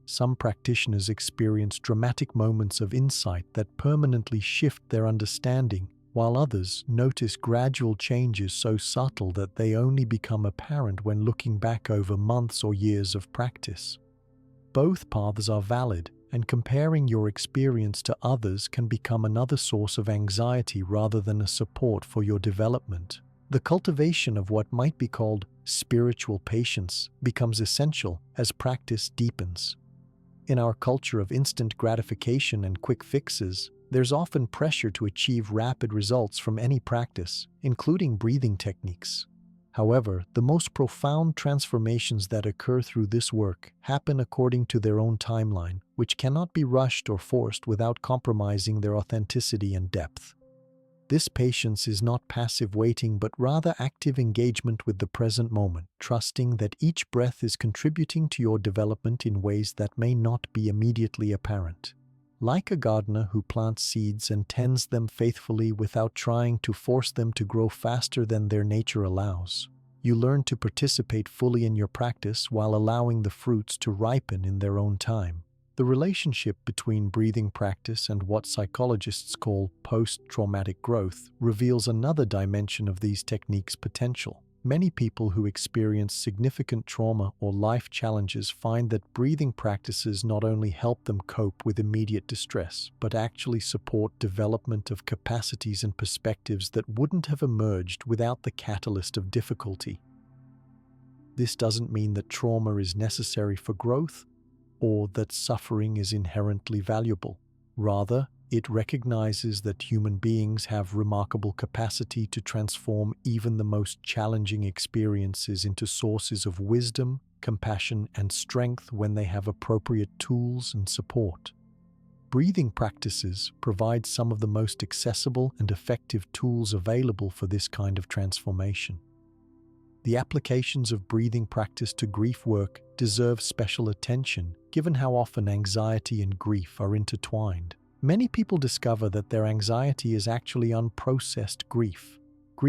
Some practitioners experience dramatic moments of insight that permanently shift their understanding, while others notice gradual changes so subtle that they only become apparent when looking back over months or years of practice. Both paths are valid, and comparing your experience to others can become another source of anxiety rather than a support for your development. The cultivation of what might be called spiritual patience becomes essential as practice deepens. In our culture of instant gratification and quick fixes, there's often pressure to achieve rapid results from any practice, including breathing techniques. However, the most profound transformations that occur through this work happen according to their own timeline, which cannot be rushed or forced without compromising their authenticity and depth. This patience is not passive waiting, but rather active engagement with the present moment, trusting that each breath is contributing to your development in ways that may not be immediately apparent. Like a gardener who plants seeds and tends them faithfully without trying to force them to grow faster than their nature allows, you learn to participate fully in your practice while allowing the fruits to ripen in their own time. The relationship between breathing practice and what psychologists call post-traumatic growth reveals another dimension of these techniques' potential. Many people who experience significant trauma or life challenges find that breathing practices not only help them cope with immediate distress, but actually support development of capacities and perspectives that wouldn't have emerged without the catalyst of difficulty. This doesn't mean that trauma is necessary for growth or that suffering is inherently valuable. Rather, it recognizes that human beings have remarkable capacity to transform even the most challenging experiences into sources of wisdom, compassion, and strength when they have appropriate tools and support. Breathing practices provide some of the most accessible and effective tools available for this kind of transformation. The applications of breathing practice to grief work deserve special attention, given how often anxiety and grief are intertwined. Many people discover that their anxiety is actually unprocessed grief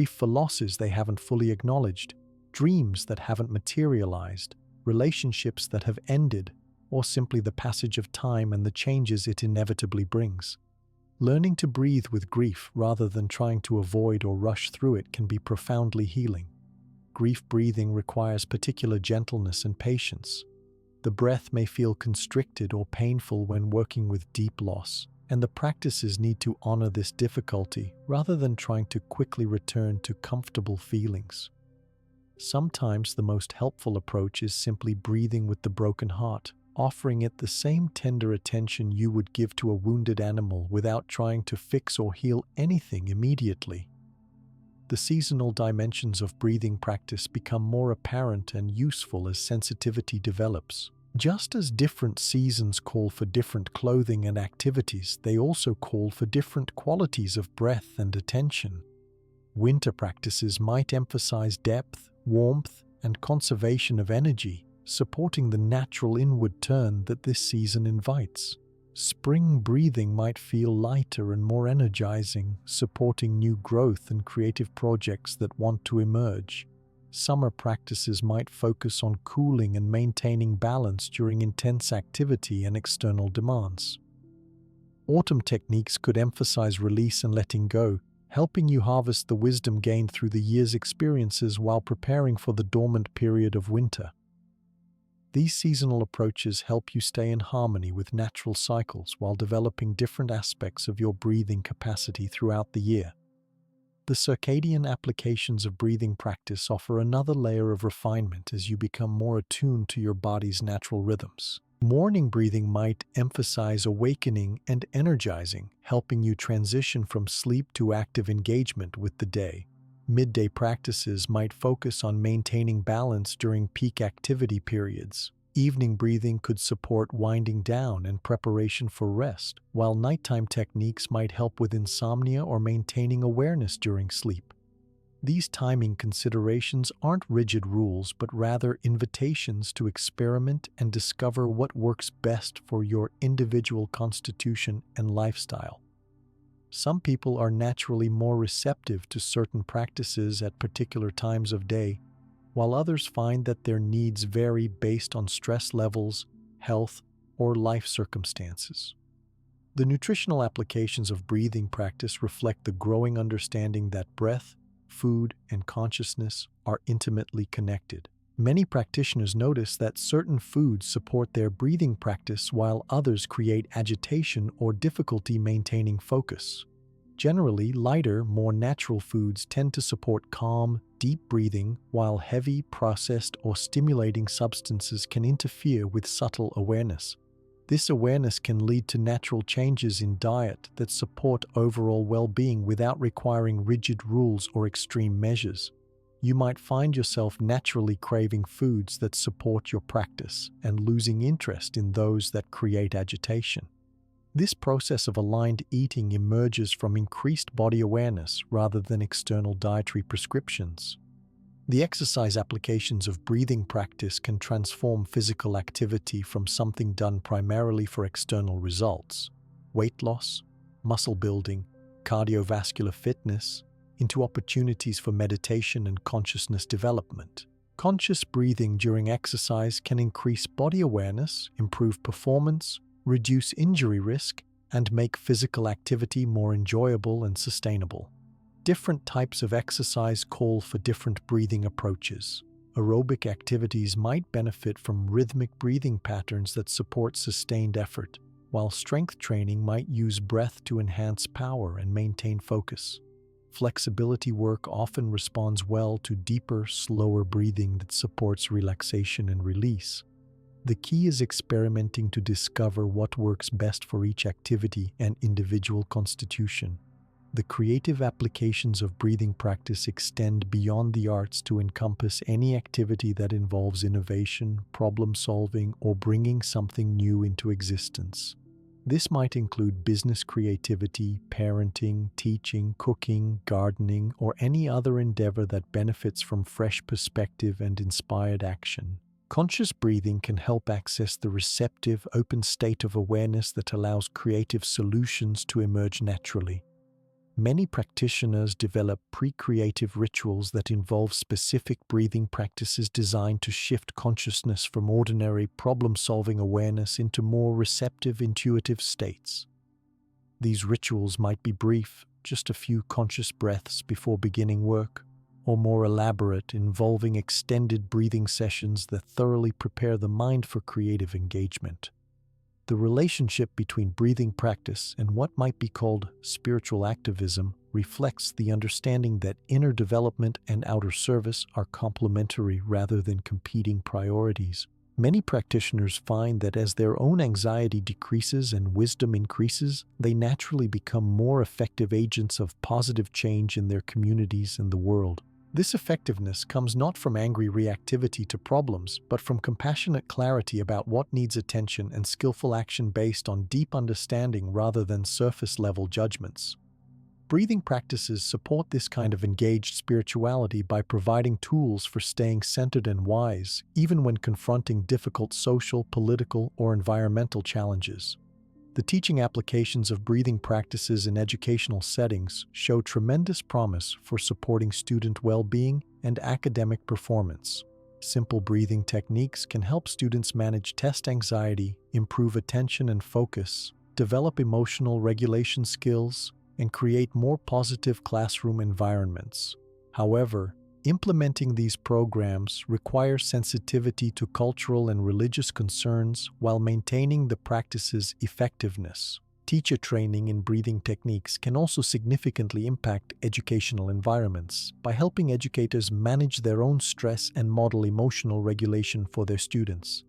for losses they haven't fully acknowledged, dreams that haven't materialized, relationships that have ended, or simply the passage of time and the changes it inevitably brings. Learning to breathe with grief rather than trying to avoid or rush through it can be profoundly healing. Grief breathing requires particular gentleness and patience. The breath may feel constricted or painful when working with deep loss, and the practices need to honor this difficulty rather than trying to quickly return to comfortable feelings. Sometimes the most helpful approach is simply breathing with the broken heart, offering it the same tender attention you would give to a wounded animal without trying to fix or heal anything immediately. The seasonal dimensions of breathing practice become more apparent and useful as sensitivity develops. Just as different seasons call for different clothing and activities, they also call for different qualities of breath and attention. Winter practices might emphasize depth, warmth, and conservation of energy, supporting the natural inward turn that this season invites. Spring breathing might feel lighter and more energizing, supporting new growth and creative projects that want to emerge. Summer practices might focus on cooling and maintaining balance during intense activity and external demands. Autumn techniques could emphasize release and letting go, helping you harvest the wisdom gained through the year's experiences while preparing for the dormant period of winter. These seasonal approaches help you stay in harmony with natural cycles while developing different aspects of your breathing capacity throughout the year. The circadian applications of breathing practice offer another layer of refinement as you become more attuned to your body's natural rhythms. Morning breathing might emphasize awakening and energizing, helping you transition from sleep to active engagement with the day. Midday practices might focus on maintaining balance during peak activity periods. Evening breathing could support winding down and preparation for rest, while nighttime techniques might help with insomnia or maintaining awareness during sleep. These timing considerations aren't rigid rules, but rather invitations to experiment and discover what works best for your individual constitution and lifestyle. Some people are naturally more receptive to certain practices at particular times of day, while others find that their needs vary based on stress levels, health, or life circumstances. The nutritional applications of breathing practice reflect the growing understanding that breath, food, and consciousness are intimately connected. Many practitioners notice that certain foods support their breathing practice while others create agitation or difficulty maintaining focus. Generally, lighter, more natural foods tend to support calm, deep breathing, while heavy, processed, or stimulating substances can interfere with subtle awareness. This awareness can lead to natural changes in diet that support overall well-being without requiring rigid rules or extreme measures. You might find yourself naturally craving foods that support your practice and losing interest in those that create agitation. This process of aligned eating emerges from increased body awareness rather than external dietary prescriptions. The exercise applications of breathing practice can transform physical activity from something done primarily for external results, weight loss, muscle building, cardiovascular fitness, into opportunities for meditation and consciousness development. Conscious breathing during exercise can increase body awareness, improve performance, reduce injury risk, and make physical activity more enjoyable and sustainable. Different types of exercise call for different breathing approaches. Aerobic activities might benefit from rhythmic breathing patterns that support sustained effort, while strength training might use breath to enhance power and maintain focus. Flexibility work often responds well to deeper, slower breathing that supports relaxation and release. The key is experimenting to discover what works best for each activity and individual constitution. The creative applications of breathing practice extend beyond the arts to encompass any activity that involves innovation, problem solving, or bringing something new into existence. This might include business creativity, parenting, teaching, cooking, gardening, or any other endeavor that benefits from fresh perspective and inspired action. Conscious breathing can help access the receptive, open state of awareness that allows creative solutions to emerge naturally. Many practitioners develop pre-creative rituals that involve specific breathing practices designed to shift consciousness from ordinary problem-solving awareness into more receptive, intuitive states. These rituals might be brief, just a few conscious breaths before beginning work, or more elaborate, involving extended breathing sessions that thoroughly prepare the mind for creative engagement. The relationship between breathing practice and what might be called spiritual activism reflects the understanding that inner development and outer service are complementary rather than competing priorities. Many practitioners find that as their own anxiety decreases and wisdom increases, they naturally become more effective agents of positive change in their communities and the world. This effectiveness comes not from angry reactivity to problems, but from compassionate clarity about what needs attention and skillful action based on deep understanding rather than surface-level judgments. Breathing practices support this kind of engaged spirituality by providing tools for staying centered and wise, even when confronting difficult social, political, or environmental challenges. The teaching applications of breathing practices in educational settings show tremendous promise for supporting student well-being and academic performance. Simple breathing techniques can help students manage test anxiety, improve attention and focus, develop emotional regulation skills, and create more positive classroom environments. However, implementing these programs requires sensitivity to cultural and religious concerns while maintaining the practice's effectiveness. Teacher training in breathing techniques can also significantly impact educational environments by helping educators manage their own stress and model emotional regulation for their students.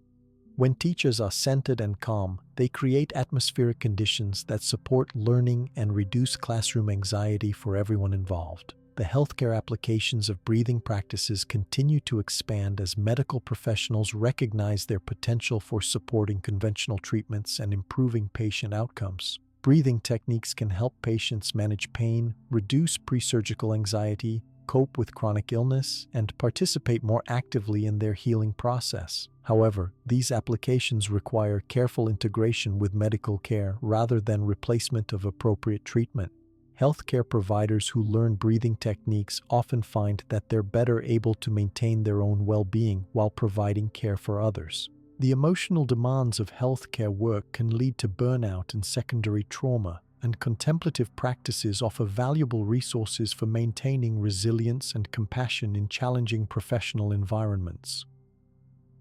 When teachers are centered and calm, they create atmospheric conditions that support learning and reduce classroom anxiety for everyone involved. The healthcare applications of breathing practices continue to expand as medical professionals recognize their potential for supporting conventional treatments and improving patient outcomes. Breathing techniques can help patients manage pain, reduce pre-surgical anxiety, cope with chronic illness, and participate more actively in their healing process. However, these applications require careful integration with medical care rather than replacement of appropriate treatment. Healthcare providers who learn breathing techniques often find that they're better able to maintain their own well-being while providing care for others. The emotional demands of healthcare work can lead to burnout and secondary trauma, and contemplative practices offer valuable resources for maintaining resilience and compassion in challenging professional environments.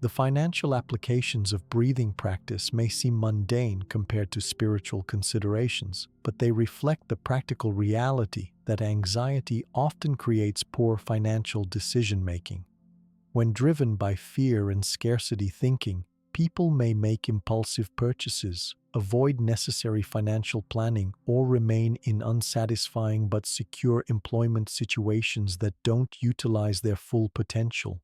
The financial applications of breathing practice may seem mundane compared to spiritual considerations, but they reflect the practical reality that anxiety often creates poor financial decision-making. When driven by fear and scarcity thinking, people may make impulsive purchases, avoid necessary financial planning, or remain in unsatisfying but secure employment situations that don't utilize their full potential.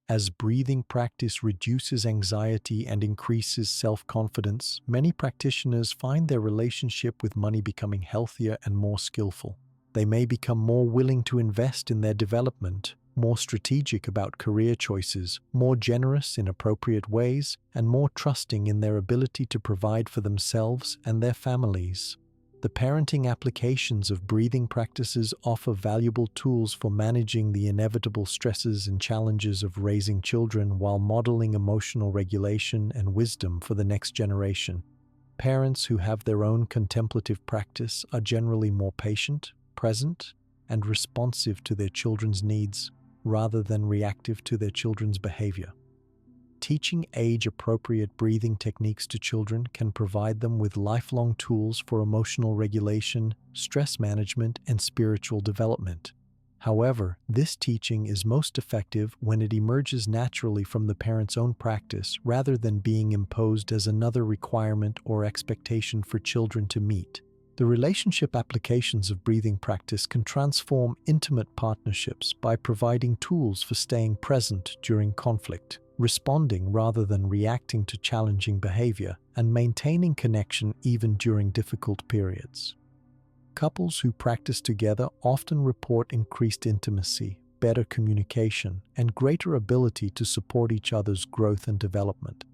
As breathing practice reduces anxiety and increases self-confidence, many practitioners find their relationship with money becoming healthier and more skillful. They may become more willing to invest in their development, more strategic about career choices, more generous in appropriate ways, and more trusting in their ability to provide for themselves and their families. The parenting applications of breathing practices offer valuable tools for managing the inevitable stresses and challenges of raising children while modeling emotional regulation and wisdom for the next generation. Parents who have their own contemplative practice are generally more patient, present, and responsive to their children's needs, rather than reactive to their children's behavior. Teaching age-appropriate breathing techniques to children can provide them with lifelong tools for emotional regulation, stress management, and spiritual development. However, this teaching is most effective when it emerges naturally from the parent's own practice rather than being imposed as another requirement or expectation for children to meet. The relationship applications of breathing practice can transform intimate partnerships by providing tools for staying present during conflict. responding rather than reacting to challenging behavior, and maintaining connection even during difficult periods. Couples who practice together often report increased intimacy, better communication, and greater ability to support each other's growth and development.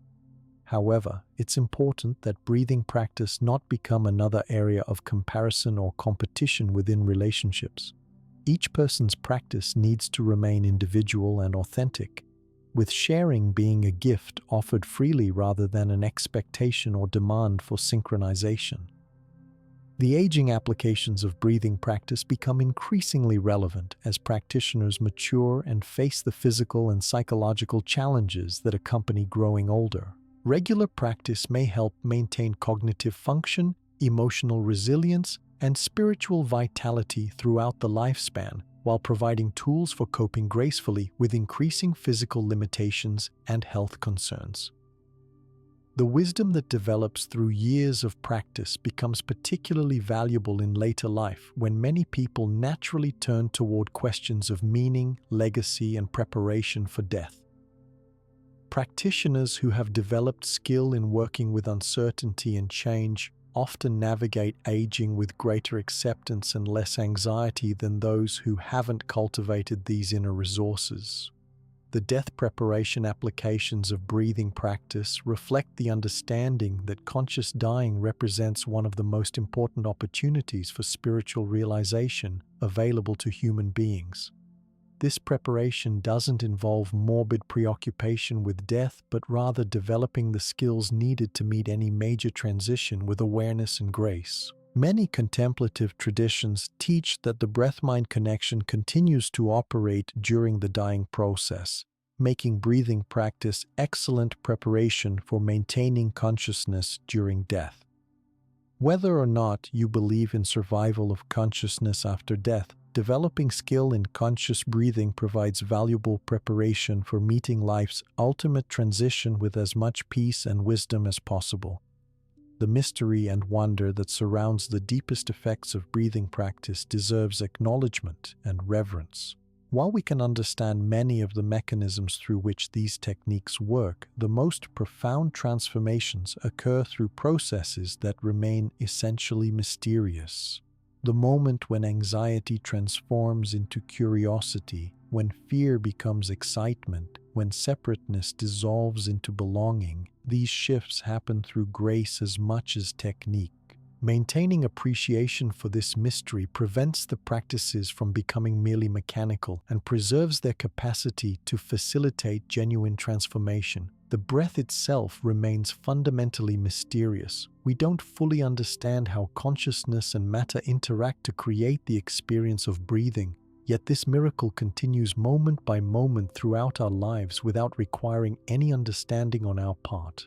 However, it's important that breathing practice not become another area of comparison or competition within relationships. Each person's practice needs to remain individual and authentic, with sharing being a gift offered freely rather than an expectation or demand for synchronization. The aging applications of breathing practice become increasingly relevant as practitioners mature and face the physical and psychological challenges that accompany growing older. Regular practice may help maintain cognitive function, emotional resilience, and spiritual vitality throughout the lifespan, while providing tools for coping gracefully with increasing physical limitations and health concerns. The wisdom that develops through years of practice becomes particularly valuable in later life when many people naturally turn toward questions of meaning, legacy, and preparation for death. Practitioners who have developed skill in working with uncertainty and change often navigate aging with greater acceptance and less anxiety than those who haven't cultivated these inner resources. The death preparation applications of breathing practice reflect the understanding that conscious dying represents one of the most important opportunities for spiritual realization available to human beings. This preparation doesn't involve morbid preoccupation with death, but rather developing the skills needed to meet any major transition with awareness and grace. Many contemplative traditions teach that the breath-mind connection continues to operate during the dying process, making breathing practice excellent preparation for maintaining consciousness during death. Whether or not you believe in survival of consciousness after death, developing skill in conscious breathing provides valuable preparation for meeting life's ultimate transition with as much peace and wisdom as possible. The mystery and wonder that surrounds the deepest effects of breathing practice deserves acknowledgement and reverence. While we can understand many of the mechanisms through which these techniques work, the most profound transformations occur through processes that remain essentially mysterious. The moment when anxiety transforms into curiosity, when fear becomes excitement, when separateness dissolves into belonging, these shifts happen through grace as much as technique. Maintaining appreciation for this mystery prevents the practices from becoming merely mechanical and preserves their capacity to facilitate genuine transformation. The breath itself remains fundamentally mysterious. We don't fully understand how consciousness and matter interact to create the experience of breathing, yet this miracle continues moment by moment throughout our lives without requiring any understanding on our part.